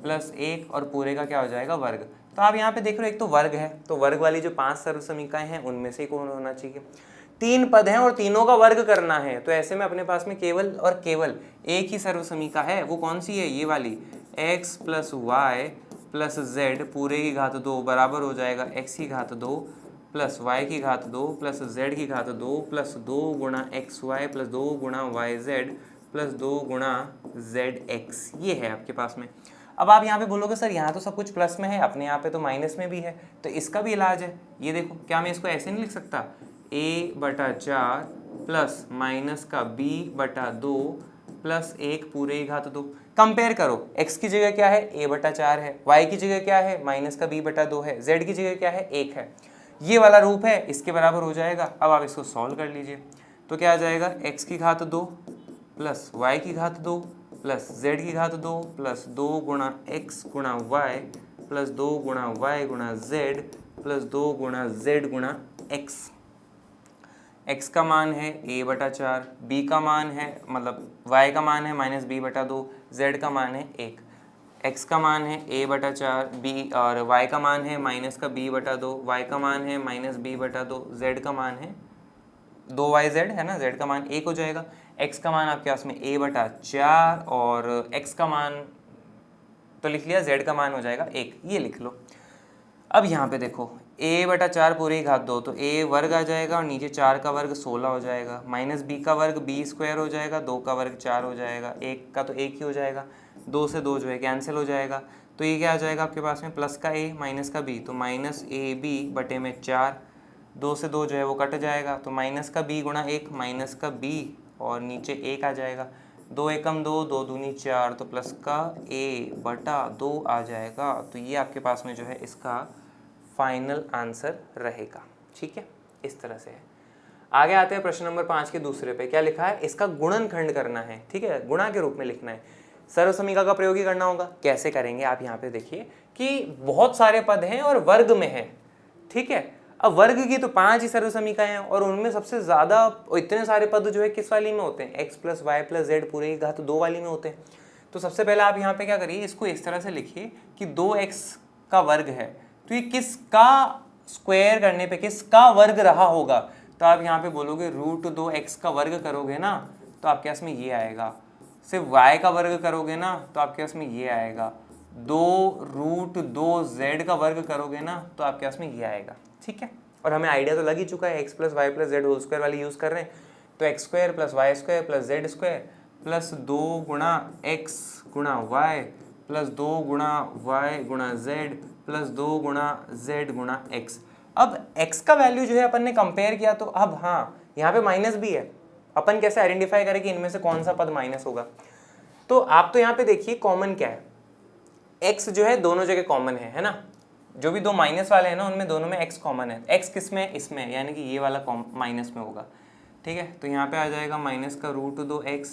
प्लस 1 और पूरे का क्या हो जाएगा वर्ग। तो आप यहाँ पे देख रहे हो एक तो वर्ग है, तो वर्ग वाली जो 5 सर्वसमीकरण हैं उनमें से कौन होना चाहिए। 3 पद हैं और तीनों का वर्ग करना है, तो ऐसे में अपने पास में केवल और केवल एक ही सर्वसमीकरण है, वो कौन सी है, ये वाली x plus Y plus z पूरे की घात 2 बराबर हो जाएगा x की घात 2 प्लस y की घात 2 प्लस z की घात 2 प्लस 2 गुणा एक्स वाई प्लस 2 गुणा वाई जेड प्लस 2 गुणा जेड एक्स, ये है आपके पास में। अब आप यहाँ पे बोलोगे सर यहाँ तो सब कुछ प्लस में है, अपने यहाँ पे तो माइनस में भी है, तो इसका भी इलाज है। ये देखो, क्या मैं इसको ऐसे नहीं लिख सकता, a बटा 4 प्लस माइनस का b बटा 2 प्लस 1 पूरे की घात 2। कंपेयर करो, x की जगह क्या है, a बटा 4 है, y की जगह क्या है, माइनस का b बटा 2 है, z की जगह क्या है, 1 है। ये वाला रूप है, इसके बराबर हो जाएगा। अब आप इसको सॉल्व कर लीजिए, तो क्या आ जाएगा, x की घात 2 प्लस y की घात 2 प्लस z की घात 2 प्लस 2 गुणा x गुणा y प्लस 2 गुणा y गुणा z प्लस 2 गुणा z गुणा x। x का मान है a बटा 4, b का मान है मतलब y का मान है माइनस b बटा 2, z का मान है 1। x का मान है a बटा 4, b और y का मान है माइनस का b बटा 2, y का मान है माइनस b बटा 2, z का मान है 2yz है ना, z का मान 1 हो जाएगा। x का मान आपके पास में a बटा 4 और x का मान तो लिख लिया, z का मान हो जाएगा 1, ये लिख लो। अब यहाँ पे देखो a बटा 4 पूरी घात 2, तो a वर्ग आ जाएगा और नीचे 4 का वर्ग 16 हो जाएगा, माइनस b का वर्ग b स्क्वायर हो जाएगा, 2 का वर्ग 4 हो जाएगा, 1 का तो 1 ही हो जाएगा, 2 से 2 जो है कैंसिल हो जाएगा। तो ये क्या आ जाएगा आपके पास में, प्लस का a माइनस का b, तो माइनस ए बी बटे में 4, 2 से 2 जो है वो कट जाएगा, तो माइनस का b गुणा 1 माइनस का b और नीचे 1 आ जाएगा, 2 एकम 2, 2 दूनी 4, तो प्लस का a बटा 2 आ जाएगा। तो ये आपके पास में जो है इसका फाइनल आंसर रहेगा। ठीक है, इस तरह से है। आगे आते हैं प्रश्न नंबर 5 के दूसरे पे। क्या लिखा है, इसका गुणनखंड करना है। ठीक है, गुणा के रूप में लिखना है, सर्वसमीकरण का प्रयोग ही करना होगा। कैसे करेंगे, आप यहाँ पे देखिए कि बहुत सारे पद हैं और वर्ग में है। ठीक है, अब वर्ग की तो 5 ही सर्वसमीकरण हैं और उनमें सबसे ज्यादा इतने सारे पद जो है किस वाली में होते हैं, x plus Y plus Z पूरे की घात 2 वाली में होते हैं। तो सबसे पहले आप यहाँ पे क्या करिए, इसको इस तरह से लिखिए कि 2x का वर्ग है, तो ये किसका स्क्वायर करने पे किसका वर्ग रहा होगा। तो आप यहाँ पे बोलोगे √2x का वर्ग करोगे ना तो आपके पास में ये आएगा, सिर्फ y का वर्ग करोगे ना तो आपके पास में ये आएगा, 2√2z का वर्ग करोगे ना तो आपके पास में ये आएगा। ठीक है, और हमें आइडिया तो लग ही चुका है, x plus Y plus Z whole square वाली यूज़ कर रहे हैं, तो X square plus Y square plus Z square plus 2 गुणा एक्स गुणा वाई प्लस 2 गुणा वाई गुणा जेड प्लस 2 गुणा जेड गुणा एक्स। अब x का वैल्यू जो है अपन ने कंपेयर किया, तो अब हाँ यहाँ पे माइनस भी है, अपन कैसे आइडेंटिफाई करें कि इनमें से कौन सा पद माइनस होगा? तो आप तो यहाँ पे देखिए कॉमन क्या है, x जो है दोनों जगह कॉमन है ना, जो भी दो माइनस वाले हैं ना उनमें दोनों में x कॉमन है। x किस में? इसमें, यानी कि ये वाला माइनस में होगा, ठीक है। तो यहाँ पे आ जाएगा माइनस का रूट 2x,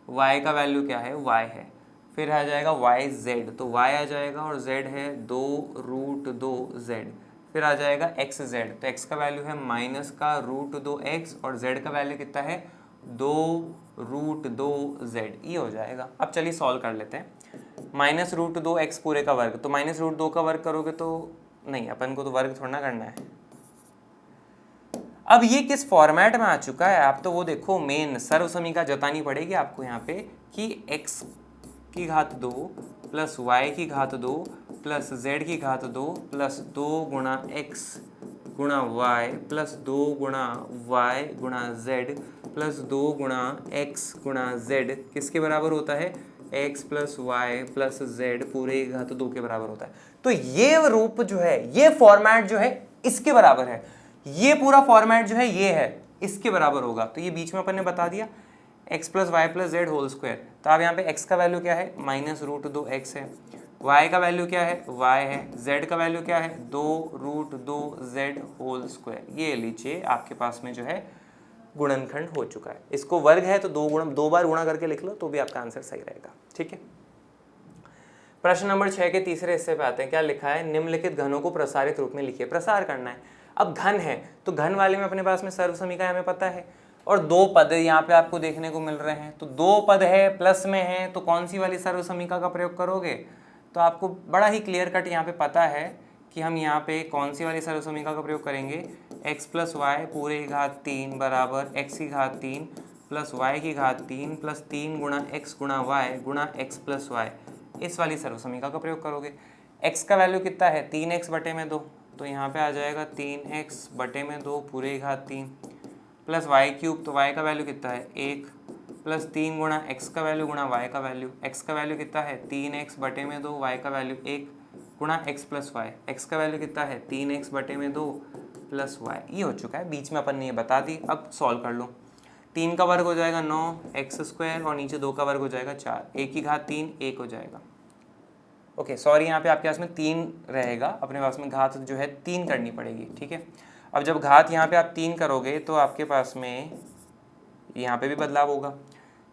y का वैल्यू क्या है? y है। फिर आ जाएगा yz, तो y आ जाएगा और z है 2√2z। फिर आ जाएगा xz, तो x का वैल्यू है माइनस का √2x और z का वैल्यू कितना है? 2√2z। ये हो जाएगा। अब चलिए सॉल्व कर लेते हैं। -√2x पूरे का वर्ग, तो -√2 का वर्ग करोगे तो नहीं, अपन को तो वर्ग थोड़ा ना करना है। अब ये किस फॉर्मेट में आ चुका है आप तो वो देखो, मेन सर्व समीकरण जतानी पड़ेगी आपको यहाँ पे कि x की घात 2 प्लस y की घात 2 प्लस z की घात 2 प्लस 2 गुणा x गुणा y प्लस 2 गुणा y गुणा z प्लस 2 गुणा x गुणा z किसके बराबर होता है? x plus Y plus z पूरे की घात 2 के बराबर होता है। तो ये रूप जो है, ये फॉर्मेट जो है इसके बराबर है, ये पूरा फॉर्मेट जो है ये है इसके बराबर होगा। तो ये बीच में अपन ने बता दिया x plus Y plus Z whole square. तो अब यहाँ पे x का वैल्यू क्या है? -√2x है। y का वैल्यू क्या है? y है। z का वैल्यू क्या है? 2√2z whole square. ये लीजिए आपके पास में जो है गुणनखंड हो चुका है। इसको वर्ग है तो दो बार गुणा करके लिख लो तो भी आपका आंसर सही रहेगा, ठीक है। प्रश्न नंबर 6 के तीसरे हिस्से पे आते हैं। क्या लिखा है? निम्नलिखित घनों को प्रसारित रूप में लिखिए। प्रसार करना है। अब घन है तो घन वाले में अपने पास में सर्व समीकरण हमें पता है, और दो पद यहाँ पे आपको देखने को मिल रहे हैं। तो दो पद है, प्लस में है, तो कौन सी वाली सर्व समीकरण का प्रयोग करोगे? तो आपको बड़ा ही क्लियर कट यहाँ पे पता है कि हम यहाँ पे कौन सी वाली सर्व समीकरण का प्रयोग करेंगे। x प्लस वाई पूरे की घात 3 बराबर x की घात 3 प्लस वाई की घात 3 प्लस 3 गुणा x गुणा वाई गुणा x प्लस वाई, इस वाली सर्व समीकरण का प्रयोग करोगे। x का वैल्यू कितना है? 3x बटे में 2, तो यहाँ पे आ जाएगा 3x बटे में 2 पूरे की घात 3 प्लस वाई क्यूब, तो y का वैल्यू कितना है? 1 प्लस 3 गुणा x का वैल्यू गुणा y का वैल्यू, x का वैल्यू कितना है? 3x बटे में 2, y का वैल्यू 1 गुणा x प्लस वाई, x का वैल्यू कितना है? 3x बटे में 2 प्लस वाई। ये हो चुका है, बीच में अपन ने ये बता दी। अब सॉल्व कर लो। 3 का वर्ग हो जाएगा 9x स्क्वायर और नीचे 2 का वर्ग हो जाएगा 4, 1 की घात 3 1 हो जाएगा। ओके सॉरी, यहाँ पे आपके पास में 3 रहेगा, अपने पास में घात जो है 3 करनी पड़ेगी, ठीक है। अब जब घात यहाँ पे आप 3 करोगे तो आपके पास में यहाँ पे भी बदलाव होगा।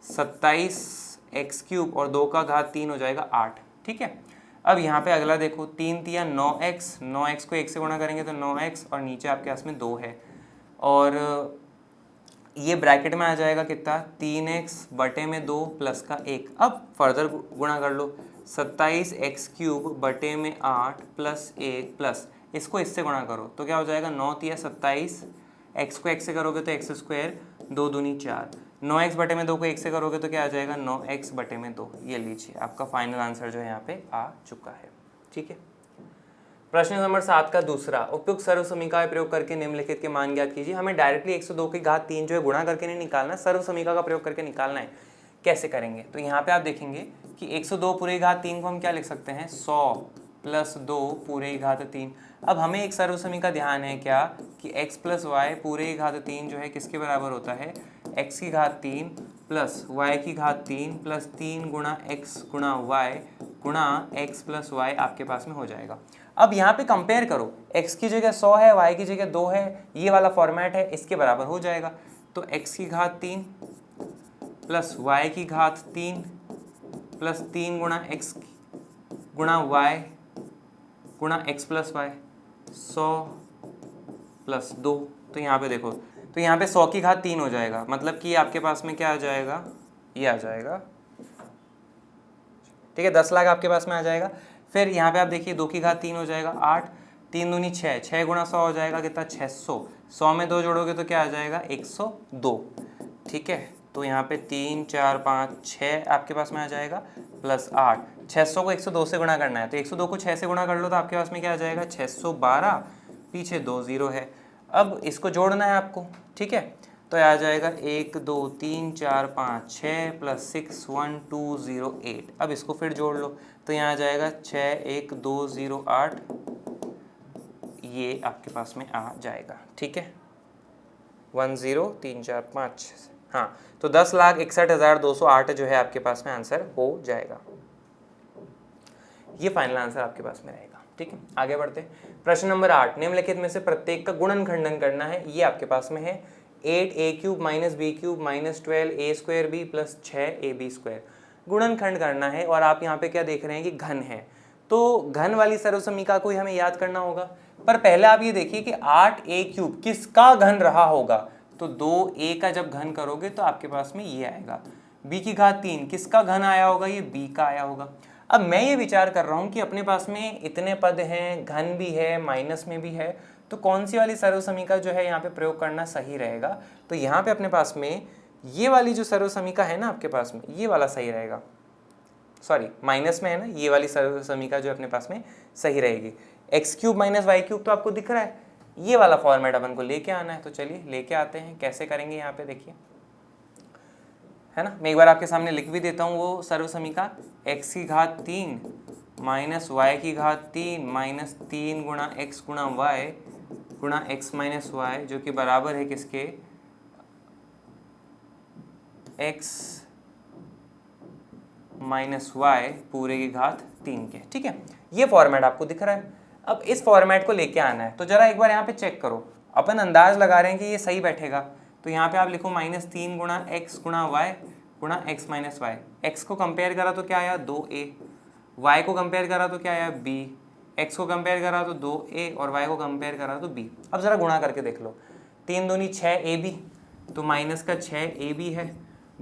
27x³ और 2 का घात 3 हो जाएगा 8, ठीक है। अब यहाँ पे अगला देखो, 3 तिया 9x, 9x को 1 से गुणा करेंगे तो 9x और नीचे आपके पास में 2 है, और ये ब्रैकेट में आ जाएगा कितना? 3x बटे में 2 प्लस का 1। अब फर्दर गुणा कर लो, 27x³ बटे में 8 प्लस 1 प्लस इसको इससे गुणा करो तो क्या हो जाएगा? 9 तिया 27, x को 1 से करोगे तो x स्क्वायर, 2 दूनी 4, 9x बटे में 2 को 1 से करोगे तो क्या आ जाएगा? 9x बटे में 2। ये लीजिए आपका फाइनल आंसर जो है यहाँ पे आ चुका है, ठीक है। प्रश्न नंबर 7 का दूसरा, उपयुक्त सर्व समीकरण का प्रयोग करके निम्नलिखित के मान ज्ञात कीजिए। हमें डायरेक्टली 102 की घात 3 जो है गुणा करके नहीं निकालना, सर्व समीकरण का प्रयोग करके निकालना है। कैसे करेंगे? तो यहाँ पे आप देखेंगे कि 102 पूरे की घात 3 को हम क्या लिख सकते हैं? 100 प्लस 2 पूरे की घात 3। अब हमें एक सर्व समीकरण ध्यान है क्या कि x प्लस वाई पूरे की घात 3 जो है किसके बराबर होता है? x की घात 3 प्लस y की घात 3 प्लस 3 गुणा x गुणा y गुणा x प्लस वाई आपके पास में हो जाएगा। अब यहाँ पे कंपेयर करो, x की जगह 100 है, y की जगह 2 है, ये वाला फॉर्मेट है, इसके बराबर हो जाएगा। तो x की घात 3 प्लस y की घात 3 प्लस 3 गुणा x गुणा y गुणा x प्लस वाई, 100 प्लस 2। तो यहाँ पे देखो, तो यहाँ पे 100 की घात 3 हो जाएगा, मतलब कि आपके पास में क्या आ जाएगा? ये आ जाएगा, ठीक है, 10 लाख आपके पास में आ जाएगा। फिर यहाँ पे आप देखिए 2 की घात 3 हो जाएगा 8, 3 दूनी 6, 6 गुणा 100 हो जाएगा कितना? 600। 100 में 2 जोड़ोगे तो क्या आ जाएगा? 102, ठीक है। तो यहाँ पे 3 4 5 6 आपके पास में आ जाएगा प्लस 8, 600 को 102 से गुणा करना है, तो 102 को 6 से गुणा कर लो तो आपके पास में क्या आ जाएगा? 612, पीछे 2 0 है। अब इसको जोड़ना है आपको, ठीक है। तो आ जाएगा 1 2 3 4 5 6 प्लस 6 1 2 0 8। अब इसको फिर जोड़ लो तो यहाँ आ जाएगा 6 1 2 0 8, ये आपके पास में आ जाएगा, ठीक है। 1 0 3 4 5 6 हाँ, तो 10,61,208 जो है आपके पास में आंसर हो जाएगा। ये फाइनल आंसर आपके पास में रहेगा। ठीक है, आगे बढ़ते हैं। प्रश्न नंबर 8, निम्नलिखित में से प्रत्येक का गुणनखंडन करना है। ये आपके पास में है 8a³ - b³ - 12a² plus 6ab²। गुणनखंड करना है और आप यहाँ पे क्या देख रहे हैं कि घन है, तो घन वाली सर्वसमीका को ही हमें याद करना होगा। पर पहले आप ये देखिए कि 8a³ किसका घन रहा होगा, तो 2a का जब घन करोगे तो आपके पास में ये आएगा। b³ किसका घन आया होगा, ये b का आया होगा। अब मैं ये विचार कर रहा हूँ कि अपने पास में इतने पद हैं, घन भी है, माइनस में भी है, तो कौन सी वाली सर्वसमीका जो है यहाँ पे प्रयोग करना सही रहेगा। तो यहाँ पे अपने पास में ये वाली जो सर्वसमीका है ना आपके पास में, ये वाला सही रहेगा। सॉरी, माइनस में है ना, ये वाली सर्वसमीका जो अपने पास में सही रहेगी। x³ - y³ तो आपको दिख रहा है, ये वाला फॉर्मेट अपन को लेके आना है। तो चलिए लेके आते हैं। कैसे करेंगे यहाँ पे देखिए, है ना, मैं एक बार आपके सामने लिख भी देता हूँ वो सर्वसमीका। x³ - y³ -3 गुणा x गुणा y गुणा x - y जो कि बराबर है किसके, x - y पूरे की घात 3 के। ठीक है, ये फॉर्मेट आपको दिख रहा है। अब इस फॉर्मेट को लेके आना है, तो जरा एक बार यहाँ पे चेक करो। अपन अंदाज लगा रहे हैं कि ये सही बैठेगा, तो यहाँ पे आप लिखो -3 गुणा x गुणा y गुणा x - y। x को कंपेयर करा तो क्या आया 2a, y को कंपेयर करा तो क्या आया b, x को कंपेयर करा तो 2a और y को कंपेयर करा तो b। अब जरा गुणा करके देख लो, 3 दूनी 6ab, तो माइनस का 6ab है,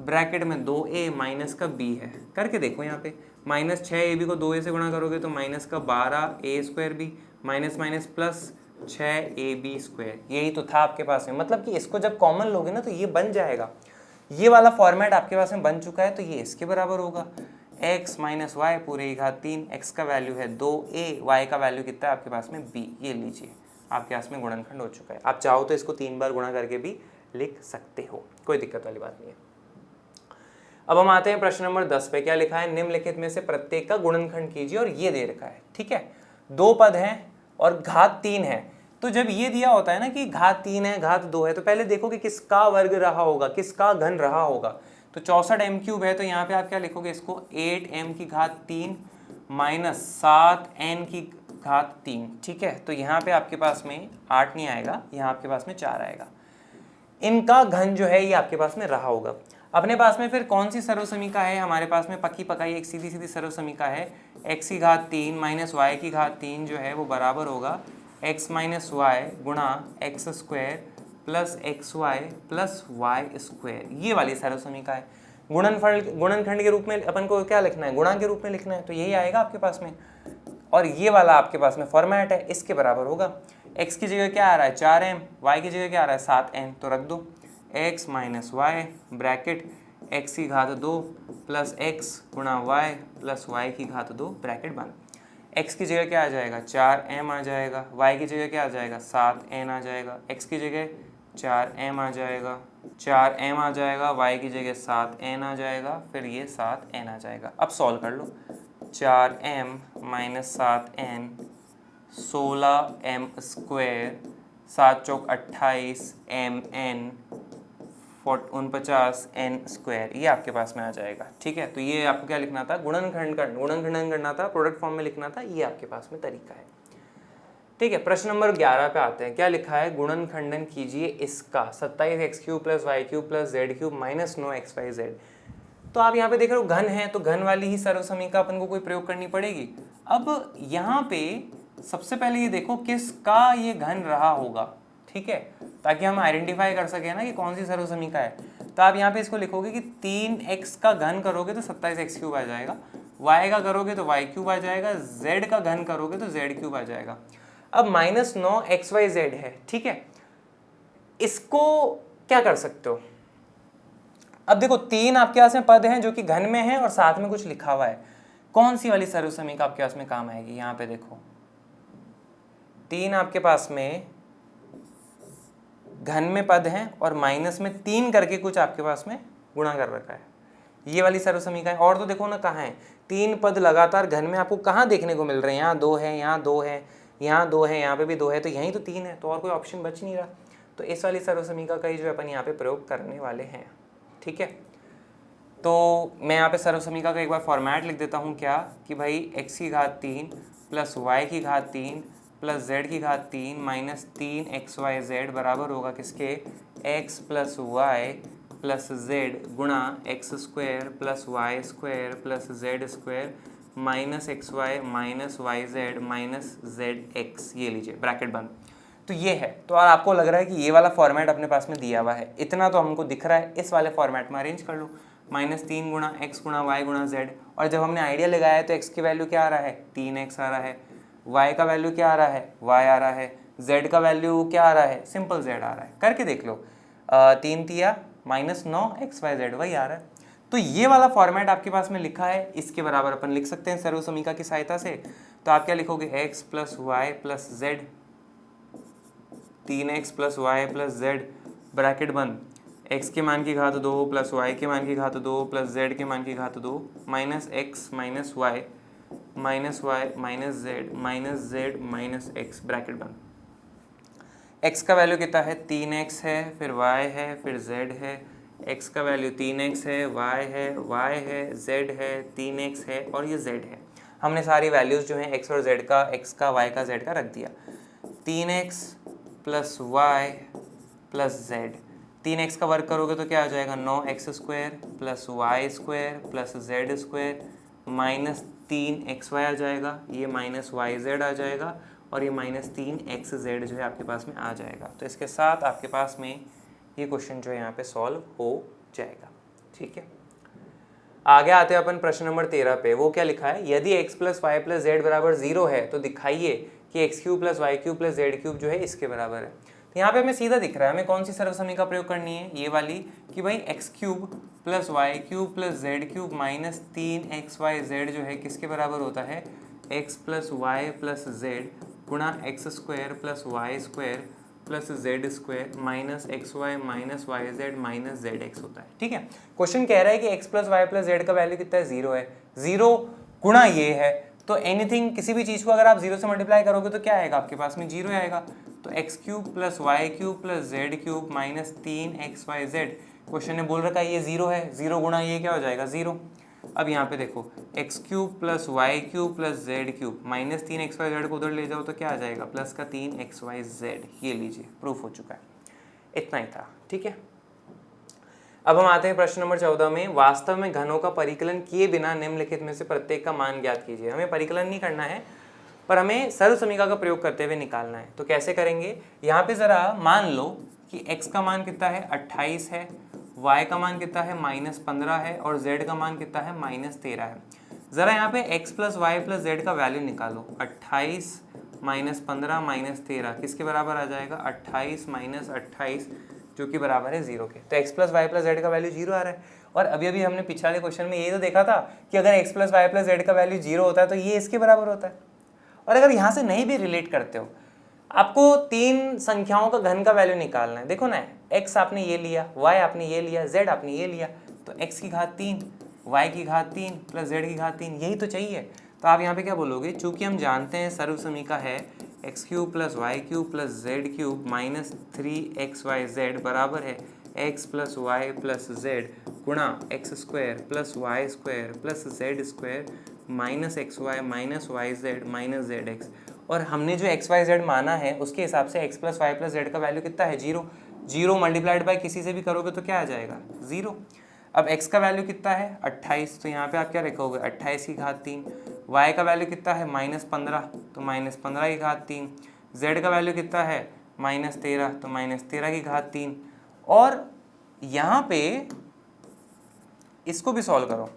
ब्रैकेट में 2a माइनस का b है। करके देखो यहाँ पे, -6ab को 2a से गुणा करोगे तो माइनस का 12a² minus minus plus 6ab²। यही तो था आपके पास में, मतलब कि इसको जब कॉमन लोगे ना तो ये बन जाएगा। ये वाला फॉर्मेट आपके पास में बन चुका है, तो ये इसके बराबर होगा x - y पूरे की घात 3। x का वैल्यू है 2a, y का वैल्यू कितना है आपके पास में b। ये लीजिए, आपके पास में गुणनखंड हो चुका है। आप चाहो तो इसको 3 बार गुणा करके भी लिख सकते हो, कोई दिक्कत वाली बात नहीं है। अब हम आते हैं प्रश्न नंबर 10 पे। क्या लिखा है, निम्नलिखित में से प्रत्येक का गुणनखंड कीजिए, और ये दे रखा है। ठीक है, 2 पद हैं और घात 3 है, तो जब ये दिया होता है ना कि घात 3 है, घात 2 है, तो पहले देखो कि किसका वर्ग रहा होगा, किसका घन रहा होगा। तो 64m³ है, तो यहाँ पे आप क्या लिखोगे इसको, 8m की घात 3 माइनस 7n की घात 3। ठीक है, तो यहाँ पे आपके पास में 8 नहीं आएगा, यहाँ आपके पास में 4 आएगा। इनका घन जो है ये आपके पास में रहा होगा। अपने पास में फिर कौन सी सर्वसमीका है हमारे पास में, पक्की पकाई एक सीधी सीधी सर्वसमीका है। x की घात 3 माइनस y की घात 3 जो है वो बराबर होगा x माइनस वाई गुणा x² plus xy plus y²। ये वाली सर्वसमीका है। गुणनखंड के रूप में अपन को क्या लिखना है, गुणा के रूप में लिखना है, तो यही आएगा आपके पास में। और ये वाला आपके पास में फॉर्मेट है, इसके बराबर होगा। x की जगह क्या आ रहा है 4m, y की जगह क्या आ रहा है 7n, तो रख दो x minus Y bracket x की घात 2 प्लस x गुणा y प्लस y की घात 2 ब्रैकेट बंद। x की जगह क्या आ जाएगा 4m आ जाएगा, y की जगह क्या आ जाएगा 7n आ जाएगा, x की जगह 4m आ जाएगा, 4m आ जाएगा, y की जगह 7n आ जाएगा, फिर ये 7n आ जाएगा। अब सॉल्व कर लो, 4m माइनस 7n 16m², 7 चौक 28 mn 49n², ये आपके पास में आ जाएगा। ठीक है, तो ये आपको क्या लिखना था, गुणनखंडन करना था, प्रोडक्ट फॉर्म में लिखना था, ये आपके पास में तरीका है। ठीक है, प्रश्न नंबर 11 पे आते हैं। क्या लिखा है, गुणनखंडन कीजिए इसका 27x³ plus y³ plus z³ minus 9xyz। तो आप यहाँ पे देख रहे हो घन है, तो घन वाली ही सर्वसमीका अपन को कोई प्रयोग करनी पड़ेगी। अब यहाँ पे सबसे पहले ये देखो किसका ये घन रहा होगा, ठीक है, ताकि हम आइडेंटिफाई कर सके ना कि कौन सी सर्वसमीका है। तो आप यहाँ पे इसको लिखोगे कि 3x का घन करोगे तो 27x³ आ जाएगा, y का करोगे तो y³ आ जाएगा, z का घन करोगे तो z³ आ जाएगा। अब माइनस 9xyz है, ठीक है, इसको क्या कर सकते हो। अब देखो 3 आपके पास में पद हैं जो कि घन में है और साथ में कुछ लिखा हुआ है, कौन सी वाली सर्वसमीका आपके पास में काम आएगी। यहाँ पे देखो 3 आपके पास में घन में पद हैं और माइनस में 3 करके कुछ आपके पास में गुणा कर रखा है, ये वाली सर्वसमीका है। और तो देखो ना कहाँ है, 3 पद लगातार घन में आपको कहाँ देखने को मिल रहे हैं, यहाँ 2 है, यहाँ 2 है, यहाँ 2 है, यहाँ पे भी 2 है, तो यहीं तो 3 है, तो और कोई ऑप्शन बच नहीं रहा। तो इस वाली सर्वसमीका का ही जो अपन यहाँ पे प्रयोग करने वाले हैं। ठीक है। तो मैं यहाँ पे सर्वसमीका का एक बार फॉर्मेट लिख देता हूँ क्या कि भाई x की घात 3 प्लस y की घात 3 प्लस z की घात 3 माइनस 3xyz बराबर होगा किसके x plus Y plus z गुणा x square plus Y square plus Z square minus x y minus y z minus z x, ये लीजिए ब्रैकेट बंद। तो ये है, तो और आपको लग रहा है कि ये वाला फॉर्मेट अपने पास में दिया हुआ है, इतना तो हमको दिख रहा है, इस वाले फॉर्मेट में अरेंज कर लो। माइनस 3 गुणा एक्स गुणा वाई गुणा जेड, और जब हमने आइडिया लगाया है तो एक्स की वैल्यू क्या आ रहा है 3x आ रहा है, वाई का वैल्यू क्या आ रहा है y आ रहा है, z का वैल्यू क्या आ रहा है सिंपल z आ रहा है। करके देख लो, 3 तिया माइनस 9xyz वही आ रहा है। तो ये वाला फॉर्मेट आपके पास में लिखा है, इसके बराबर अपन लिख सकते हैं सर्वसमीका की सहायता से। तो आप क्या लिखोगे x plus Y plus Z, 3x plus Y plus Z bracket बंद, x के मान की घात 2 प्लस y के मान की घात 2 प्लस z के मान की घात 2 minus x minus Y minus Y minus Z minus X bracket बंद। x का वैल्यू कितना है 3x है, फिर y है, फिर z है। x का वैल्यू 3x है, y है, z है, 3x है और ये z है। हमने सारी वैल्यूज़ जो हैं x और z का, x का, y का, z का रख दिया। 3x plus Y plus Z, 3x का वर्क करोगे तो क्या आ जाएगा 9x square plus Y square plus Z square minus 3xy आ जाएगा, ये माइनस वाई जेड आ जाएगा और ये माइनस 3xz जो है आपके पास में आ जाएगा। तो इसके साथ आपके पास में ये क्वेश्चन जो है यहाँ पे सॉल्व हो जाएगा। ठीक है, आगे आते हैं अपन प्रश्न नंबर 13 पे। वो क्या लिखा है, यदि x plus Y plus Z बराबर 0 है तो दिखाइए कि X cube plus Y cube plus Z cube जो है इसके बराबर है। तो यहाँ पे हमें सीधा दिख रहा है हमें कौन सी सर्वसमीका प्रयोग करनी है, ये वाली, कि भाई x cube plus Y cube plus Z cube minus 3xyz जो है किसके बराबर होता है x plus Y plus z गुणा x square plus Y square plus Z square minus x y minus y z minus z x होता है। ठीक है, क्वेश्चन कह रहा है कि x plus Y plus Z का वैल्यू कितना है 0 है, 0 गुणा ये है, तो एनीथिंग किसी भी चीज़ को अगर आप 0 से मल्टीप्लाई करोगे तो क्या आएगा आपके पास में 0 आएगा। तो X cube plus Y cube plus Z cube minus 3xyz, question ने बोल रखा है ये 0 है, 0 गुणा ये क्या हो जाएगा 0। अब यहाँ पे देखो x cube plus Y cube plus Z cube minus 3xyz को उधर ले जाओ तो क्या आ जाएगा प्लस का 3xyz, ये लीजिए प्रूफ हो चुका है, इतना ही था। ठीक है, अब हम आते हैं प्रश्न नंबर 14 में। वास्तव में घनों का परिकलन किए बिना निम्नलिखित में से प्रत्येक का मान ज्ञात कीजिए। हमें परिकलन नहीं करना है पर हमें सर्वसमीका का प्रयोग करते हुए निकालना है। तो कैसे करेंगे, यहाँ पे ज़रा मान लो कि x का मान कितना है 28 है, y का मान कितना है -15 है और z का मान कितना है -13 है। ज़रा यहाँ पे x plus Y plus Z का वैल्यू निकालो, 28 -15 -13 किसके बराबर आ जाएगा 28 माइनस 28 जो कि बराबर है 0 के। तो x plus Y plus Z का वैल्यू 0 आ रहा है। और अभी अभी हमने पिछले क्वेश्चन में ये तो देखा था कि अगर x plus Y plus Z का वैल्यू 0 होता है तो ये इसके बराबर होता है। और अगर यहाँ से नहीं भी रिलेट करते हो, आपको 3 संख्याओं का घन का वैल्यू निकालना है। देखो ना, x आपने ये लिया, y आपने ये लिया, z आपने ये लिया, तो x की घात 3 y की घात 3 प्लस z की घात 3 यही तो चाहिए। तो आप यहाँ पे क्या बोलोगे, चूंकि हम जानते हैं सर्वसमीका है x cube plus Y cube plus Z cube minus 3xyz बराबर है x plus Y plus z गुणा x square plus Y square plus Z square minus x y minus y z minus z x. और हमने जो x Y Z माना है उसके हिसाब से X plus Y plus Z का वैल्यू कितना है 0, 0 मल्टीप्लाइड बाय किसी से भी करोगे तो क्या आ जाएगा 0। अब x का वैल्यू कितना है 28, तो यहाँ पे आप क्या लिखोगे 28 की घात 3, y का वैल्यू कितना है -15 तो -15 की घात 3, z का वैल्यू कितना है -13 तो -13 की घात 3। और यहाँ पे इसको भी सॉल्व करो,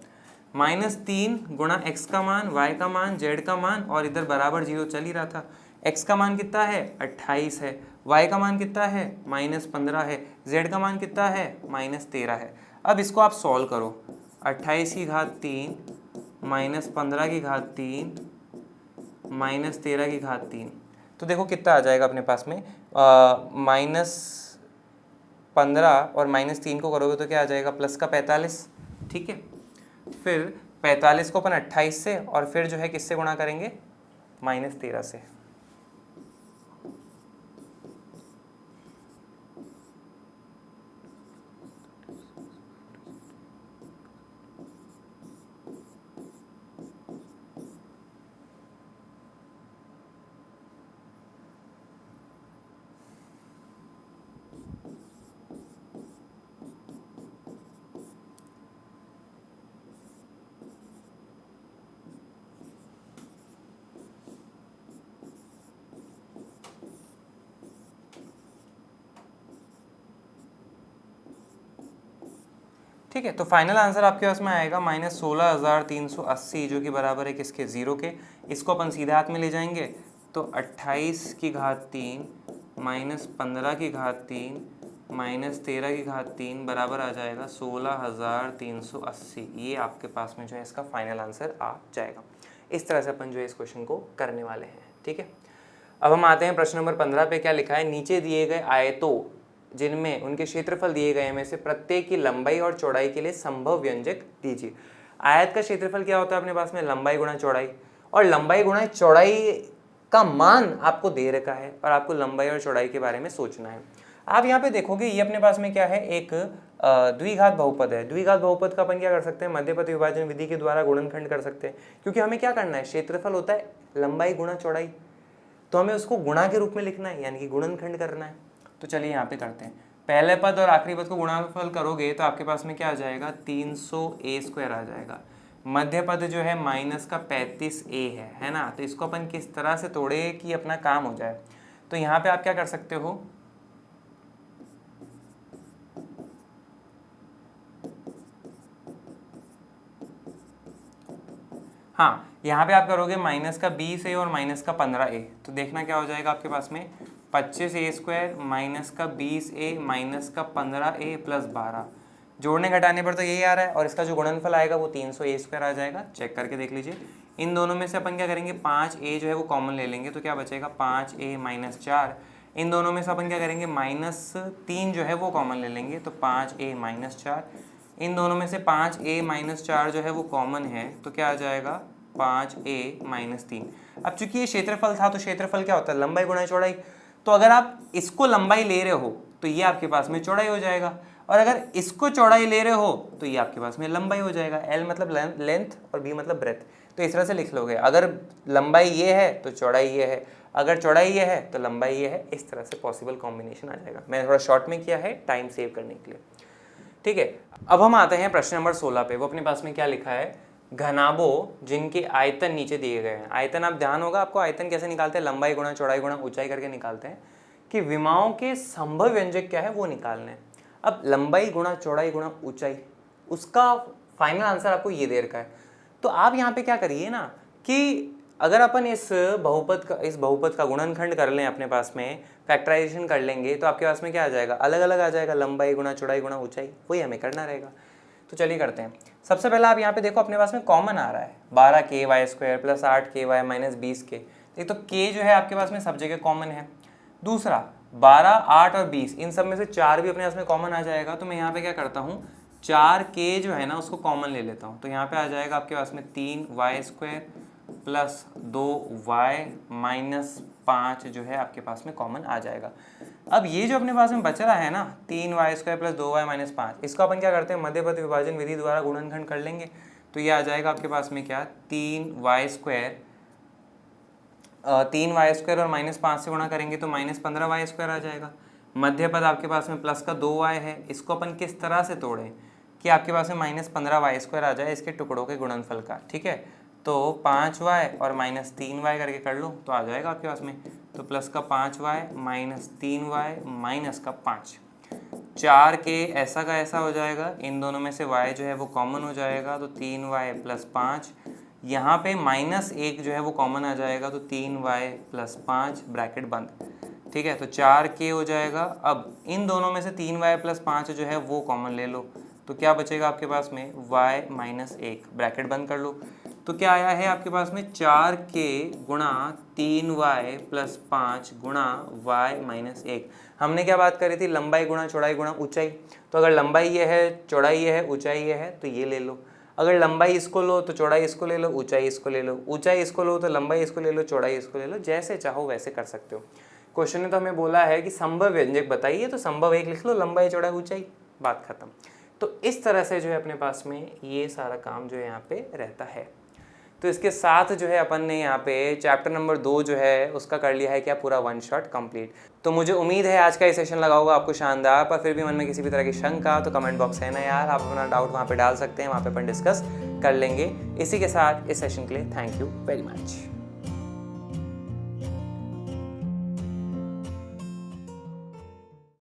-3 गुणा x का मान, y का मान, z का मान और इधर बराबर 0 चल ही रहा था। x का मान कितना है 28 है, y का मान कितना है -15 है, z का मान कितना है -13 है। अब इसको आप सॉल्व करो, 28 की घात 3 -15 की घात 3 -13 की घात 3, तो देखो कितना आ जाएगा अपने पास में, -15 और -3 को करोगे तो क्या आ जाएगा प्लस का 45। ठीक है, फिर 45 को अपन 28 से और फिर जो है किससे गुणा करेंगे -13 से। ठीक है, तो फाइनल आंसर आपके पास में आएगा -16,380 जो कि बराबर है किसके, 0 के। इसको अपन सीधे हाथ में ले जाएंगे तो 28 की घात 3 -15 की घात 3 -13 की घात 3 बराबर आ जाएगा 16,380। ये आपके पास में जो है इसका फाइनल आंसर आ जाएगा। इस तरह से अपन जो है इस क्वेश्चन को करने वाले हैं। ठीक है, अब हम आते हैं प्रश्न नंबर 15 पे। क्या लिखा है, नीचे दिए गए आयतों जिनमें उनके क्षेत्रफल दिए गए में से प्रत्येक की लंबाई और चौड़ाई के लिए संभव व्यंजक दीजिए। आयत का क्षेत्रफल क्या होता है अपने पास में, लंबाई गुणा चौड़ाई, और लंबाई गुणा चौड़ाई का मान आपको दे रखा है और आपको लंबाई और चौड़ाई के बारे में सोचना है। आप यहाँ पे देखोगे ये अपने पास में क्या है, एक द्विघात बहुपद है। द्विघात बहुपद का अपन क्या कर सकते हैं, मध्यपद विभाजन विधि के द्वारा गुणनखंड कर सकते हैं, क्योंकि हमें क्या करना है, क्षेत्रफल होता है लंबाई गुणा चौड़ाई, तो हमें उसको गुणा के रूप में लिखना है, यानी कि गुणनखंड करना है। तो चलिए यहाँ पे करते हैं। पहले पद और आखिरी पद को गुणनफल करोगे तो आपके पास में क्या आ जाएगा, 300a² आ जाएगा। मध्य पद जो है -35a है ना। तो इसको अपन किस तरह से तोड़े कि अपना काम हो जाए, तो यहाँ पे आप क्या कर सकते हो, हाँ यहाँ पे आप करोगे -20a और -15a, तो देखना क्या हो जाएगा आपके पास में, 25a² -20a -15a + 12। जोड़ने घटाने पर तो यही आ रहा है, और इसका जो गुणनफल आएगा वो 300a² आ जाएगा। चेक करके देख लीजिए। इन दोनों में से अपन क्या करेंगे, 5a जो है वो कॉमन ले लेंगे, तो क्या बचेगा 5a - 4। इन दोनों में से अपन क्या करेंगे, -3 जो है वो कॉमन ले लेंगे, तो 5a - 4। इन दोनों में से 5a - 4 जो है वो कॉमन है, तो क्या आ जाएगा 5a - 3। अब चूंकि ये क्षेत्रफल था, तो क्षेत्रफल क्या होता है, लंबाई गुणा चौड़ाई। तो अगर आप इसको लंबाई ले रहे हो तो ये आपके पास में चौड़ाई हो जाएगा, और अगर इसको चौड़ाई ले रहे हो तो ये आपके पास में लंबाई हो जाएगा। L मतलब लेंथ और B मतलब ब्रेथ। तो इस तरह से लिख लोगे, अगर लंबाई ये है तो चौड़ाई ये है, अगर चौड़ाई ये है तो लंबाई ये है। इस तरह से पॉसिबल कॉम्बिनेशन आ जाएगा। मैंने थोड़ा शॉर्ट में किया है टाइम सेव करने के लिए। ठीक है, अब हम आते हैं प्रश्न नंबर 16 पे। वो अपने पास में क्या लिखा है, घनाभों जिनके आयतन नीचे दिए गए हैं। आयतन आप ध्यान होगा आपको, आयतन कैसे निकालते हैं, लंबाई गुणा चौड़ाई गुणा ऊंचाई करके निकालते हैं, कि विमाओं के संभव व्यंजक क्या है वो निकालने हैं। अब लंबाई गुणा चौड़ाई गुणा ऊंचाई, उसका फाइनल आंसर आपको ये दे रखा है। तो आप यहाँ पे क्या करिए ना, कि अगर अपन इस बहुपद का गुणनखंड कर लें, अपने पास में फैक्टराइजेशन कर लेंगे, तो आपके पास में क्या आ जाएगा, अलग अलग आ जाएगा, लंबाई गुणा चौड़ाई गुणा ऊंचाई, वही हमें करना रहेगा। तो चलिए करते हैं। सबसे पहला आप यहाँ पे देखो अपने पास में कॉमन आ रहा है 12ky² + 8ky - 20k। एक तो k जो है आपके पास में सब जगह कॉमन है। दूसरा 12, 8 और 20, इन सब में से 4 भी अपने पास में कॉमन आ जाएगा। तो मैं यहाँ पे क्या करता हूँ, 4k जो है ना उसको कॉमन ले लेता हूँ। तो यहाँ पे आ जाएगा आपके पास में 3y² + 2y - 5 जो है आपके पास में कॉमन आ जाएगा। अब ये जो अपने पास में बच रहा है ना, 3y² + 2y - 5, इसको अपन क्या करते हैं, मध्यपद विभाजन विधि द्वारा गुणनखंड कर लेंगे। तो ये आ जाएगा आपके पास में क्या, 3y² और -5 से गुणा करेंगे तो -15y² आ जाएगा। मध्यपद आपके पास में प्लस का 2y है। इसको अपन किस तरह से तोड़ें कि आपके पास में -15y² आ जाए इसके टुकड़ों के गुणनफल का। ठीक है, तो 5y और -3y करके कर लो तो आ जाएगा आपके पास में, तो प्लस का 5y -3y माइनस का 5, 4k ऐसा का ऐसा हो जाएगा। इन दोनों में से y जो है वो कॉमन हो जाएगा, तो 3y + 5। यहाँ पे -1 जो है वो कॉमन आ जाएगा, तो 3y + 5 ब्रैकेट बंद। ठीक है, तो 4k हो जाएगा। अब इन दोनों में से 3y + 5 जो है वो कॉमन ले लो, तो क्या बचेगा आपके पास में, y - 1 ब्रैकेट बंद कर लो। तो क्या आया है आपके पास में, 4k गुणा 3y + 5 गुणा y - 1। हमने क्या बात करी थी, लंबाई गुणा चौड़ाई गुणा ऊंचाई। तो अगर लंबाई ये है, चौड़ाई ये है, ऊंचाई ये है, तो ये ले लो। अगर लंबाई इसको लो तो चौड़ाई इसको ले लो, ऊंचाई इसको ले लो, ऊंचाई इसको लो तो लंबाई इसको ले लो, चौड़ाई इसको ले लो, जैसे चाहो वैसे कर सकते हो। क्वेश्चन ने तो हमें बोला है कि संभव व्यंजक बताइए, तो संभव 1 लिख लो, लंबाई चौड़ाई ऊंचाई, बात खत्म। तो इस तरह से जो है अपने पास में ये सारा काम जो है यहाँ पे रहता है। तो इसके साथ जो है अपन ने यहाँ पे चैप्टर नंबर 2 जो है उसका कर लिया है क्या, पूरा 1 शॉट कंप्लीट। तो मुझे उम्मीद है आज का ये सेशन लगा होगा आपको शानदार। पर फिर भी मन में किसी भी तरह की शंका तो कमेंट बॉक्स है ना यार, आप अपना डाउट वहाँ पे डाल सकते हैं, वहाँ पे अपन डिस्कस कर लेंगे। इसी के साथ इस सेशन के लिए थैंक यू वेरी मच।